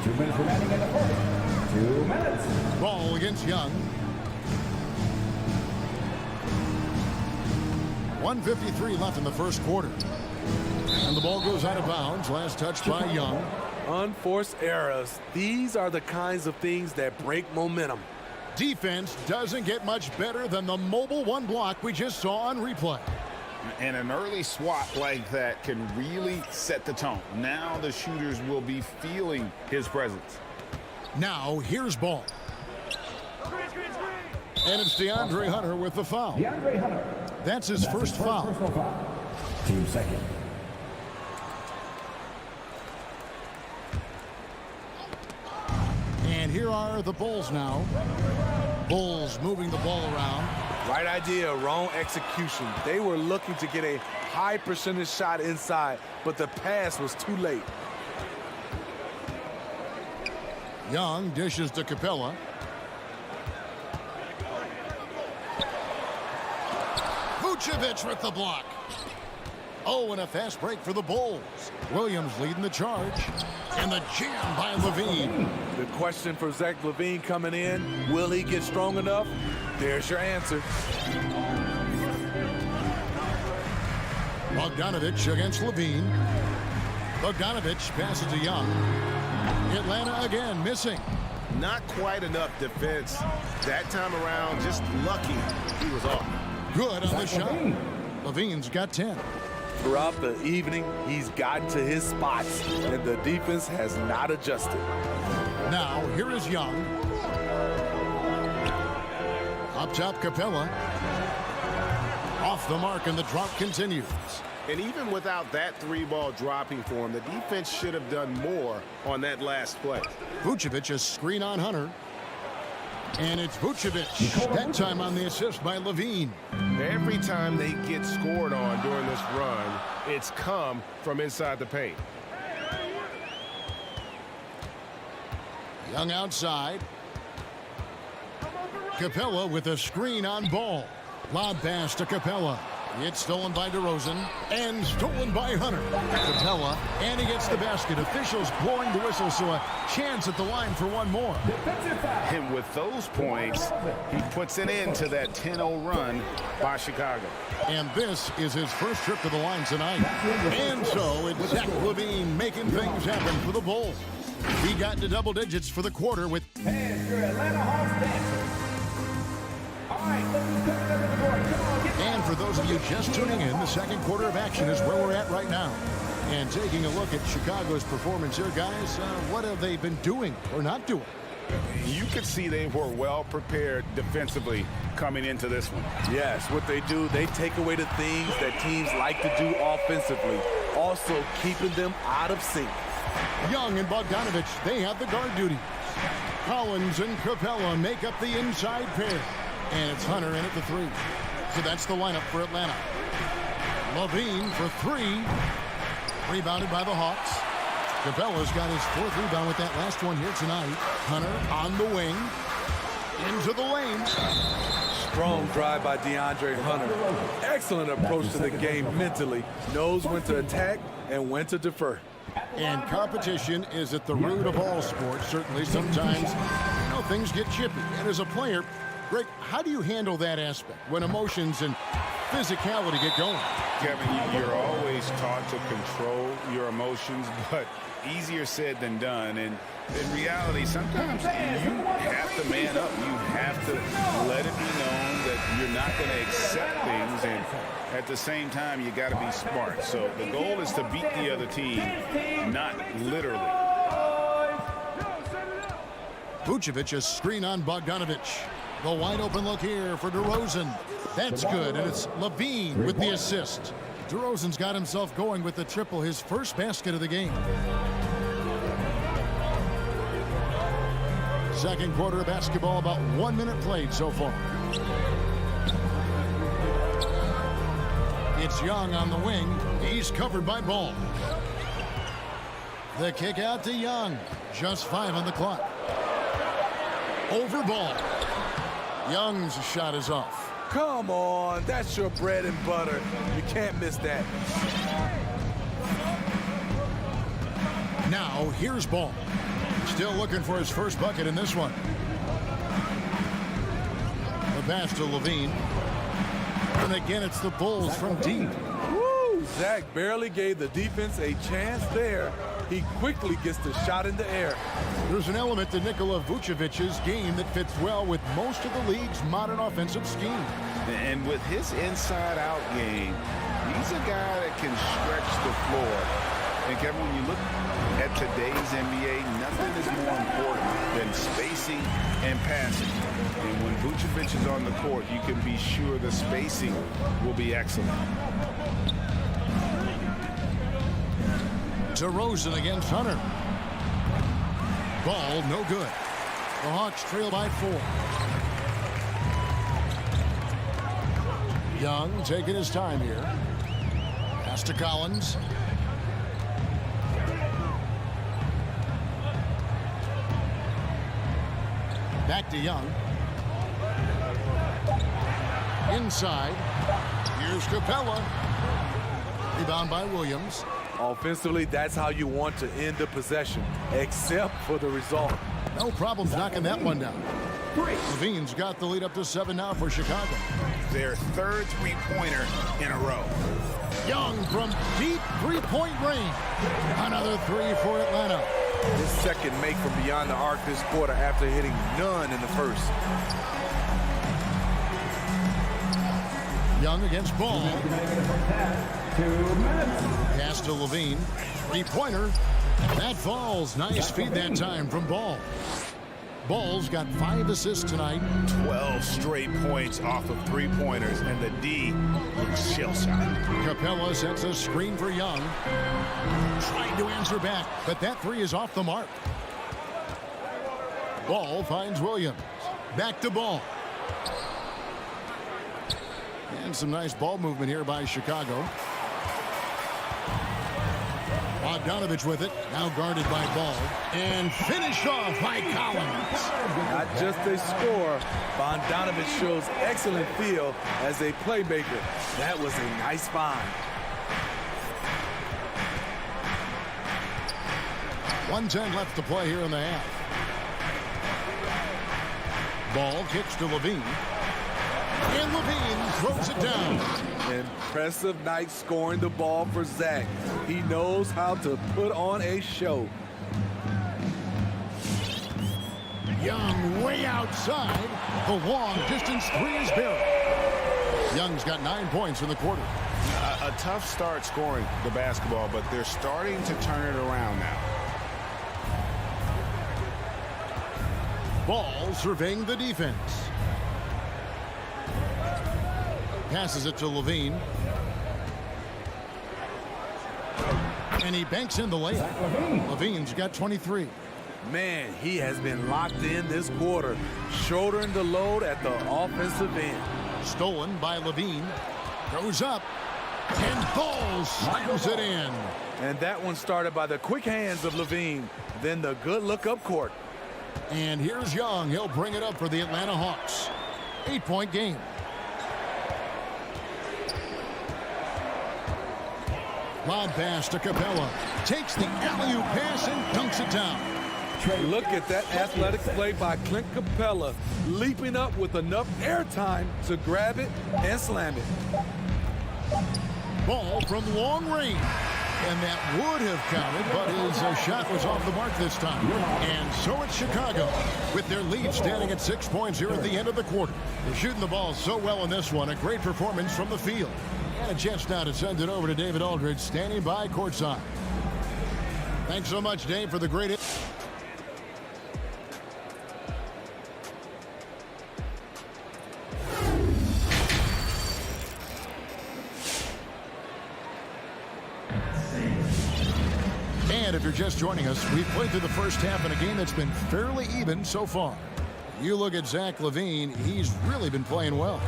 2 minutes remaining in the fourth. 2 minutes. Ball against Young. 1:53 left in the first quarter. And the ball goes out of bounds. Last touch by Young. Unforced errors. These are the kinds of things that break momentum. Defense doesn't get much better than the mobile 1 block we just saw on replay. And an early swat like that can really set the tone. Now the shooters will be feeling his presence. Now here's Ball. And it's DeAndre Hunter with the foul. DeAndre Hunter. That's his first foul. Team second. And here are the Bulls now. Bulls moving the ball around. Right idea, wrong execution. They were looking to get a high percentage shot inside, but the pass was too late. Young dishes to Capella. Vucevic with the block. Oh, and a fast break for the Bulls. Williams leading the charge. And the jam by LaVine. The question for Zach LaVine coming in, will he get strong enough? There's your answer. Bogdanovich against LaVine. Bogdanovich passes to Young. Atlanta again missing. Not quite enough defense that time around. Just lucky he was off. Good on the shot. Levine's got 10. Throughout the evening, he's gotten to his spots, and the defense has not adjusted. Now, here is Young. Up top, Capella. Off the mark, and the drop continues. And even without that 3-ball dropping for him, the defense should have done more on that last play. Vucevic, a screen on Hunter. And it's Vucevic. That time on the assist by Levine. Every time they get scored on during this run, it's come from inside the paint. Young outside. Capella with a screen on Ball. Lob pass to Capella. It's stolen by DeRozan and stolen by Hunter. Capella, and he gets the basket. Officials blowing the whistle, so a chance at the line for one more. And with those points, he puts an end to that 10-0 run by Chicago. And this is his first trip to the line tonight. And so it's Zach LaVine making things happen for the Bulls. He got into double digits for the quarter with... And your Atlanta Hawks dancers. All right, let's come to the board. Come on, get And for those of you just tuning in, the second quarter of action is where we're at right now. And taking a look at Chicago's performance here, guys, what have they been doing or not doing? You could see they were well prepared defensively coming into this one. Yes, what they do, they take away the things that teams like to do offensively, also keeping them out of sync. Young and Bogdanovich, they have the guard duty. Collins and Capella make up the inside pair. And it's Hunter in at the 3. So that's the lineup for Atlanta. Levine for 3. Rebounded by the Hawks. Capella's got his 4th rebound with that last one here tonight. Hunter on the wing. Into the lane. Strong drive by DeAndre Hunter. Excellent approach to the game mentally. Knows when to attack and when to defer. And competition is at the root of all sports. Certainly sometimes, things get chippy. And as a player, Greg, how do you handle that aspect when emotions and physicality get going? Kevin, you're always taught to control your emotions, but easier said than done. And in reality, sometimes you have to man up. You have to let it be known that you're not going to accept things. And at the same time, you got to be smart. So the goal is to beat the other team, not literally. Vucevic, a screen on Bogdanovich. The wide open look here for DeRozan. That's good, and it's Levine with the assist. DeRozan's got himself going with the triple, his first basket of the game. Second quarter of basketball, about 1 minute played so far. It's Young on the wing. He's covered by Ball. The kick out to Young. Just 5 on the clock. Over Ball. Young's shot is off. Come on, that's your bread and butter. You can't miss that. Now, here's Ball. Still looking for his first bucket in this one. The pass to Levine. And again, it's the Bulls from deep. Woo! Zach barely gave the defense a chance there. He quickly gets the shot in the air. There's an element to Nikola Vucevic's game that fits well with most of the league's modern offensive scheme. And with his inside-out game, he's a guy that can stretch the floor. And Kevin, when you look at today's NBA, nothing is more important than spacing and passing. And when Vucevic is on the court, you can be sure the spacing will be excellent. DeRozan against Hunter. Ball no good. The Hawks trail by 4. Young taking his time here. Pass to Collins. Back to Young. Inside. Here's Capella. Rebound by Williams. Offensively, that's how you want to end the possession, except for the result. No problem knocking that one down. Levine's got the lead up to 7 now for Chicago. Their 3rd three-pointer in a row. Young from deep 3-point range. Another 3 for Atlanta. His second make from beyond the arc this quarter after hitting none in the first. Young against Ball. Pass to Levine. Three-pointer. That falls. Nice feed that time from Ball. Ball's got 5 assists tonight. 12 straight points off of three-pointers, and the D looks shell-shocked. Capella sets a screen for Young. Trying to answer back, but that three is off the mark. Ball finds Williams. Back to Ball. And some nice ball movement here by Chicago. Bogdanovich with it, now guarded by Ball, and finished off by Collins. Not just a scorer, Bogdanovich shows excellent feel as a playmaker. That was a nice find. 1:10 left to play here in the half. Ball kicks to Levine. And Levine throws it down. Impressive night scoring the ball for Zach. He knows how to put on a show. Young way outside. The long distance three is buried. Young's got 9 points in the quarter. A tough start scoring the basketball, but they're starting to turn it around now. Ball surveying the defense. Passes it to Levine. And he banks in the layup. Levine's got 23. Man, he has been locked in this quarter, shouldering the load at the offensive end. Stolen by Levine. Goes up. And Ball slams it in. And that one started by the quick hands of Levine, then the good look up court. And here's Young. He'll bring it up for the Atlanta Hawks. 8-point game. Lob pass to Capella. Takes the alley-oop pass and dunks it down. Look at that athletic play by Clint Capella, leaping up with enough airtime to grab it and slam it. Ball from long range. And that would have counted, but his shot was off the mark this time. And so it's Chicago, with their lead standing at 6 points here at the end of the quarter. They're shooting the ball so well in this one. A great performance from the field. And a chance now to send it over to David Aldridge, standing by courtside. Thanks so much, Dave, for the great... And if you're just joining us, we've played through the first half in a game that's been fairly even so far. You look at Zach LaVine, he's really been playing well.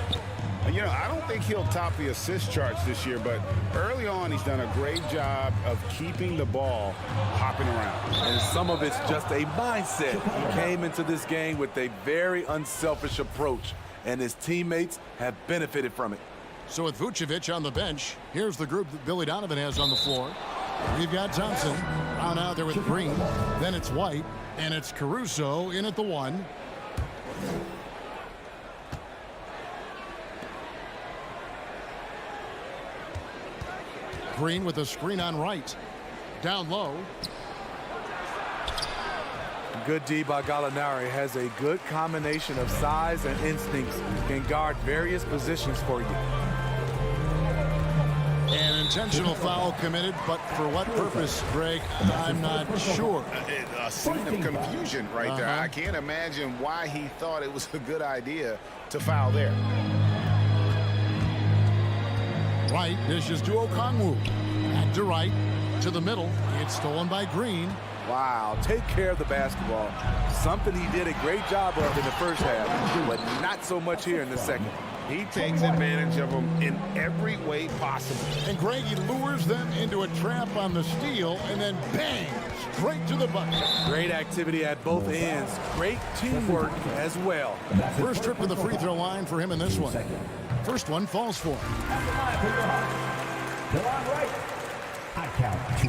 You know, I don't think he'll top the assist charts this year, but early on he's done a great job of keeping the ball hopping around. And some of it's just a mindset. He came into this game with a very unselfish approach, and his teammates have benefited from it. So with Vucevic on the bench, here's the group that Billy Donovan has on the floor. We've got Thompson down out there with Green. Then it's White, and it's Caruso in at the 1. Green with a screen on right. Down low. Good D by Gallinari. Has a good combination of size and instincts. Can guard various positions for you. An intentional foul committed, but for what purpose, Greg? I'm not sure. A scene of confusion right there. I can't imagine why he thought it was a good idea to foul there. Right dishes to Okongwu. Back to right. To the middle. It's stolen by Green. Wow, take care of the basketball. Something he did a great job of in the first half, but not so much here in the second. He takes advantage of them in every way possible. And Greg, he lures them into a trap on the steal, and then bang, straight to the bucket. Great activity at both ends. Great teamwork as well. First trip to the free throw line for him in this one. First one falls for him.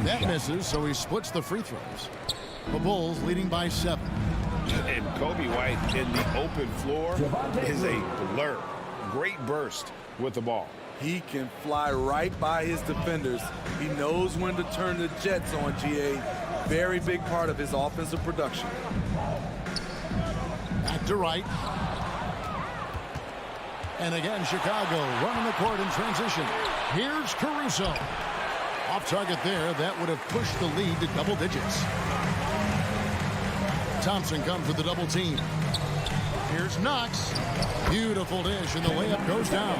That misses, so he splits the free throws. The Bulls leading by 7. And Kobe White in the open floor is a blur. Great burst with the ball. He can fly right by his defenders. He knows when to turn the jets on, GA. Very big part of his offensive production. Back to Wright. And again, Chicago running the court in transition. Here's Caruso. Off target there. That would have pushed the lead to double digits. Thompson comes with the double team. Here's Knox. Beautiful dish, and the layup goes down.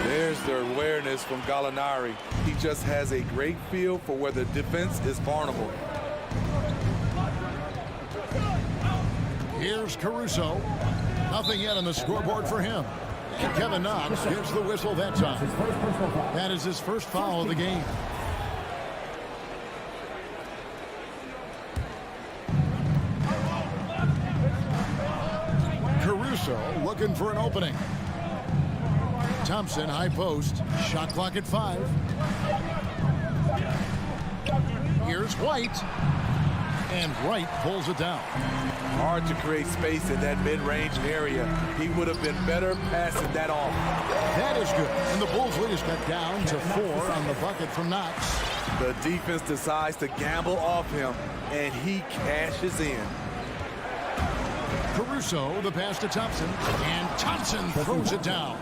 There's the awareness from Gallinari. He just has a great feel for where the defense is vulnerable. Here's Caruso. Nothing yet on the scoreboard for him. And Kevin Knox gives the whistle that time. That is his first foul of the game. Caruso looking for an opening. Thompson, high post. Shot clock at 5. Here's White. And Wright pulls it down. Hard to create space in that mid-range area. He would have been better passing that off. That is good. And the Bulls lead is cut down to 4 on the bucket from Knox. The defense decides to gamble off him, and he cashes in. Caruso, the pass to Thompson. And Thompson throws it down.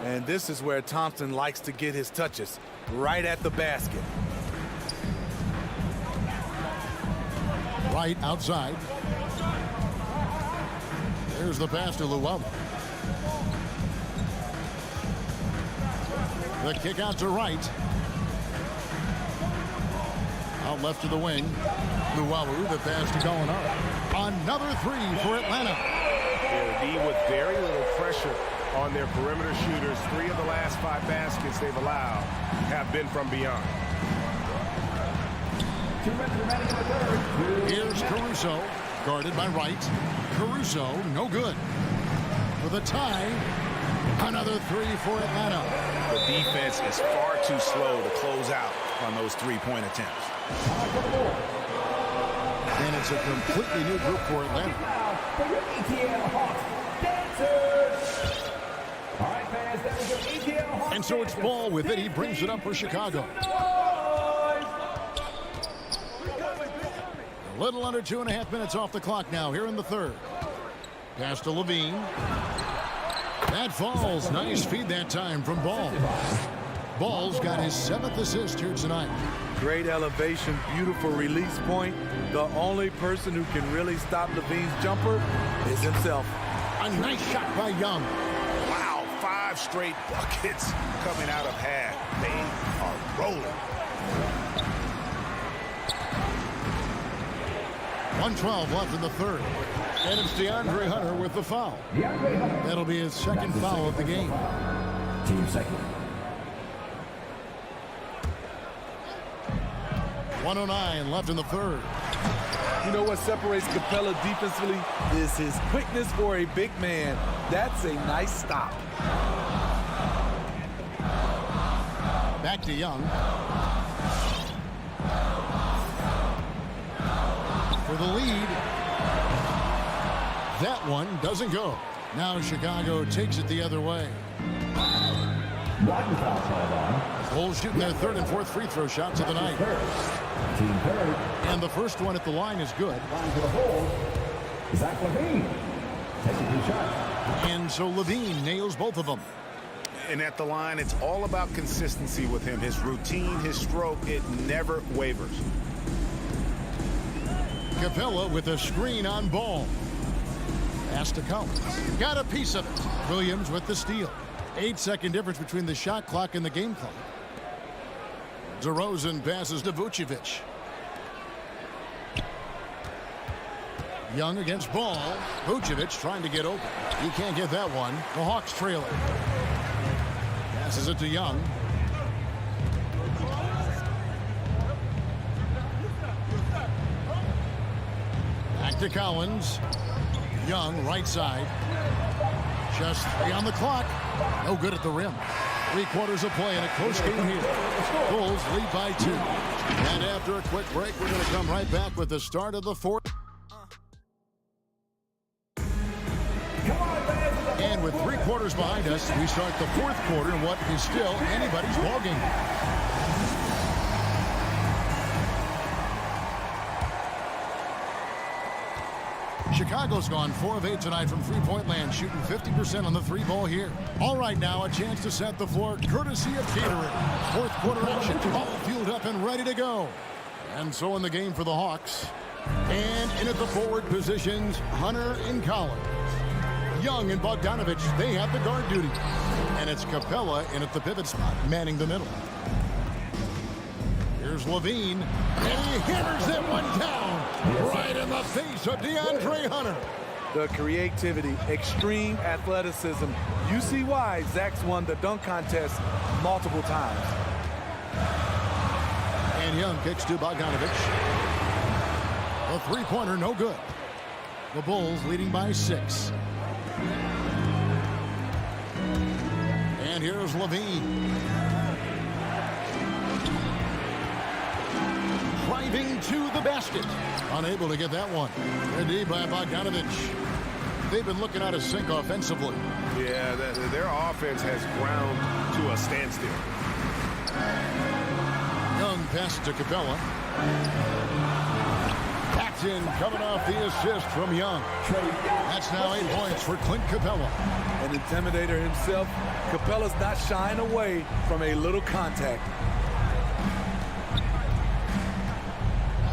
And this is where Thompson likes to get his touches, right at the basket. Right outside. There's the pass to Luwawu. The kick out to Wright. Out left to the wing. Luwawu, the pass to Gallinari. Another 3 for Atlanta. They're D with very little pressure on their perimeter shooters. 3 of the last 5 baskets they've allowed have been from beyond. Here's Caruso, guarded by Wright. Caruso, no good. For the tie, another 3 for Atlanta. The defense is far too slow to close out on those 3-point attempts. And it's a completely new group for Atlanta. And so it's Ball with it. He brings it up for Chicago. A little under 2.5 minutes off the clock now here in the third. Pass to Levine. That falls. Nice feed that time from Ball. Ball's got his 7th assist here tonight. Great elevation, beautiful release point. The only person who can really stop Levine's jumper is himself. A nice shot by Young. Wow, 5 straight buckets coming out of half. They are rolling. 1:12 left in the third. And it's DeAndre Hunter with the foul. That'll be his second foul of the game. Team second. 1:09 left in the third. You know what separates Capella defensively is his quickness for a big man. That's a nice stop. Back to Young. For the lead. That one doesn't go. Now Chicago takes it the other way. Bulls shooting their 3rd and 4th free throw shots of the night. And the first one at the line is good. Zach Levine taking 2 shots. And so Levine nails both of them. And at the line, it's all about consistency with him. His routine, his stroke, it never wavers. Capella with a screen on Ball. Pass to Collins. Got a piece of it. Williams with the steal. 8-second difference between the shot clock and the game clock. DeRozan passes to Vucevic. Young against Ball. Vucevic trying to get open. He can't get that one. The Hawks trail it. Passes it to Young. Back to Collins. Young, right side. Just 3 on the clock. No good at the rim. 3/4 of play in a close game here. Bulls lead by 2. And after a quick break, we're going to come right back with the start of the 4th. And with 3 quarters behind us. We start the 4th quarter in what is still anybody's ballgame. Chicago's gone 4 of 8 tonight from three-point land, shooting 50% on the 3-ball here. All right, now a chance to set the floor, courtesy of Gatorade. 4th quarter action, all fueled up and ready to go. And so in the game for the Hawks. And in at the forward positions, Hunter and Collins. Young and Bogdanovich, they have the guard duty. And it's Capella in at the pivot spot, manning the middle. Here's Levine, and he hammers that one down right in the face of DeAndre Hunter. The creativity, extreme athleticism. You see why Zach's won the dunk contest multiple times. And Young kicks to Bogdanovich. The three-pointer, no good. The Bulls leading by 6. And here's Levine. Driving to the basket. Unable to get that one. Indeed by Bogdanovich. They've been looking out of sync offensively. Yeah, their offense has ground to a standstill. Young pass to Capella. Paxton coming off the assist from Young. That's now 8 points for Clint Capella. An intimidator himself, Capella's not shying away from a little contact.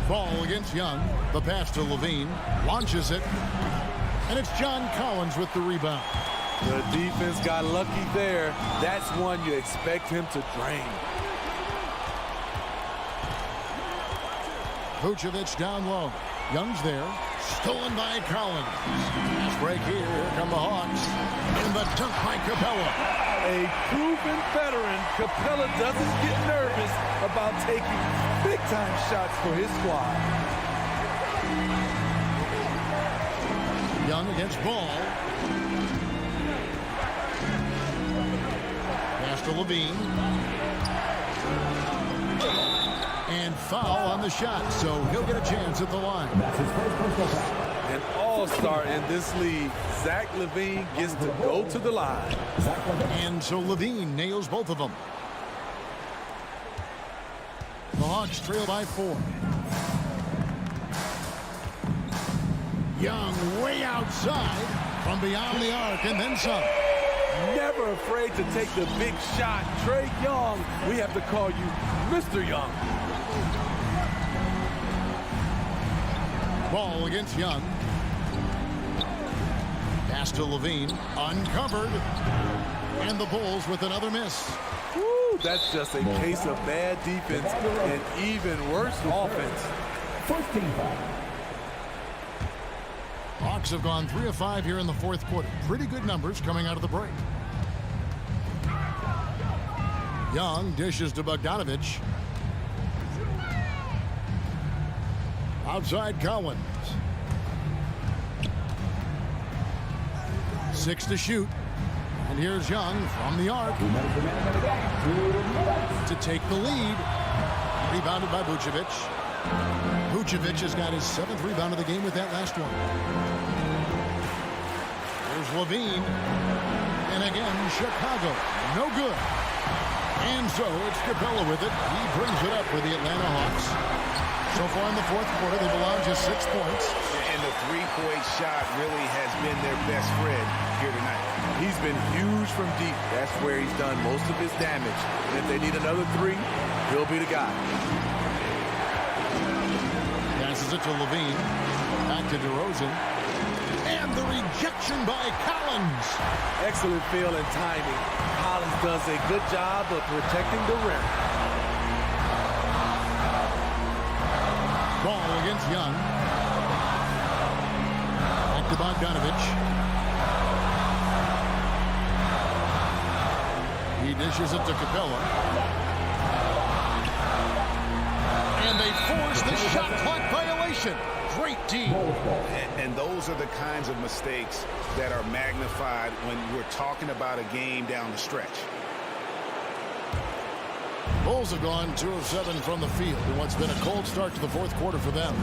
Ball against Young. The pass to Levine. Launches it. And it's John Collins with the rebound. The defense got lucky there. That's one you expect him to drain. Vucevic down low. Young's there. Stolen by Collins. Fast break here. Here come the Hawks. And the dunk by Capella. A proven veteran, Capella doesn't get nervous about taking big-time shots for his squad. Young against Ball. Pass to Levine. And foul on the shot, so he'll get a chance at the line. An all-star in this league, Zach LaVine gets to go to the line. And so Levine nails both of them. The Hawks trail by 4. Young way outside from beyond the arc and then some. Never afraid to take the big shot. Trae Young, we have to call you Mr. Young. Ball against Young. Pass to Levine. Uncovered. And the Bulls with another miss. Woo, that's just a case of bad defense and even worse offense. Hawks have gone 3 of 5 here in the 4th quarter. Pretty good numbers coming out of the break. Young dishes to Bogdanovich. Outside Collins. 6 to shoot. And here's Young from the arc to take the lead. Rebounded by Vucevic. Vucevic has got his 7th rebound of the game with that last one. Here's Levine. And again, Chicago. No good. And so it's Capella with it. He brings it up for the Atlanta Hawks. So far in the 4th quarter, they've allowed just 6 points. And the three-point shot really has been their best friend here tonight. He's been huge from deep. That's where he's done most of his damage. And if they need another 3, he'll be the guy. Passes it to Levine. Back to DeRozan. And the rejection by Collins. Excellent feel and timing. Collins does a good job of protecting the rim. Ball against Young. Back to Bogdanovich. He dishes it to Capella. And they force the shot clock violation. Great team. And those are the kinds of mistakes that are magnified when we're talking about a game down the stretch. Bulls have gone 2 of 7 from the field in what's been a cold start to the 4th quarter for them.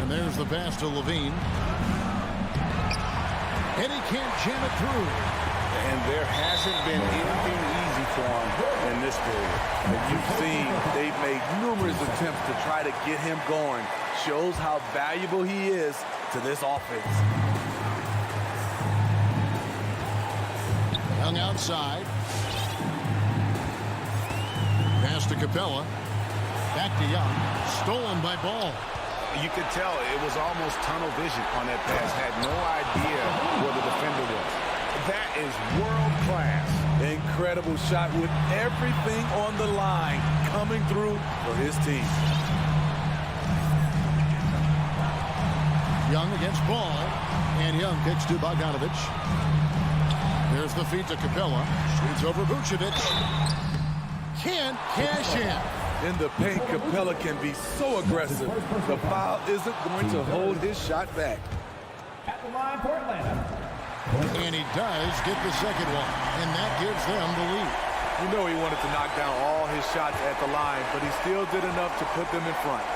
And there's the pass to Levine. and he can't jam it through. And there hasn't been anything easy for him in this period. And you've seen they've made numerous attempts to try to get him going. Shows how valuable he is to this offense. Young outside. Pass to Capella. Back to Young. Stolen by Ball. You could tell it was almost tunnel vision on that pass. Had no idea where the defender was. That is world class. Incredible shot with everything on the line coming through for his team. Young against Ball. And Young kicks to Bogdanovich. There's the feed to Capella. Shoots over Vucevic. Can't cash in. In the paint, Capella can be so aggressive. The foul isn't going to hold his shot back. At the line for Atlanta. And he does get the second one. And that gives them the lead. You know he wanted to knock down all his shots at the line, but he still did enough to put them in front.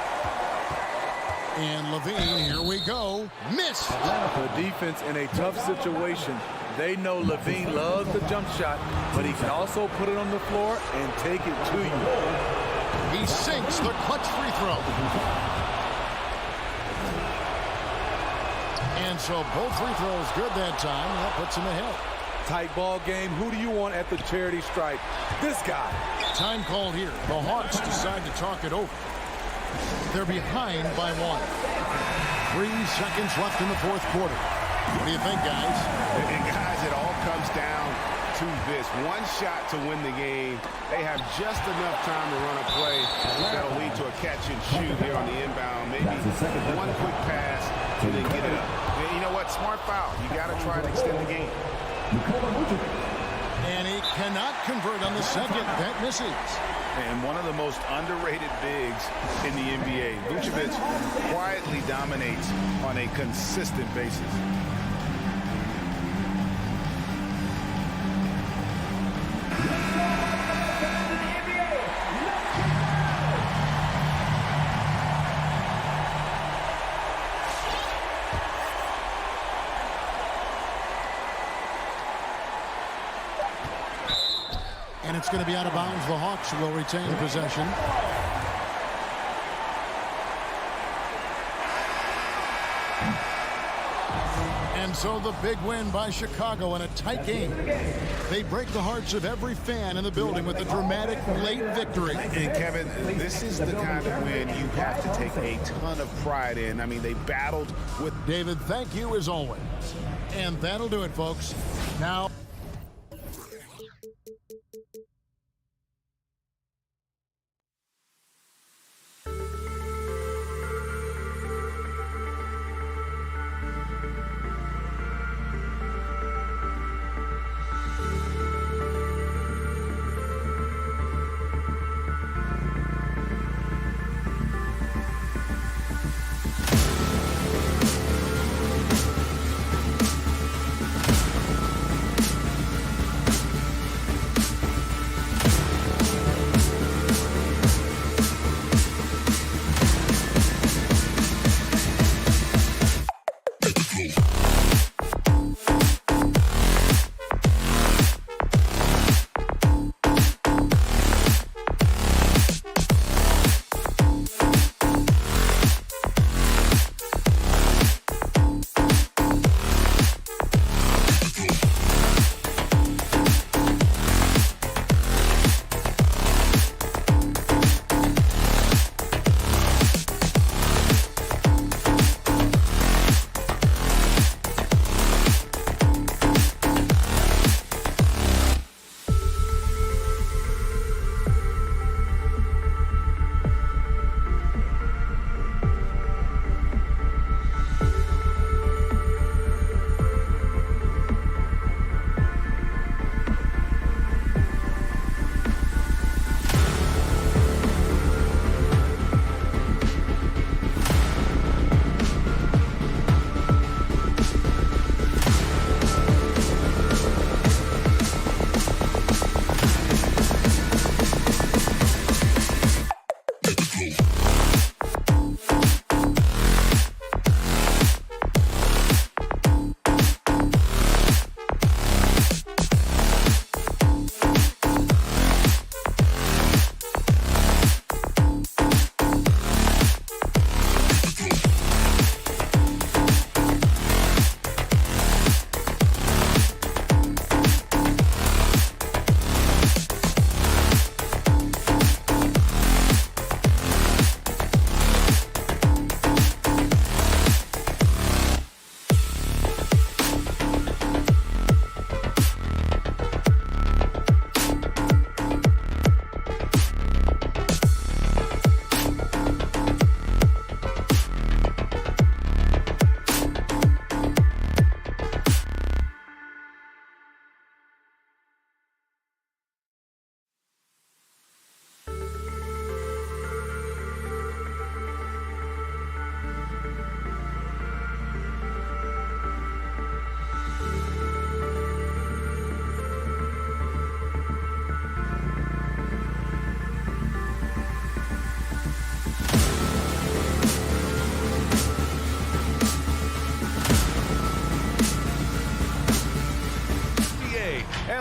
And Levine, here we go. Missed. The defense in a tough situation. They know Levine loves the jump shot, but he can also put it on the floor and take it to you. He sinks the clutch free throw. And so both free throws good that time. That puts him ahead. Tight ball game. Who do you want at the charity stripe? This guy. Time called here. The Hawks decide to talk it over. They're behind by 1. 3 seconds left in the fourth quarter. What do you think, guys? And guys, it all comes down to this. One shot to win the game. They have just enough time to run a play that'll lead to a catch and shoot here on the inbound. Maybe one quick pass and then get it up. And you know what? Smart foul. You got to try and extend the game. And he cannot convert on the second. That misses. And one of the most underrated bigs in the NBA. Vucevic quietly dominates on a consistent basis. And it's going to be out of bounds. The Hawks will retain possession. And so the big win by Chicago in a tight game. They break the hearts of every fan in the building with a dramatic late victory. And Kevin, this is the kind of win you have to take a ton of pride in. I mean, they battled with... David, thank you as always. And that'll do it, folks. Now...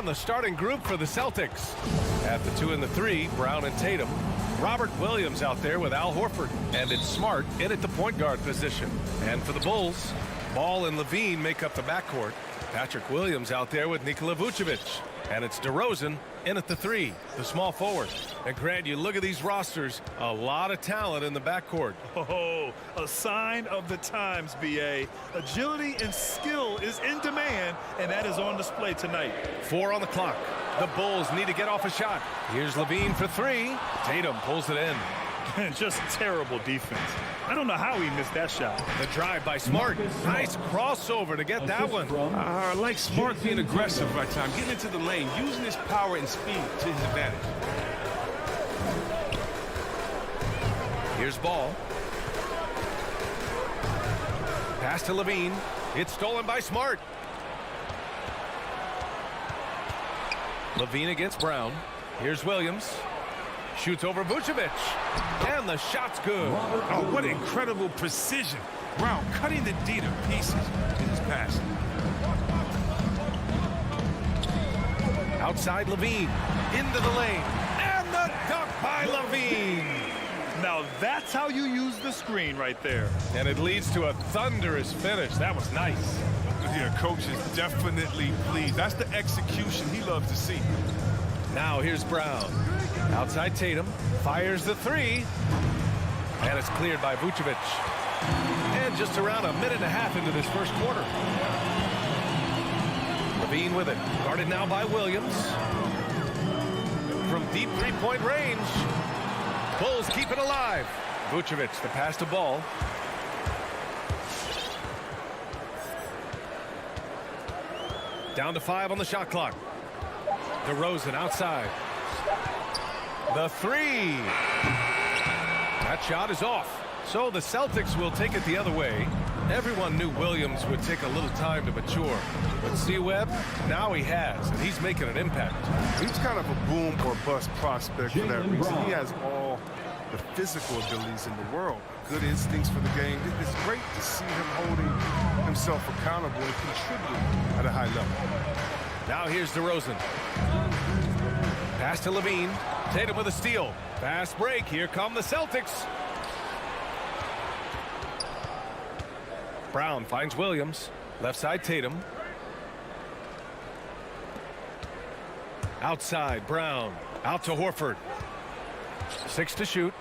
And the starting group for the Celtics. At the 2 and the 3, Brown and Tatum. Robert Williams out there with Al Horford. And it's Smart in at the point guard position. And for the Bulls, Ball and Levine make up the backcourt. Patrick Williams out there with Nikola Vucevic. And it's DeRozan in at the 3, the small forward. And Grant, you look at these rosters, a lot of talent in the backcourt. Oh, a sign of the times, BA. Agility and skill is in demand, and that is on display tonight. 4 on the clock. The Bulls need to get off a shot. Here's Levine for 3. Tatum pulls it in. Just terrible defense. I don't know how he missed that shot. The drive by Smart. Nice crossover to get that one. I like Smart being aggressive right time, getting into the lane, using his power and speed to his advantage. Here's Ball. Pass to Levine. It's stolen by Smart. Levine against Brown. Here's Williams. Shoots over Vucevic. And the shot's good. Oh, what incredible precision. Brown cutting the D to pieces in his pass. Outside Levine. Into the lane. And the dunk by Levine. Now that's how you use the screen right there. And it leads to a thunderous finish. That was nice. Yeah, coach is definitely pleased. That's the execution he loves to see. Now here's Brown. Outside Tatum. Fires the 3. And it's cleared by Vucevic. And just around a minute and a half into this first quarter. Levine with it. Guarded now by Williams. From deep three-point range. Bulls keep it alive. Vucevic, the pass to Ball. Down to 5 on the shot clock. DeRozan outside. The 3. That shot is off. So the Celtics will take it the other way. Everyone knew Williams would take a little time to mature. But C-Webb, now he has, and he's making an impact. He's kind of a boom or bust prospect for that reason. He has all the physical abilities in the world. Good instincts for the game. It's great to see him holding himself accountable and contributing at a high level. Now here's DeRozan. Pass to Levine. Tatum with a steal. Fast break. Here come the Celtics. Brown finds Williams. Left side Tatum. Outside Brown. Out to Horford. 6 to shoot.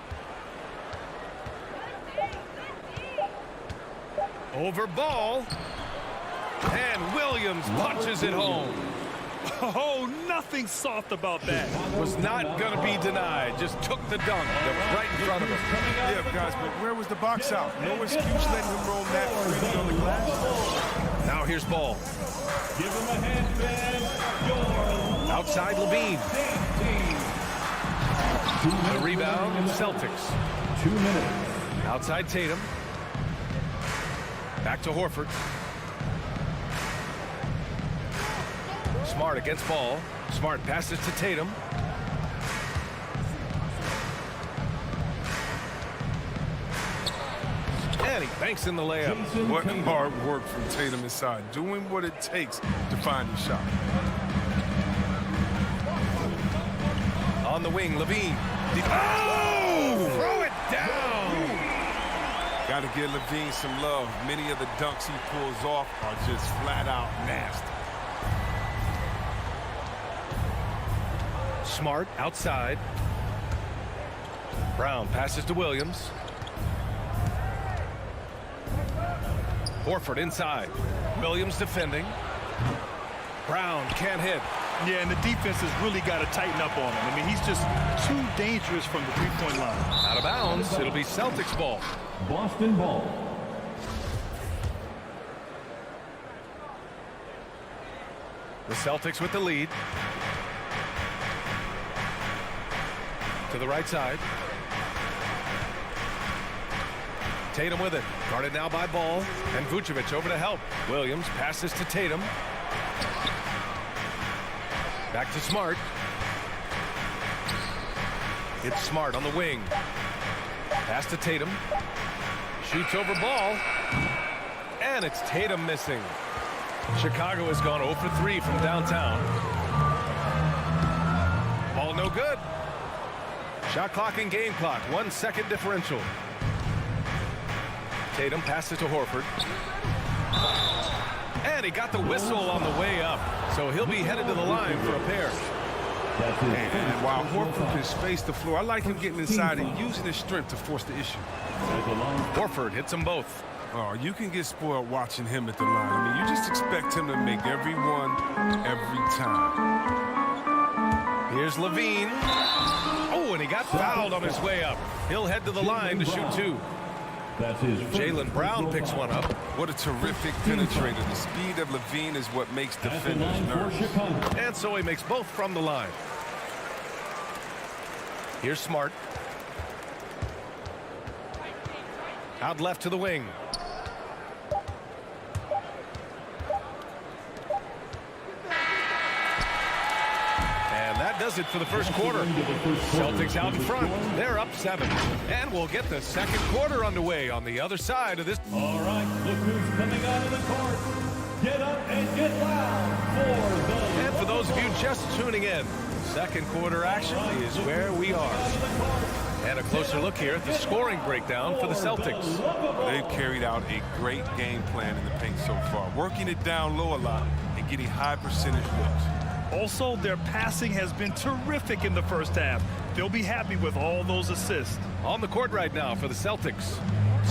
Over Ball. And Williams punches it home. Oh, nothing soft about that. Was not going to be denied. Just took the dunk that was right in front of him. Yeah, guys, but where was the box out? No excuse letting him roll that freely on the glass. Now here's Ball. Give him a hand, man. Outside Levine. The rebound, Celtics. 2 minutes. Outside Tatum. Back to Horford. Smart against Ball. Smart passes to Tatum. And he banks in the layup. What hard work from Tatum inside, doing what it takes to find his shot. On the wing, Levine. Oh! Throw it down! Got to give Levine some love. Many of the dunks he pulls off are just flat out nasty. Smart outside. Brown passes to Williams. Horford inside. Williams defending. Brown can't hit. Yeah, and the defense has really got to tighten up on him. I mean, he's just too dangerous from the three-point line. Out of bounds. It'll be Celtics ball. Boston ball. The Celtics with the lead. To the right side. Tatum with it. Guarded now by Ball. And Vucevic over to help. Williams passes to Tatum. Back to Smart. It's Smart on the wing. Pass to Tatum. Shoots over Ball. And it's Tatum missing. Chicago has gone 0 for 3 from downtown. ball no good. Shot clock and game clock, 1 second differential. Tatum passes to Horford. And he got the whistle on the way up, so he'll be headed to the line for a pair. And while Horford can space the floor, I like him getting inside and using his strength to force the issue. Horford hits them both. Oh, you can get spoiled watching him at the line. I mean, you just expect him to make every one, every time. Here's Levine. Oh, and he got fouled on his way up. He'll head to the line to shoot 2. Jaylen Brown picks one up. What a terrific penetrator. The speed of Levine is what makes defenders nervous. And so he makes both from the line. Here's Smart. Out left to the wing. That does it for the first quarter. Celtics out in front. They're up 7. And we'll get the second quarter underway on the other side of this. All right, look who's coming out of the court. Get up and get loud for the... And for those of you just tuning in, second quarter action is where we are. And a closer look here at the scoring breakdown for the Celtics. They've carried out a great game plan in the paint so far, working it down low a lot and getting high percentage looks. Also, their passing has been terrific in the first half. They'll be happy with all those assists. On the court right now for the Celtics.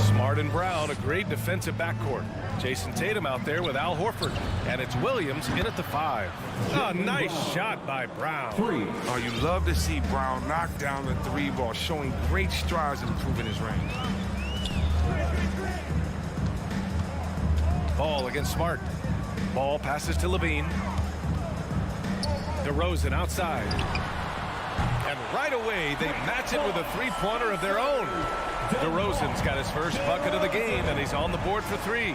Smart and Brown, a great defensive backcourt. Jason Tatum out there with Al Horford. And it's Williams in at the 5. A nice shot by Brown. Oh, you love to see Brown knock down the 3 ball, showing great strides and improving his range. Ball against Smart. Ball passes to Levine. DeRozan outside. And right away, they match it with a three-pointer of their own. DeRozan's got his first bucket of the game, and he's on the board for 3.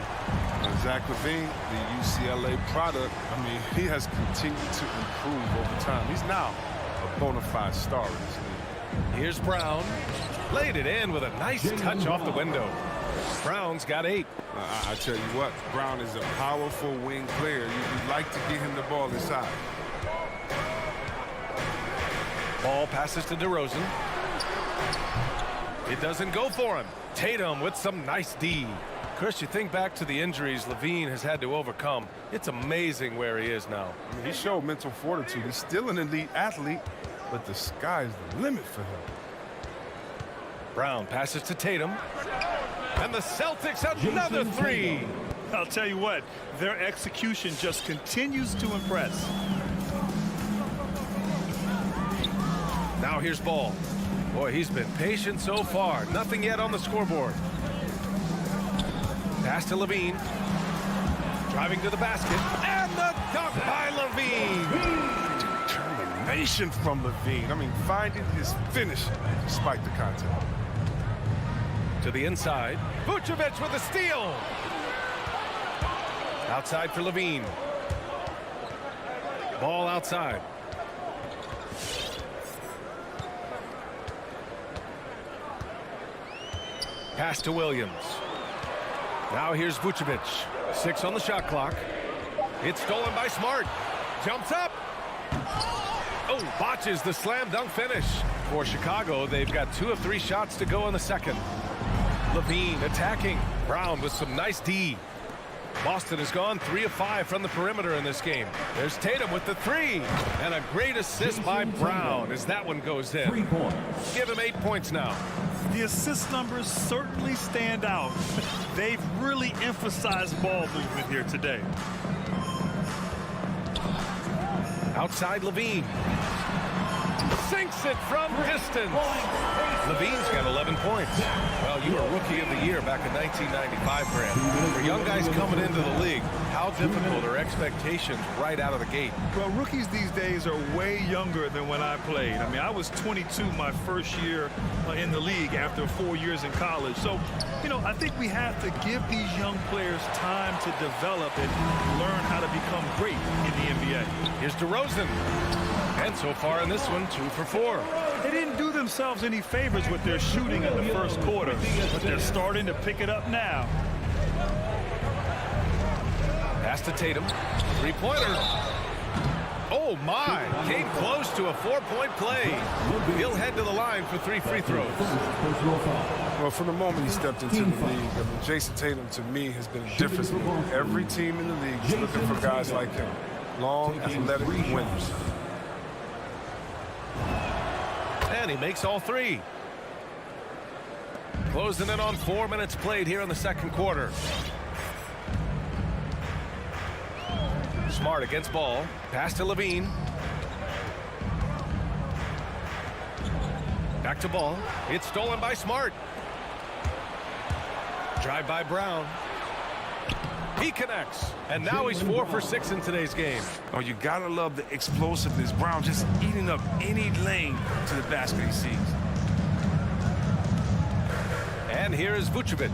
Zach LaVine, the UCLA product, I mean, he has continued to improve over time. He's now a bona fide star in this league. Here's Brown. Laid it in with a nice touch off the window. Brown's got 8. I tell you what, Brown is a powerful wing player. You'd like to get him the ball inside. Ball passes to DeRozan. It doesn't go for him. Tatum with some nice D. Chris, you think back to the injuries Levine has had to overcome. It's amazing where he is now. I mean, he showed mental fortitude. He's still an elite athlete, but the sky's the limit for him. Brown passes to Tatum. And the Celtics another 3. I'll tell you what, their execution just continues to impress. Now here's Ball. Boy, he's been patient so far. Nothing yet on the scoreboard. Pass to Levine. Driving to the basket. And the dunk by Levine. Determination from Levine. I mean, finding his finish despite the contact. To the inside. Vucevic with a steal. Outside for Levine. Ball outside. Pass to Williams. Now here's Vucevic. 6 on the shot clock. It's stolen by Smart. Jumps up. Oh, botches the slam dunk finish. For Chicago, they've got 2 of 3 shots to go in the second. Levine attacking. Brown with some nice D. Boston has gone 3 of 5 from the perimeter in this game. There's Tatum with the 3. And a great assist by Brown as that one goes in. 3 points. Give him 8 points now. The assist numbers certainly stand out. They've really emphasized ball movement here today. Outside Levine. Sinks it from distance. Levine's got 11 points. Well, you were Rookie of the Year back in 1995, Grant. For young guys coming into the league, how difficult are expectations right out of the gate? Well, rookies these days are way younger than when I played. I mean, I was 22 my first year in the league after 4 years in college. So, you know, I think we have to give these young players time to develop and learn how to become great in the NBA. Here's DeRozan. And so far in this one, 2 for 4. They didn't do themselves any favors with their shooting in the first quarter, but they're starting to pick it up now. Pass to Tatum. 3-pointer. Oh, my. Came close to a 4-point play. He'll head to the line for 3 free throws. Well, from the moment he stepped into the league, I mean, Jason Tatum, to me, has been a difference maker. Every team in the league is looking for guys like him. Long, athletic winners. And he makes all 3. Closing in on 4 minutes played here in the second quarter. Smart against ball. Pass to Levine. Back to ball. It's stolen by Smart. Drive by Brown. He connects. And now he's 4 for 6 in today's game. Oh, you gotta love the explosiveness. Brown just eating up any lane to the basket he sees. And here is Vucevic.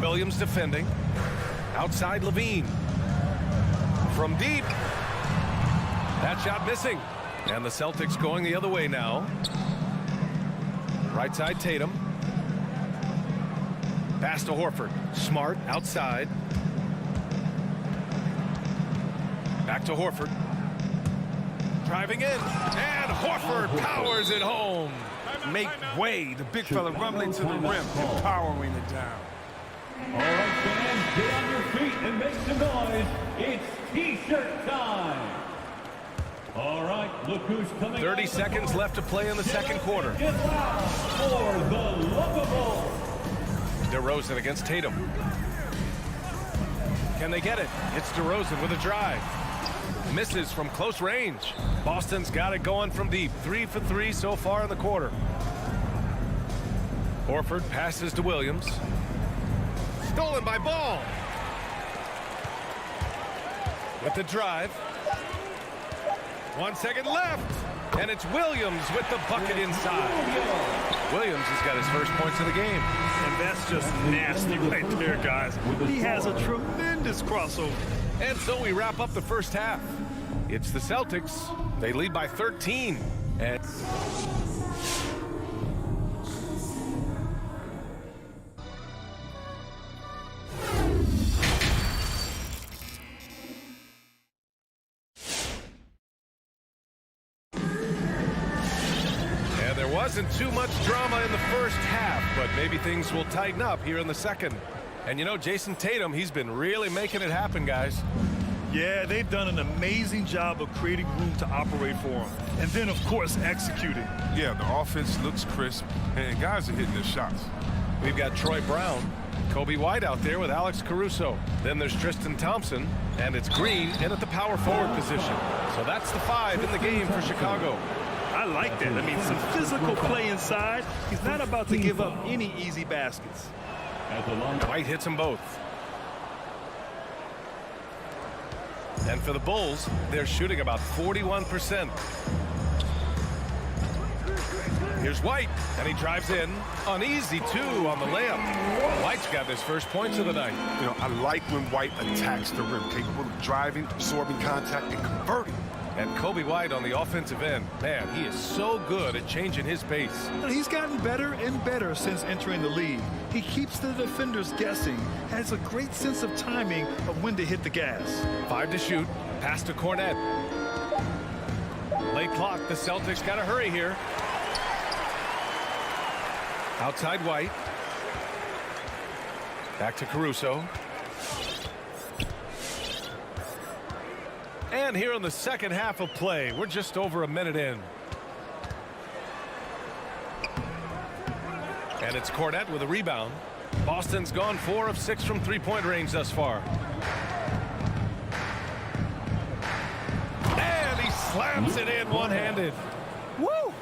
Williams defending. Outside Levine. From deep. That shot missing. And the Celtics going the other way now. Right side Tatum. Pass to Horford. Smart outside. Back to Horford. Driving in. And Horford powers it home. Make way. The big fella rumbling to the rim and powering it down. All right, fans, get on your feet and make some noise. It's T-shirt time. All right, look who's coming. 30 seconds left to play in the second quarter. Get loud for the lovable. DeRozan against Tatum. Can they get it? It's DeRozan with a drive. Misses from close range. Boston's got it going from deep. 3 for 3 so far in the quarter. Horford passes to Williams. Stolen by Ball. With the drive. 1 second left. And it's Williams with the bucket inside. Williams has got his first points of the game. And that's just nasty right there, guys. He has a tremendous crossover. And so we wrap up the first half. It's the Celtics. They lead by 13. And there wasn't too much drama in the first half, but maybe things will tighten up here in the second. And you know, Jason Tatum, he's been really making it happen, guys. Yeah, they've done an amazing job of creating room to operate for him. And then, of course, executing. Yeah, the offense looks crisp, and guys are hitting their shots. We've got Troy Brown, Kobe White out there with Alex Caruso. Then there's Tristan Thompson, and it's Green in at the power forward position. So that's the 5 in the game for Chicago. I like that. I mean, some physical play inside. He's not about to give up any easy baskets. White hits them both. And for the Bulls, they're shooting about 41%. Here's White, and he drives in. Uneasy, too, on the layup. White's got his first points of the night. You know, I like when White attacks the rim, capable of driving, absorbing contact, and converting. And Kobe White on the offensive end. Man, he is so good at changing his pace. He's gotten better and better since entering the league. He keeps the defenders guessing, has a great sense of timing of when to hit the gas. 5 to shoot. Pass to Cornette. Late clock. The Celtics got to hurry here. Outside White. Back to Caruso. And here in the second half of play, we're just over a minute in. And it's Cornette with a rebound. Boston's gone 4 of 6 from three-point range thus far. And he slams it in one-handed. Woo!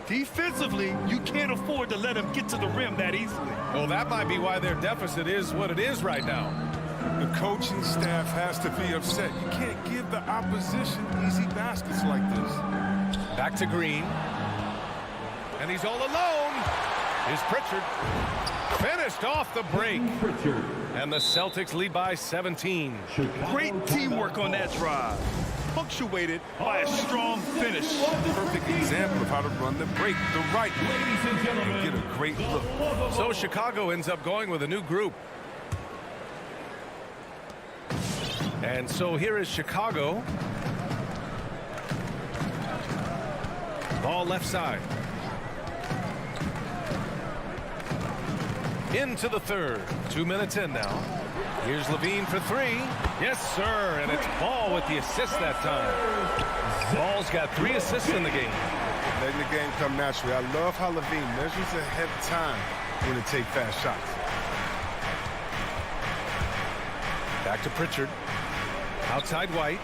Defensively, you can't afford to let him get to the rim that easily. Well, that might be why their deficit is what it is right now. The coaching staff has to be upset. You can't give the opposition easy baskets like this. Back to Green. And he's all alone. Is Pritchard. Finished off the break. And the Celtics lead by 17. Great teamwork on that drive. Punctuated by a strong finish. Perfect example of how to run the break the right way and get a great look. So Chicago ends up going with a new group. And so here is Chicago. Ball left side. Into the third. 2 minutes in now. Here's Levine for three. Yes, sir. And it's Ball with the assist that time. Ball's got 3 assists in the game. Letting the game come naturally. I love how Levine measures ahead of time when to take fast shots. Back to Pritchard. Outside White.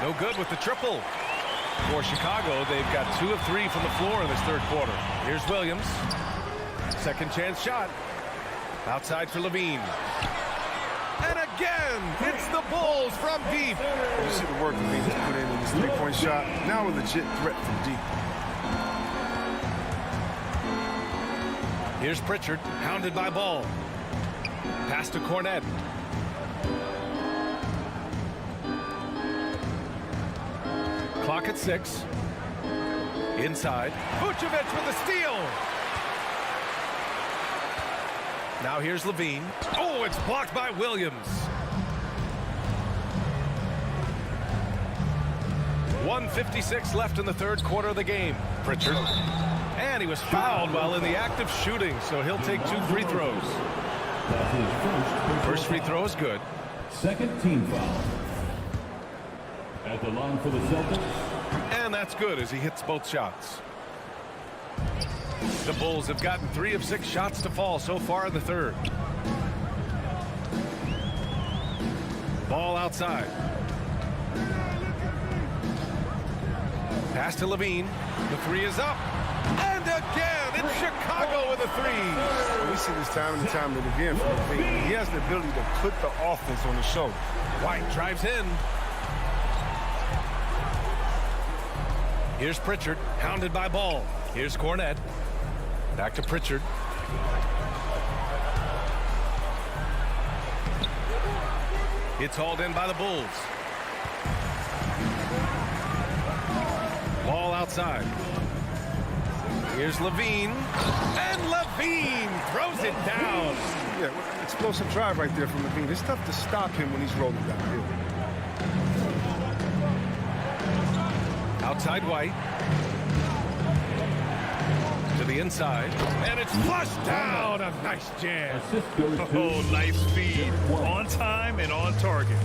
No good with the triple. For Chicago, they've got 2 of 3 from the floor in this third quarter. Here's Williams. Second chance shot. Outside for Levine. And again, it's the Bulls from deep. You see the work Levine has put in this three-point shot. Now a legit threat from deep. Here's Pritchard, hounded by Ball. Pass to Cornette. Clock at 6. Inside. Vucevic with a steal. Now here's Levine. Oh, it's blocked by Williams. 1:56 left in the third quarter of the game. Pritchard. And he was fouled while in the act of shooting, so he'll take 2 free throws. First free throw is good. Second team foul. At the line for the Celtics. And that's good as he hits both shots. The Bulls have gotten 3 of 6 shots to fall so far in the third. Ball outside. Pass to Levine. The 3 is up. And again, it's Chicago with a 3. We see this time and time and again from Levine. He has the ability to put the offense on his shoulder. White drives in. Here's Pritchard, hounded by Ball. Here's Cornette. Back to Pritchard. It's hauled in by the Bulls. Ball outside. Here's Levine. And Levine throws it down. Yeah, explosive drive right there from Levine. It's tough to stop him when he's rolling downhill. Outside White. To the inside. And it's flushed down. A nice jam. Oh, nice feed. On time and on target.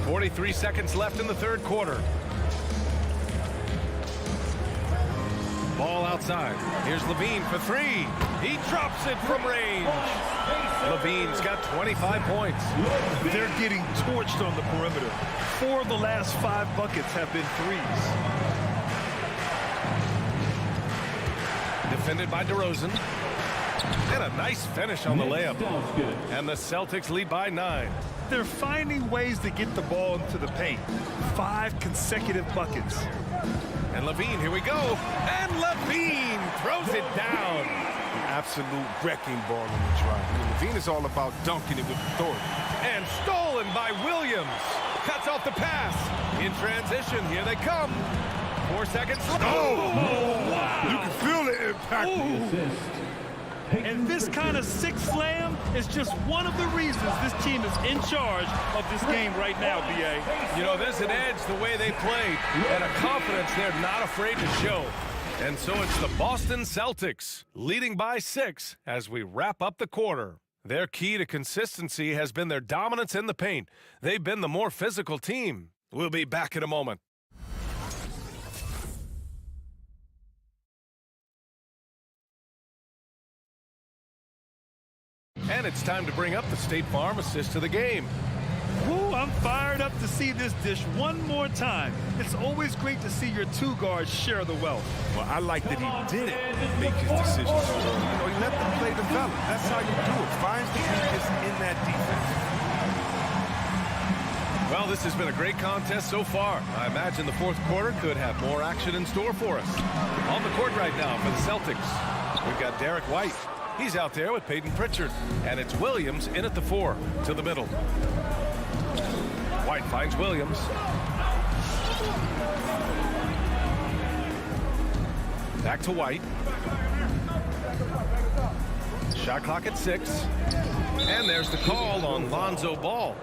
43 seconds left in the third quarter. Ball outside. Here's Levine for 3. He drops it from range. Levine's got 25 points. They're getting torched on the perimeter. 4 of the last 5 buckets have been threes. Defended by DeRozan. And a nice finish on the layup. And the Celtics lead by 9. They're finding ways to get the ball into the paint. 5 consecutive buckets. And Levine, here we go. And Levine throws it down. Absolute wrecking ball on the drive. I mean, Levine is all about dunking it with authority. And stolen by Williams. Cuts off the pass. In transition, here they come. 4 seconds left. Oh! Wow. You can feel the impact. And this kind of six slam is just one of the reasons this team is in charge of this game right now, B.A. You know, there's an edge the way they played and a confidence they're not afraid to show. And so it's the Boston Celtics leading by 6 as we wrap up the quarter. Their key to consistency has been their dominance in the paint. They've been the more physical team. We'll be back in a moment. And it's time to bring up the State Farm assist to the game. Woo, I'm fired up to see this dish one more time. It's always great to see your 2 guards share the wealth. Well, I like that he didn't make his decisions so early. You know, he let the play develop. That's how you do it. Finds the weakness in that defense. Well, this has been a great contest so far. I imagine the fourth quarter could have more action in store for us. On the court right now for the Celtics, we've got Derek White. He's out there with Peyton Pritchard. And it's Williams in at the 4 to the middle. White finds Williams. Back to White. Shot clock at 6. And there's the call on Lonzo Ball.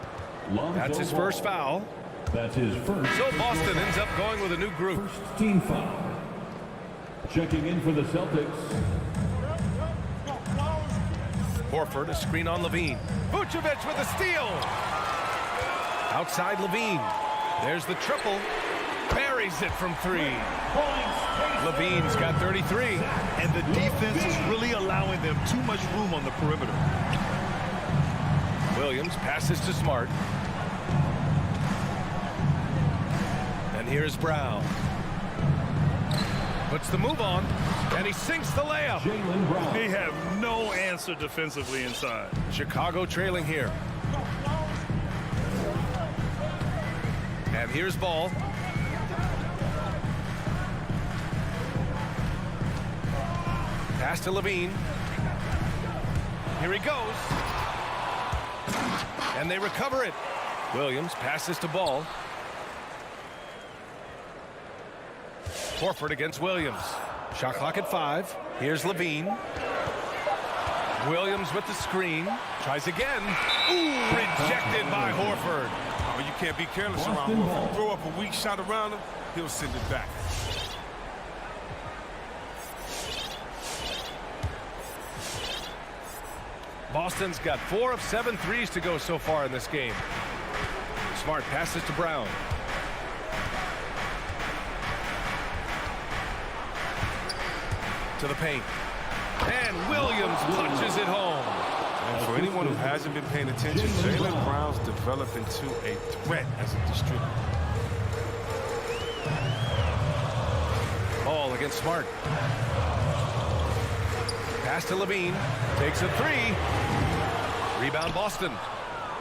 That's his first foul. That's his first. So Boston ends up going with a new group. First team foul. Checking in for the Celtics. Horford, a screen on Levine. Vucevic with a steal. Outside Levine. There's the triple. Buries it from 3. Levine's got 33. And the defense is really allowing them too much room on the perimeter. Williams passes to Smart. And here's Brown. Puts the move on, and he sinks the layup. They have no answer defensively inside. Chicago trailing here. And here's Ball. Pass to Levine. Here he goes. And they recover it. Williams passes to Ball. Horford against Williams. Shot clock at 5. Here's Levine. Williams with the screen. Tries again. Ooh, rejected by Horford. Oh, you can't be careless around him. If you throw up a weak shot around him, he'll send it back. Boston's got 4 of 7 threes to go so far in this game. Smart passes to Brown. To the paint. And Williams punches it home. And for anyone who hasn't been paying attention, Jaylen Brown's developed into a threat as a distributor. Ball against Smart. Pass to Levine. Takes a 3. Rebound Boston.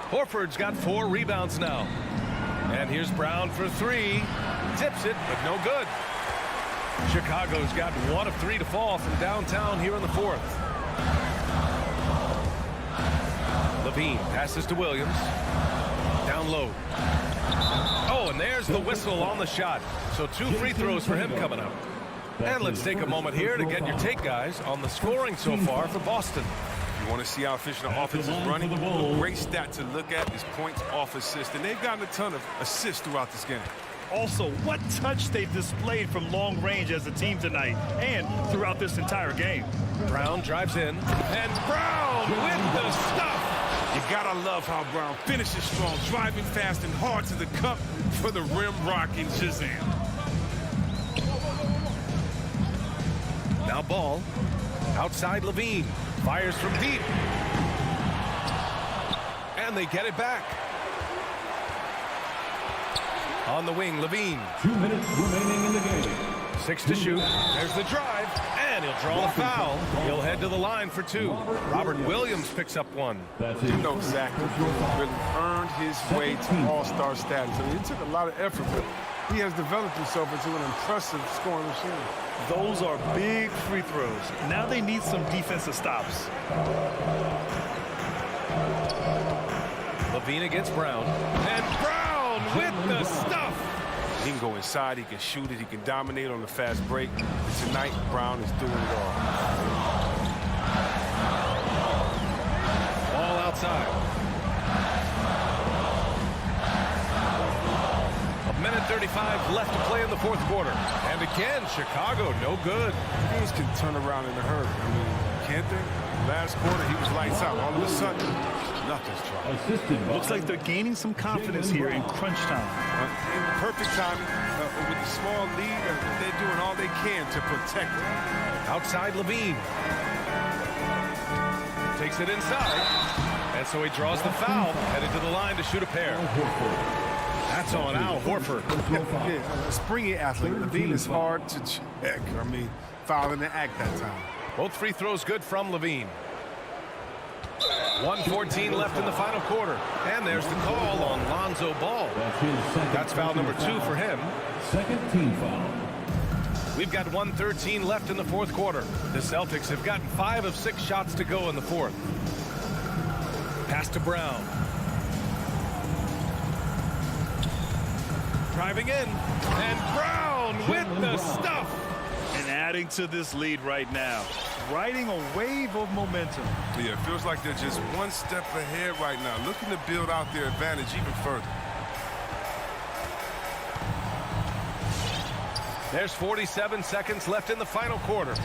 Horford's got 4 rebounds now. And here's Brown for 3. Tips it, but no good. Chicago's got 1 of 3 to fall from downtown here in the 4th. Levine passes to Williams. Down low. Oh, and there's the whistle on the shot. So 2 free throws for him coming up. And let's take a moment here to get your take, guys, on the scoring so far for Boston. You want to see how efficient the offense is running? A great stat to look at is points off assist. And they've gotten a ton of assists throughout this game. Also, what touch they've displayed from long range as a team tonight and throughout this entire game. Brown drives in, and Brown with the stuff. You gotta love how Brown finishes strong, driving fast and hard to the cup for the rim rocking Shazam. Now Ball, outside Levine, fires from deep. And they get it back. On the wing, Levine. 2 minutes remaining in the game. 6 to shoot. There's the drive, and he'll draw the foul. He'll head to the line for 2. Robert Williams picks up 1. You know Zach really earned his way to all-star status. I mean, it took a lot of effort, but he has developed himself into an impressive scoring machine. Those are big free throws. Now they need some defensive stops. Levine against Brown, and Brown with the stuff. He can go inside, he can shoot it, he can dominate on the fast break. Tonight, Brown is doing it all. Ball outside. 1:35 left to play in the 4th quarter. And again, Chicago no good. Teams can turn around in a hurry. I mean, can't they? Last quarter, he was lights out. All of a sudden, nothing's trying. Looks like they're gaining some confidence here in crunch time. Perfect timing. With the small lead, they're doing all they can to protect it. Outside Levine. Takes it inside. And so he draws the foul. Headed to the line to shoot a pair. That's on Al Horford. Yeah, a springy athlete. Levine is hard to check. I mean, fouling the act that time. Both free throws good from Levine. 1:14 left in the final quarter. And there's the call on Lonzo Ball. That's foul number 2 for him. Second team foul. We've got 1:13 left in the 4th quarter. The Celtics have gotten 5 of 6 shots to go in the 4th. Pass to Brown. Driving in. And Brown with the stuff. An adding to this lead right now, riding a wave of momentum. Yeah, it feels like they're just one step ahead right now, looking to build out their advantage even further. There's 47 seconds left in the final quarter.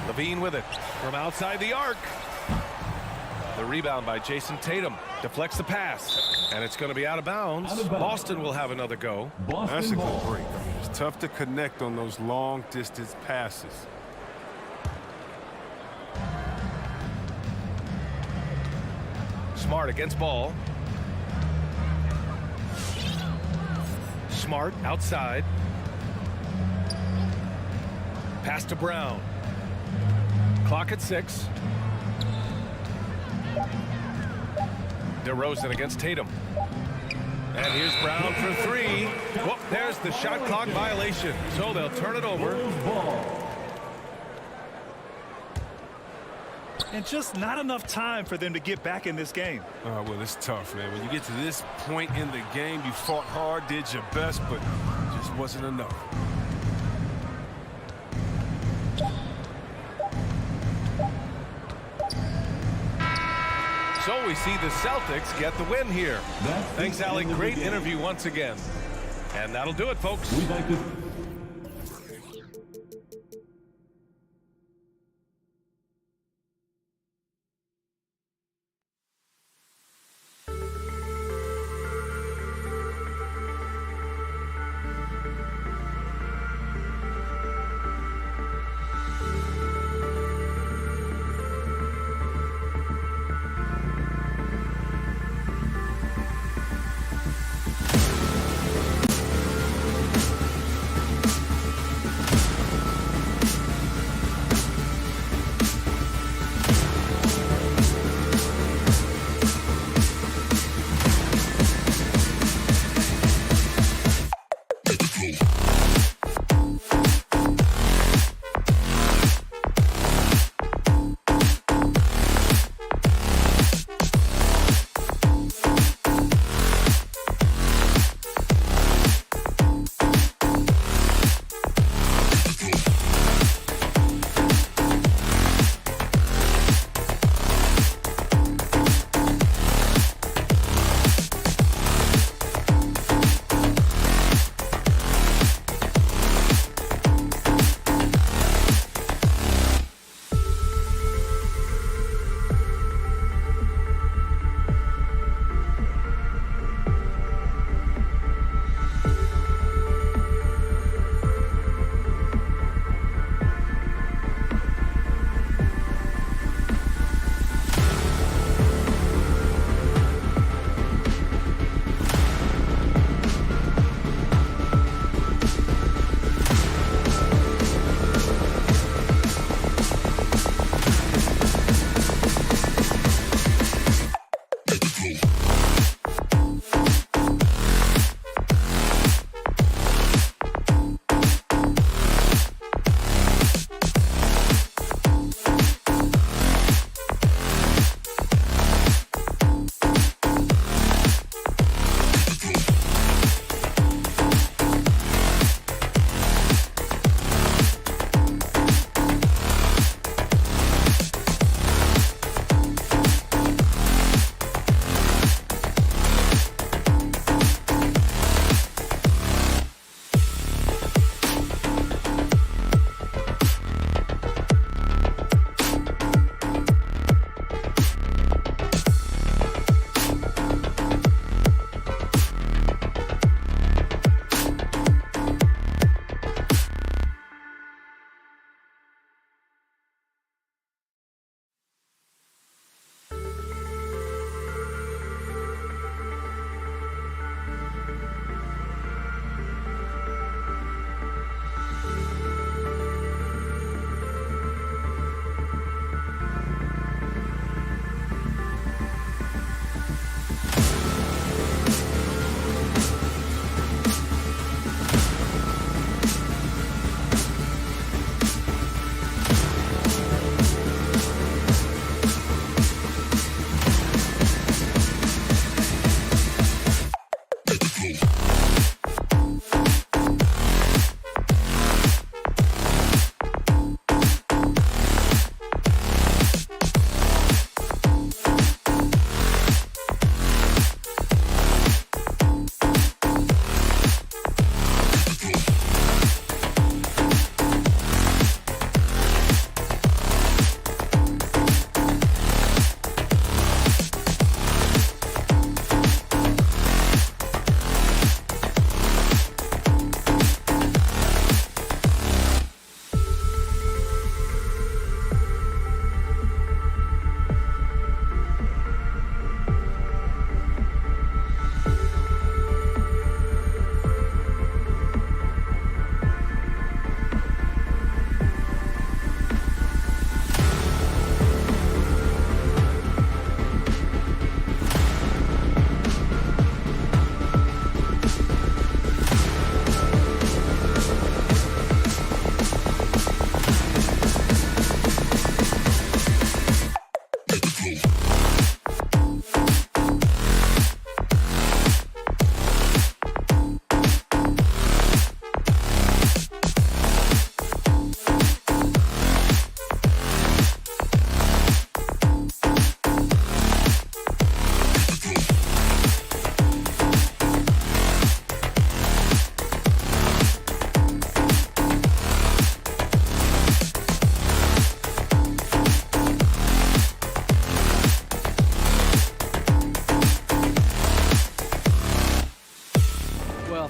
Levine with it from outside the arc. The rebound by Jason Tatum deflects the pass, and it's going to be out of bounds. Boston will have another go. That's a good break. I mean, it's tough to connect on those long distance passes. Smart against ball. Smart outside. Pass to Brown. Clock at 6. DeRozan against Tatum. And here's Brown for 3. Whoop, there's the shot clock violation. So they'll turn it over. And just not enough time for them to get back in this game. Well, it's tough, man. When you get to this point in the game, you fought hard, did your best, but it just wasn't enough. So we see the Celtics get the win here. Thanks, Alec. Great interview once again. And that'll do it, folks.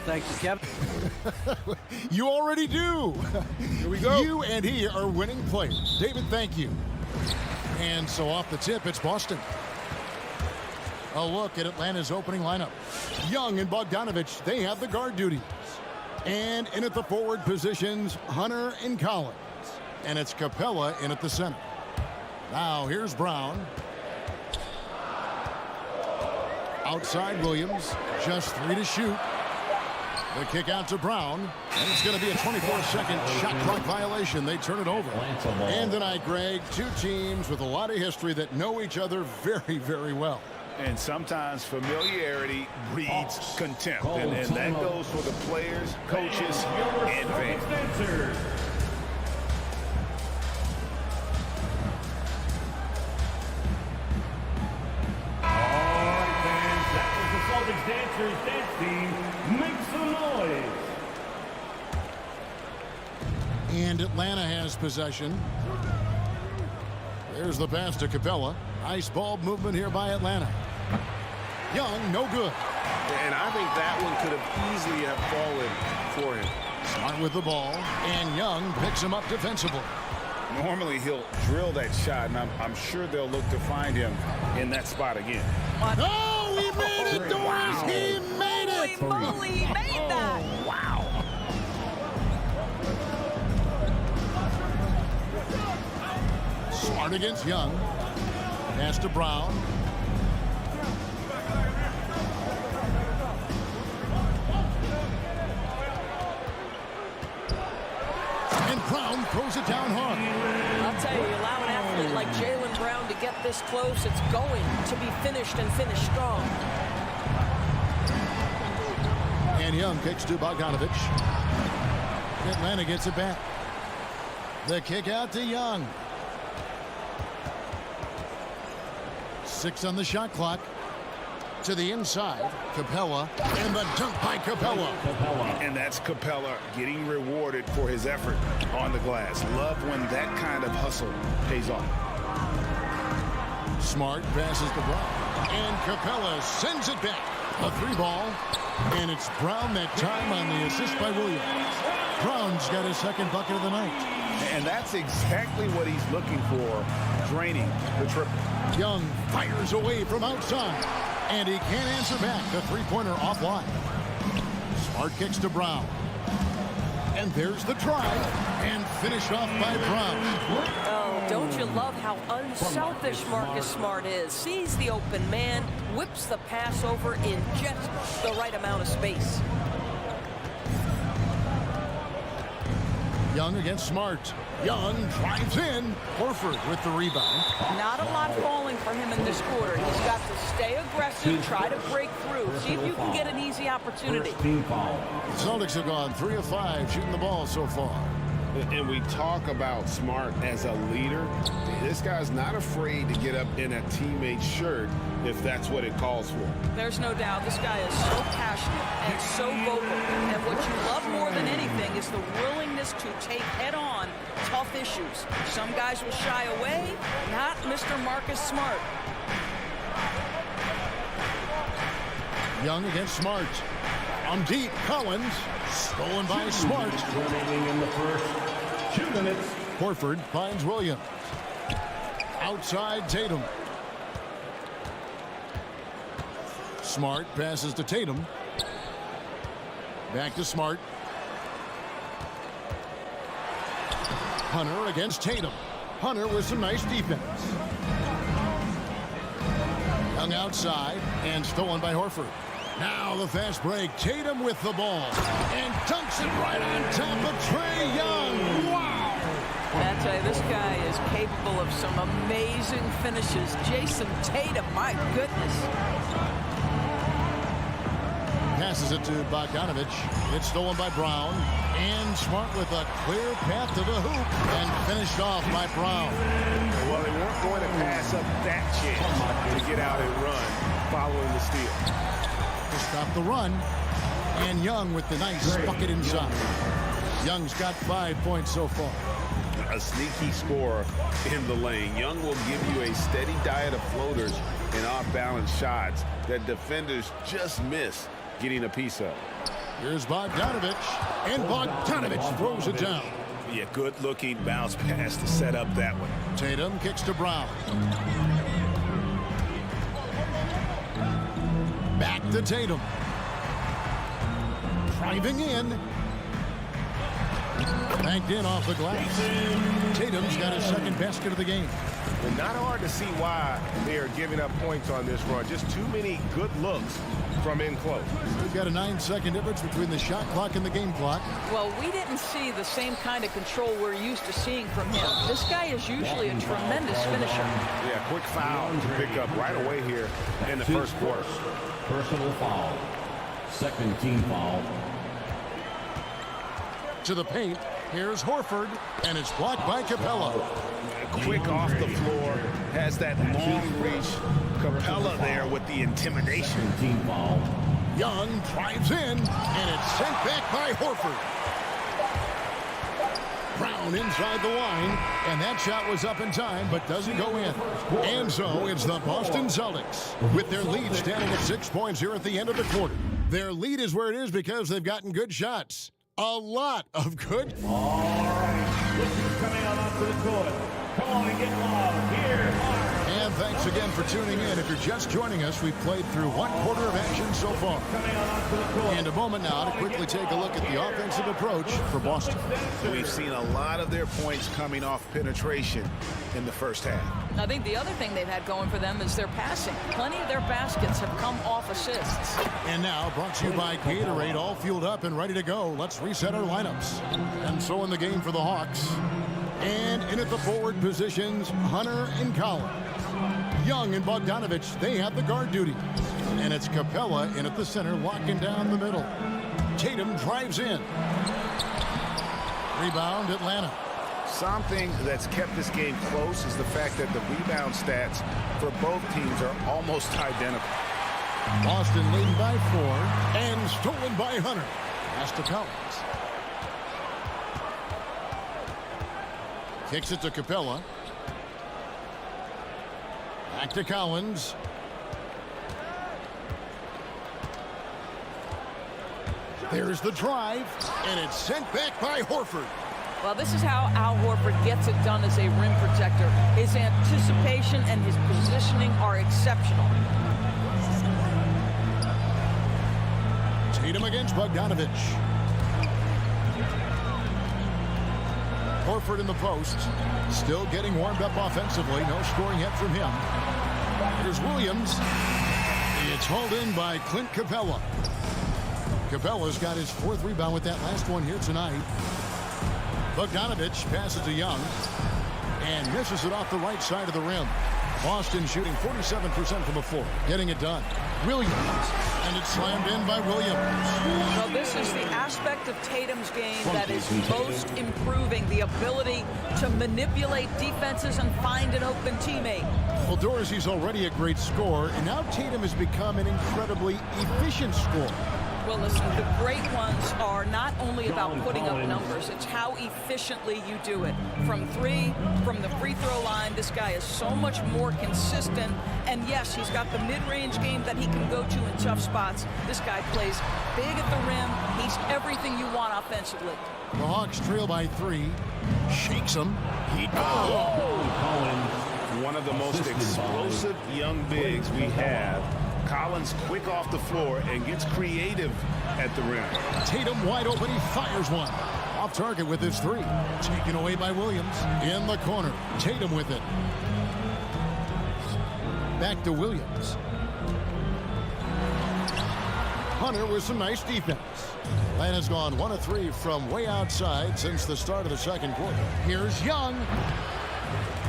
thank you, Kevin. You already do. Here we go. You and he are winning players. David, thank you. And so off the tip, it's Boston. A look at Atlanta's opening lineup. Young and Bogdanovich, they have the guard duties. And in at the forward positions, Hunter and Collins. And it's Capella in at the center. Now here's Brown. Outside Williams, just 3 to shoot. The kick out to Brown, and it's going to be a 24-second shot clock violation. They turn it over. And tonight, Greg, two teams with a lot of history that know each other very, very well. And sometimes familiarity breeds contempt, and that goes for the players, coaches, and fans. Dancers dance team, make some noise. And Atlanta has possession. There's the pass to Capella. Nice ball movement here by Atlanta. Young, no good. And I think that one could have easily have fallen for him. Smart with the ball, and Young picks him up defensively. Normally he'll drill that shot, and I'm sure they'll look to find him in that spot again. Oh, he made it, Doris! He made it! Holy moly, he made that! Wow. Smart against Young. Pass to Brown. And Brown throws it down hard. I'll tell you, allow an athlete like Jaylen Brown to get this close, it's going to be finished and finished strong. And Young kicks to Bogdanovich. Atlanta gets it back. The kick out to Young. 6 on the shot clock. To the inside, Capella, and the dunk by Capella. And that's Capella getting rewarded for his effort on the glass. Love when that kind of hustle pays off. Smart passes to Brown, and Capella sends it back. A 3-ball, and it's Brown that time on the assist by Williams. Brown's got his second bucket of the night. And that's exactly what he's looking for, draining the triple. Young fires away from outside. And he can't answer back. The three-pointer offline. Smart kicks to Brown. And there's the try. And finished off by Brown. Oh, don't you love how unselfish Marcus Smart is? Sees the open man, whips the pass over in just the right amount of space. Young against Smart. Young drives in. Horford with the rebound. Not a lot falling for him in this quarter. He's got to stay aggressive, try to break through, see if you can get an easy opportunity. Celtics have gone 3 of 5 shooting the ball so far. And we talk about Smart as a leader. This guy's not afraid to get up in a teammate's shirt if that's what it calls for. There's no doubt this guy is so passionate and so vocal. And what you love more than anything is the willingness to take head-on tough issues. Some guys will shy away, not Mr. Marcus Smart. Young against Smart. On deep, Collins. Stolen by Smart. Remaining in the first 2 minutes. Horford finds Williams. Outside Tatum. Smart passes to Tatum. Back to Smart. Hunter against Tatum. Hunter with some nice defense. Young outside and stolen by Horford. Now the fast break. Tatum with the ball. And dunks it right on top of Trae Young. Wow! I tell you, this guy is capable of some amazing finishes. Jason Tatum, my goodness. Passes it to Bogdanovich. It's stolen by Brown. And Smart with a clear path to the hoop. And finished off by Brown. Well, they weren't going to pass up that chance to get out and run following the steal. To stop the run. And Young with the nice bucket inside. Young's got 5 points so far. A sneaky scorer in the lane. Young will give you a steady diet of floaters and off-balance shots that defenders just miss getting a piece of. Here's Bogdanovich, and Bogdanovich throws it down. Yeah, good-looking bounce pass to set up that one. Tatum kicks to Brown. Back to Tatum. Driving in. Banked in off the glass. Tatum's got his second basket of the game. And not hard to see why they are giving up points on this run. Just too many good looks from in close. We've got a 9-second difference between the shot clock and the game clock. Well, we didn't see the same kind of control we're used to seeing from him. This guy is usually a tremendous finisher. Yeah, quick foul to pick up right away here in the first quarter. Personal foul. Second team foul. To the paint. Here's Horford, and it's blocked by Capella. Quick off the floor, has that long reach. Capella there with the intimidation. Team foul. Young drives in, and it's sent back by Horford. Brown inside the line, and that shot was up in time, but doesn't go in. And so it's the Boston Celtics with their lead standing at 6 points here at the end of the quarter. Their lead is where it is because they've gotten good shots. A lot of good. All right. Look who's coming on onto the court. Come on and get loud. Here. And thanks again for tuning in. If you're just joining us, we've played through 1 quarter of action so far. And a moment now to quickly take a look at the offensive approach for Boston. We've seen a lot of their points coming off penetration in the first half. I think the other thing they've had going for them is their passing. Plenty of their baskets have come off assists. And now, brought to you by Gatorade, all fueled up and ready to go. Let's reset our lineups. And so in the game for the Hawks. And in at the forward positions, Hunter and Collins. Young and Bogdanovich, they have the guard duty. And it's Capella in at the center, locking down the middle. Tatum drives in. Rebound, Atlanta. Something that's kept this game close is the fact that the rebound stats for both teams are almost identical. Boston leading by 4 and stolen by Hunter. Pass to Collins. Kicks it to Capella. Back to Collins. There's the drive, and it's sent back by Horford. Well, this is how Al Horford gets it done as a rim protector. His anticipation and his positioning are exceptional. Tatum against Bogdanovich. Horford in the post. Still getting warmed up offensively. No scoring yet from him. Here's Williams. It's hauled in by Clint Capella. Capella's got his 4th rebound with that last one here tonight. Bogdanovich passes to Young and misses it off the right side of the rim. Boston shooting 47% from the floor, getting it done. Williams, and it's slammed in by Williams. Well, this is the aspect of Tatum's game that is most improving, the ability to manipulate defenses and find an open teammate. Well, Dorsey's already a great scorer, and now Tatum has become an incredibly efficient scorer. Well, listen, the great ones are not only about putting up numbers, it's how efficiently you do it. From 3, from the free throw line, this guy is so much more consistent. And yes, he's got the mid-range game that he can go to in tough spots. This guy plays big at the rim. He's everything you want offensively. The Hawks trail by 3. Shakes him. One of the most explosive young bigs we have. Collins quick off the floor and gets creative at the rim. Tatum wide open. He fires one. Off target with his 3. Taken away by Williams. In the corner. Tatum with it. Back to Williams. Hunter with some nice defense. Atlanta's gone 1 of 3 from way outside since the start of the second quarter. Here's Young.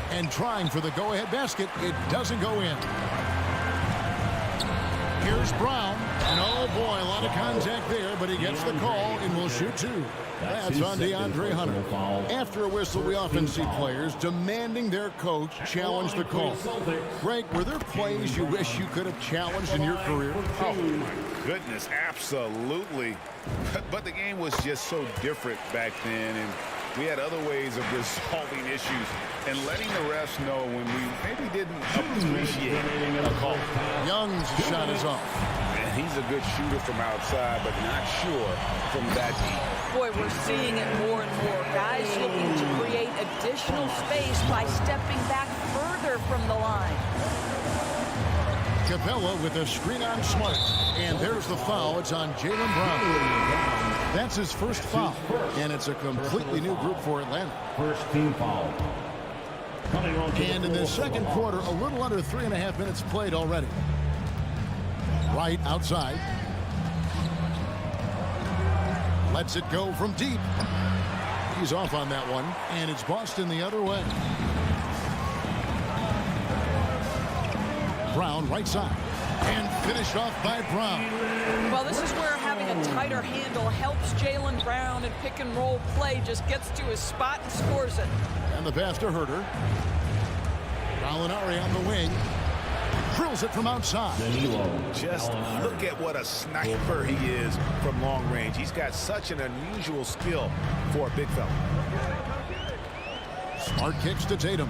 And trying for the go-ahead basket. It doesn't go in. Here's Brown, and oh boy, a lot of contact there, but he gets the call and will shoot 2. That's on DeAndre Hunter. After a whistle, we often see players demanding their coach challenge the call. Greg, were there plays you wish you could have challenged in your career? Oh, my goodness, absolutely. But the game was just so different back then, and we had other ways of resolving issues and letting the refs know when we maybe didn't appreciate a call. Young's shot is off. And he's a good shooter from outside, but not sure from that deep. Boy, we're seeing it more and more. Guys looking to create additional space by stepping back further from the line. Capella with a screen on Smart. And there's the foul. It's on Jaylen Brown. That's his first foul. And it's a completely new group for Atlanta. First team foul. And in the second quarter, a little under 3.5 minutes played already. Right outside. Lets it go from deep. He's off on that one. And it's Boston the other way. Brown right side. And finished off by Brown. Well, this is where having a tighter handle helps Jaylen Brown, and pick and roll play just gets to his spot and scores it. And the pass to Herder. Gallinari on the wing. Drills it from outside. Just look at what a sniper he is from long range. He's got such an unusual skill for a big fella. Smart kicks to Tatum.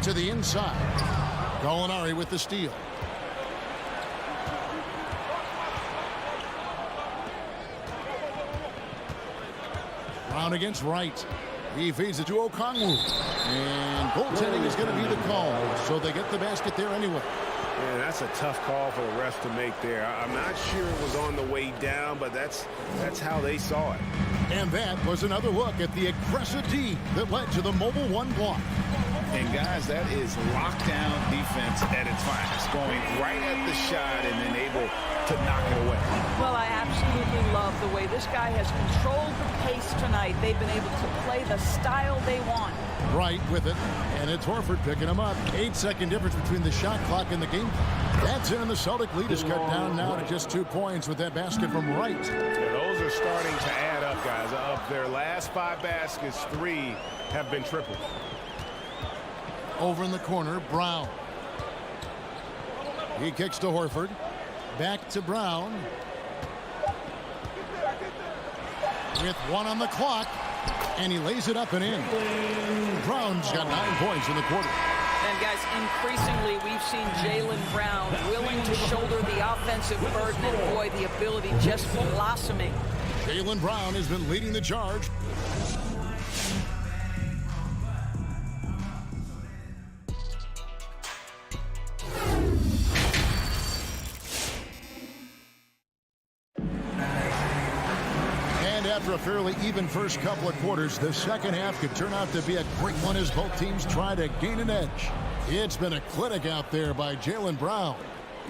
To the inside. Gallinari with the steal. Brown against Wright. He feeds it to Okongwu. And goaltending is going to be the call. So they get the basket there anyway. Yeah, that's a tough call for the refs to make there. I'm not sure it was on the way down, but that's how they saw it. And that was another look at the aggressive D that led to the mobile one block. And guys, that is lockdown defense at its finest, going right at the shot and then able to knock it away. Well, I absolutely love the way this guy has controlled the pace tonight. They've been able to play the style they want. Right with it, and it's Horford picking him up. 8-second difference between the shot clock and the game. That's in, and the Celtic lead is cut down now to just 2 points with that basket from Wright. Yeah, those are starting to add up, guys. Of their last 5 baskets, 3 have been triple. Over in the corner, Brown. He kicks to Horford. Back to Brown. With 1 on the clock. And he lays it up and in. Brown's got 9 points in the quarter. And guys, increasingly we've seen Jaylen Brown willing to shoulder the offensive burden, and boy, the ability just blossoming. Jaylen Brown has been leading the charge. After a fairly even first couple of quarters, the second half could turn out to be a great one as both teams try to gain an edge. It's been a clinic out there by Jaylen Brown.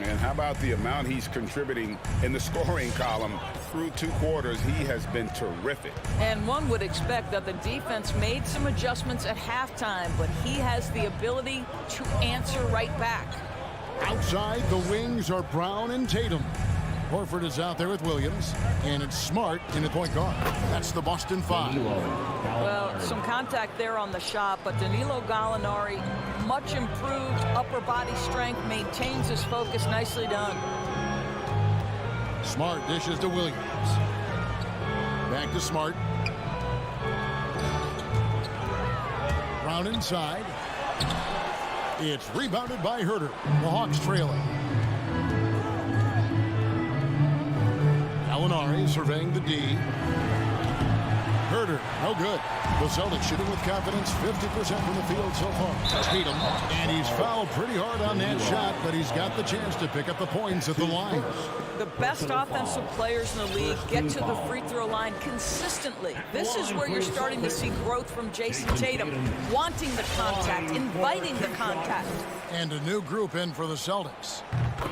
And how about the amount he's contributing in the scoring column through 2 quarters? He has been terrific. And one would expect that the defense made some adjustments at halftime, but he has the ability to answer right back. Outside, the wings are Brown and Tatum. Horford is out there with Williams, and it's Smart in the point guard. That's the Boston 5. Well, some contact there on the shot, but Danilo Gallinari, much improved upper body strength, maintains his focus. Nicely done. Smart dishes to Williams. Back to Smart. Brown inside. It's rebounded by Herder. The Hawks trailing. Gallinari surveying the D. Herder, no good. The Celtics shooting with confidence, 50% from the field so far. Tatum, and he's fouled pretty hard on that shot, but he's got the chance to pick up the points at the line. The best offensive players in the league get to the free throw line consistently. This is where you're starting to see growth from Jason Tatum, wanting the contact, inviting the contact. And a new group in for the Celtics.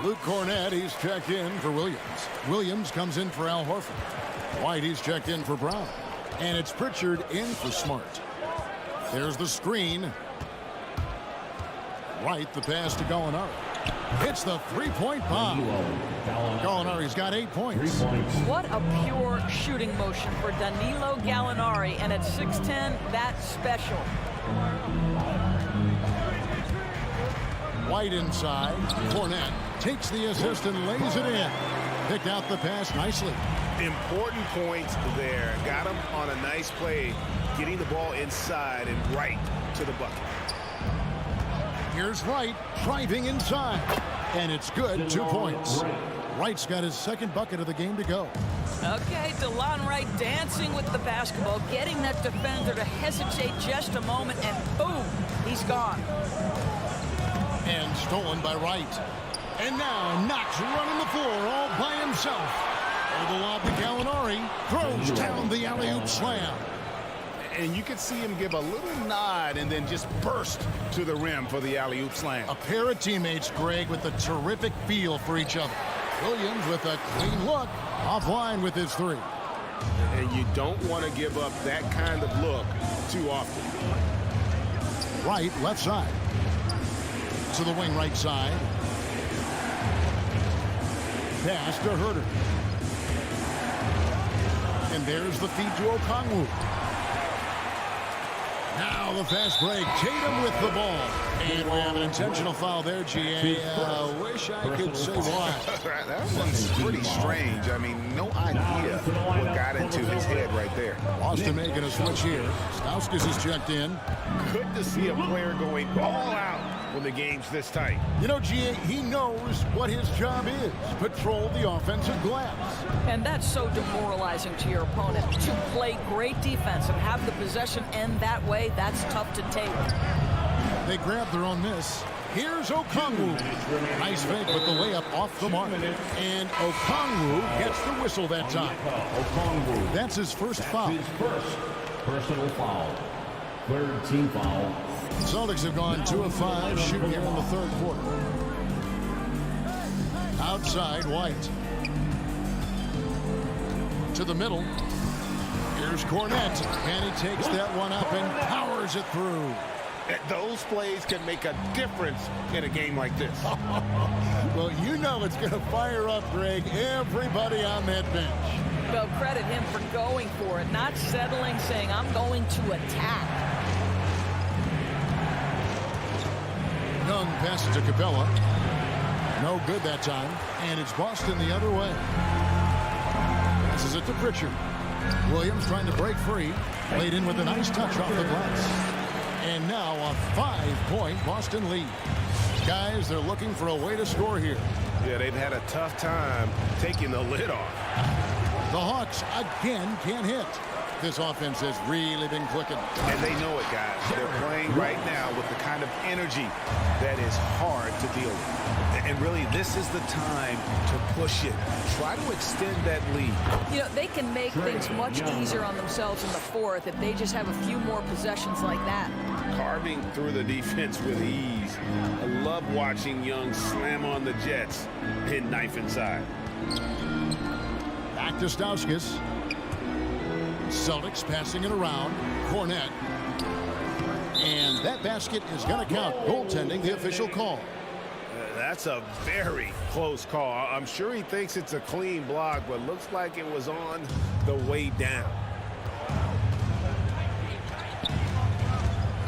Luke Cornett, he's checked in for Williams. Williams comes in for Al Horford. White, he's checked in for Brown. And it's Pritchard in for Smart. There's the screen. Right, the pass to Gallinari. Hits the three-point bomb. Gallinari's got 8 points. What a pure shooting motion for Danilo Gallinari. And at 6'10", that's special. White inside. Cornett takes the assist and lays it in. Picked out the pass nicely. Important points there. Got him on a nice play, getting the ball inside and right to the bucket. Here's Wright driving inside. And it's good. 2 points. Wright's got his second bucket of the game to go. Okay, DeLon Wright dancing with the basketball, getting that defender to hesitate just a moment, and boom, he's gone. And stolen by Wright. And now Knox running the floor all by himself. Over the lob to Gallinari. Throws down the alley-oop slam. And you could see him give a little nod and then just burst to the rim for the alley-oop slam. A pair of teammates, Greg, with a terrific feel for each other. Williams with a clean look. Offline with his three. And you don't want to give up that kind of look too often. Wright, left side. To the wing right side. Pass to Herder. And there's the feed to Okongwu. Now the fast break. Tatum with the ball. And we have an intentional foul there, GA. Wish I could say why. That one's pretty strange. I mean, no idea what got into his head right there. Boston making a switch here. Stauskas is checked in. Good to see a player going all out when the game's this tight. You know, GA, he knows what his job is. Patrol the offensive glass. And that's so demoralizing to your opponent. To play great defense and have the possession end that way, that's tough to take. They grab their own miss. Here's Okongwu. Nice fake with the layup off the mark. And Okongwu gets the whistle that time. That's his first foul. His first personal foul. Third team foul. Celtics have gone 2 of 5 shooting here in the third quarter. Outside, White. To the middle. Here's Cornette. And he takes that one up and powers it through. Those plays can make a difference in a game like this. Well, you know it's going to fire up, Greg, everybody on that bench. Well, credit him for going for it, not settling, saying, I'm going to attack. Young passes to Capella. No good that time. And it's Boston the other way. Passes it to Pritchard. Williams trying to break free. Laid in with a nice touch off the glass. And now a 5-point Boston lead. Guys, they're looking for a way to score here. Yeah, they've had a tough time taking the lid off. The Hawks again can't hit. This offense has really been clicking. And they know it, guys. They're playing right now with the kind of energy that is hard to deal with. And really, this is the time to push it. Try to extend that lead. You know, they can make things much easier on themselves in the fourth if they just have a few more possessions like that. Carving through the defense with ease. I love watching Young slam on the Jets, hit knife inside. Back to Stauskas. Celtics passing it around. Cornette. And that basket is going to count. Goaltending, the official call. That's a very close call. I'm sure he thinks it's a clean block, but looks like it was on the way down.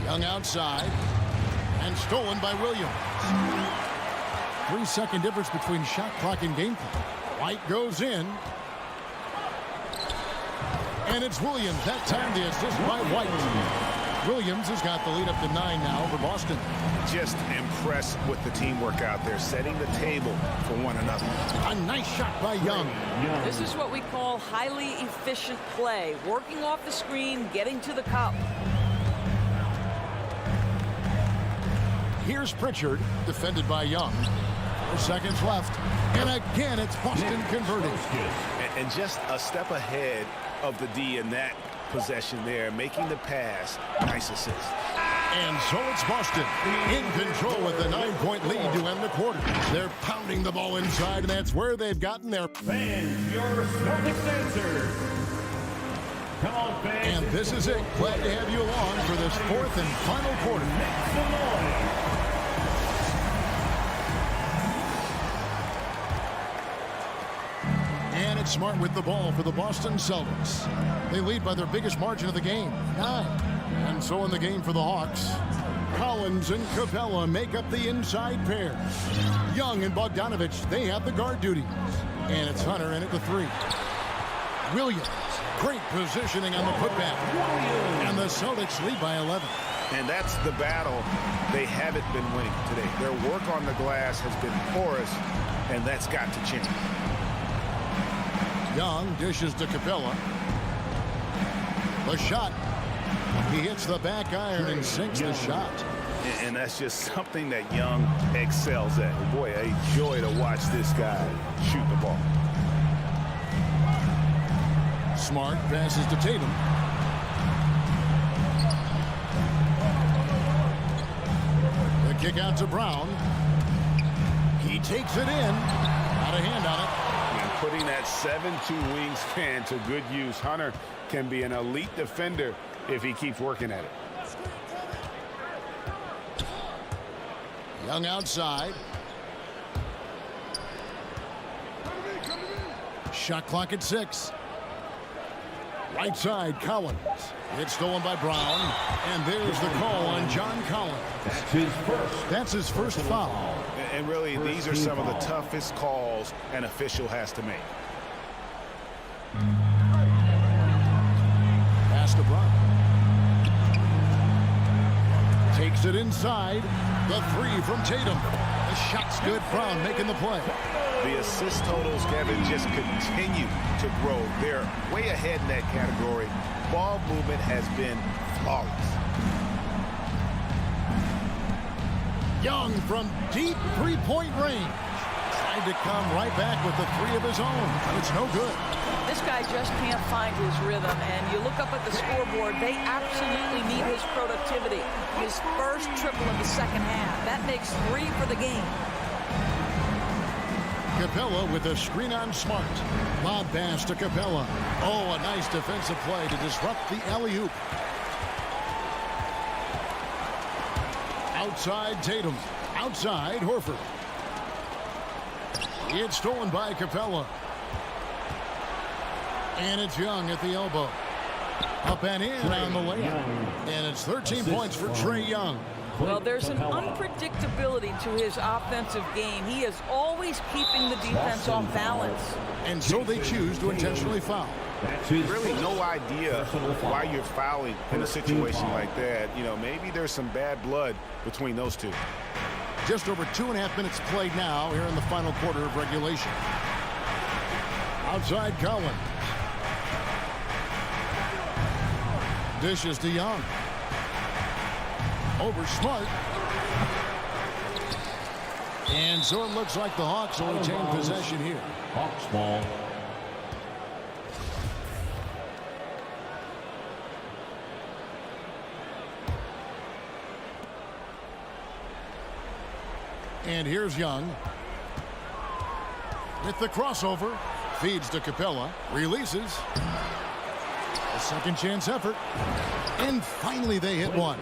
Young outside. And stolen by Williams. 3-second difference between shot clock and game clock. White goes in. And it's Williams. That time the assist by White. Williams has got the lead up to 9 now over Boston. Just impressed with the teamwork out there, setting the table for one another. A nice shot by Young. This is what we call highly efficient play. Working off the screen, getting to the cup. Here's Pritchard, defended by Young. 4 seconds left. And again, it's Boston converting. And just a step ahead of the D in that possession there, making the pass. Nice assist. And so it's Boston in control with the 9-point lead to end the quarter. They're pounding the ball inside, and that's where they've gotten their fans, your Celtics answer. Come on, fans. And this is it. Glad to have you along for this fourth and final quarter. Make some noise. And it's Smart with the ball for the Boston Celtics. They lead by their biggest margin of the game, 9. And so in the game for the Hawks, Collins and Capella make up the inside pair. Young and Bogdanovich, they have the guard duties. And it's Hunter in at the 3. Williams, great positioning on the putback. And the Celtics lead by 11. And that's the battle they haven't been winning today. Their work on the glass has been porous, and that's got to change. Young dishes to Capella. The shot. He hits the back iron and sinks the shot. And that's just something that Young excels at. Boy, a joy to watch this guy shoot the ball. Smart passes to Tatum. The kick out to Brown. He takes it in. Got a hand on it. And putting that 7'2" wingspan to good use. Hunter can be an elite defender if he keeps working at it. Young outside. Shot clock at 6. Right side, Collins. It's stolen by Brown. And there's the call on John Collins. That's his first foul. And really, these are some of the toughest calls an official has to make. Pass to Brown. Takes it inside. The 3 from Tatum. The shot's good. Brown making the play. The assist totals, Kevin, just continue to grow. They're way ahead in that category. Ball movement has been flawless. Young from deep three-point range. Tried to come right back with the 3 of his own, but it's no good. This guy just can't find his rhythm, and you look up at the scoreboard, they absolutely need his productivity. His first triple in the second half. That makes 3 for the game. Capella with a screen on Smart. Lob pass to Capella. Oh, a nice defensive play to disrupt the alley-oop. Outside Tatum. Outside Horford. It's stolen by Capella. And it's Young at the elbow. Up and in on the layup. And it's 13 points for Trae Young. Well, there's an unpredictability to his offensive game. He is always keeping the defense off balance. And so they choose to intentionally foul. Really no idea why you're fouling in a situation like that. You know, maybe there's some bad blood between those two. Just over 2.5 minutes played now here in the final quarter of regulation. Outside Collins. Dishes to Young. Over Smart. And so it looks like the Hawks will retain possession here. Hawks ball. And here's Young. With the crossover. Feeds to Capella. Releases. A second chance effort. And finally they hit one.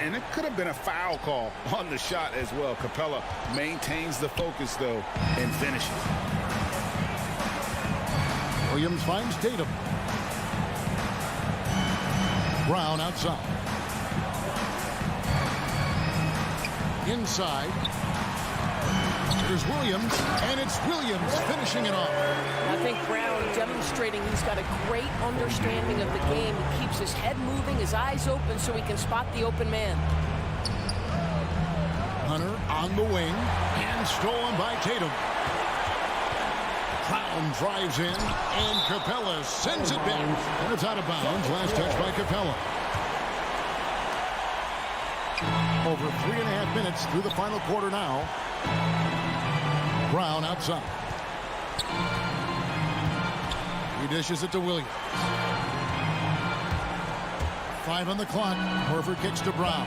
And it could have been a foul call on the shot as well. Capella maintains the focus, though, and finishes. Williams finds Tatum. Brown outside. Inside. Here's Williams, and it's Williams finishing it off. I think Brown demonstrating he's got a great understanding of the game. He keeps his head moving, his eyes open so he can spot the open man. Hunter on the wing, and stolen by Tatum. Brown drives in, and Capella sends it back. And it's out of bounds. Last touch by Capella. Over 3.5 minutes through the final quarter now. Brown outside. He dishes it to Williams. 5 on the clock. Horford kicks to Brown.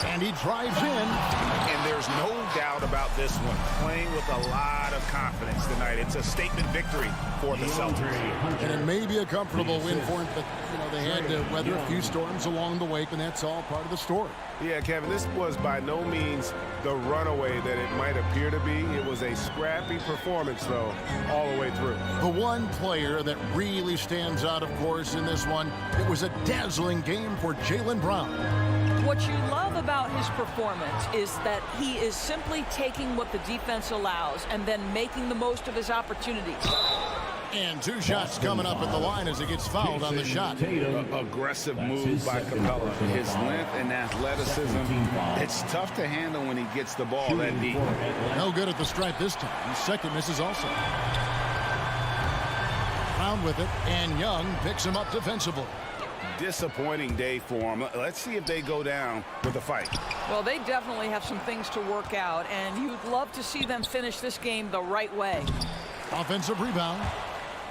And he drives in. And there's no doubt about this one. Playing with a lot of confidence tonight. It's a statement victory for the Celtics. And it may be a comfortable win for him, but they had to weather a few storms along the way, and that's all part of the story. Yeah, Kevin, this was by no means the runaway that it might appear to be. It was a scrappy performance, though, all the way through. The one player that really stands out, of course, in this one, it was a dazzling game for Jaylen Brown. What you love about his performance is that he is simply taking what the defense allows and then making the most of his opportunities. And 2 shots coming up at the line as he gets fouled on the shot. Aggressive move by Capella. His length and athleticism. It's tough to handle when he gets the ball that deep. No good at the stripe this time. Second misses also. Round with it, and Young picks him up defensively. Disappointing day for him. Let's see if they go down with a fight. Well, they definitely have some things to work out, and you'd love to see them finish this game the right way. Offensive rebound.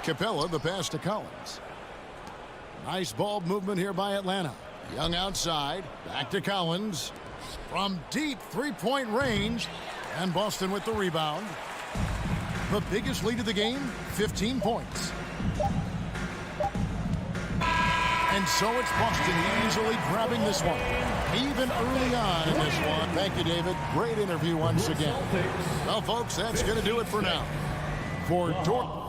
Capella, the pass to Collins. Nice ball movement here by Atlanta. Young outside. Back to Collins. From deep three-point range. And Boston with the rebound. The biggest lead of the game, 15 points. And so it's Boston easily grabbing this one. Even early on in this one. Thank you, David. Great interview once again. Well, folks, that's going to do it for now. For Dortmund.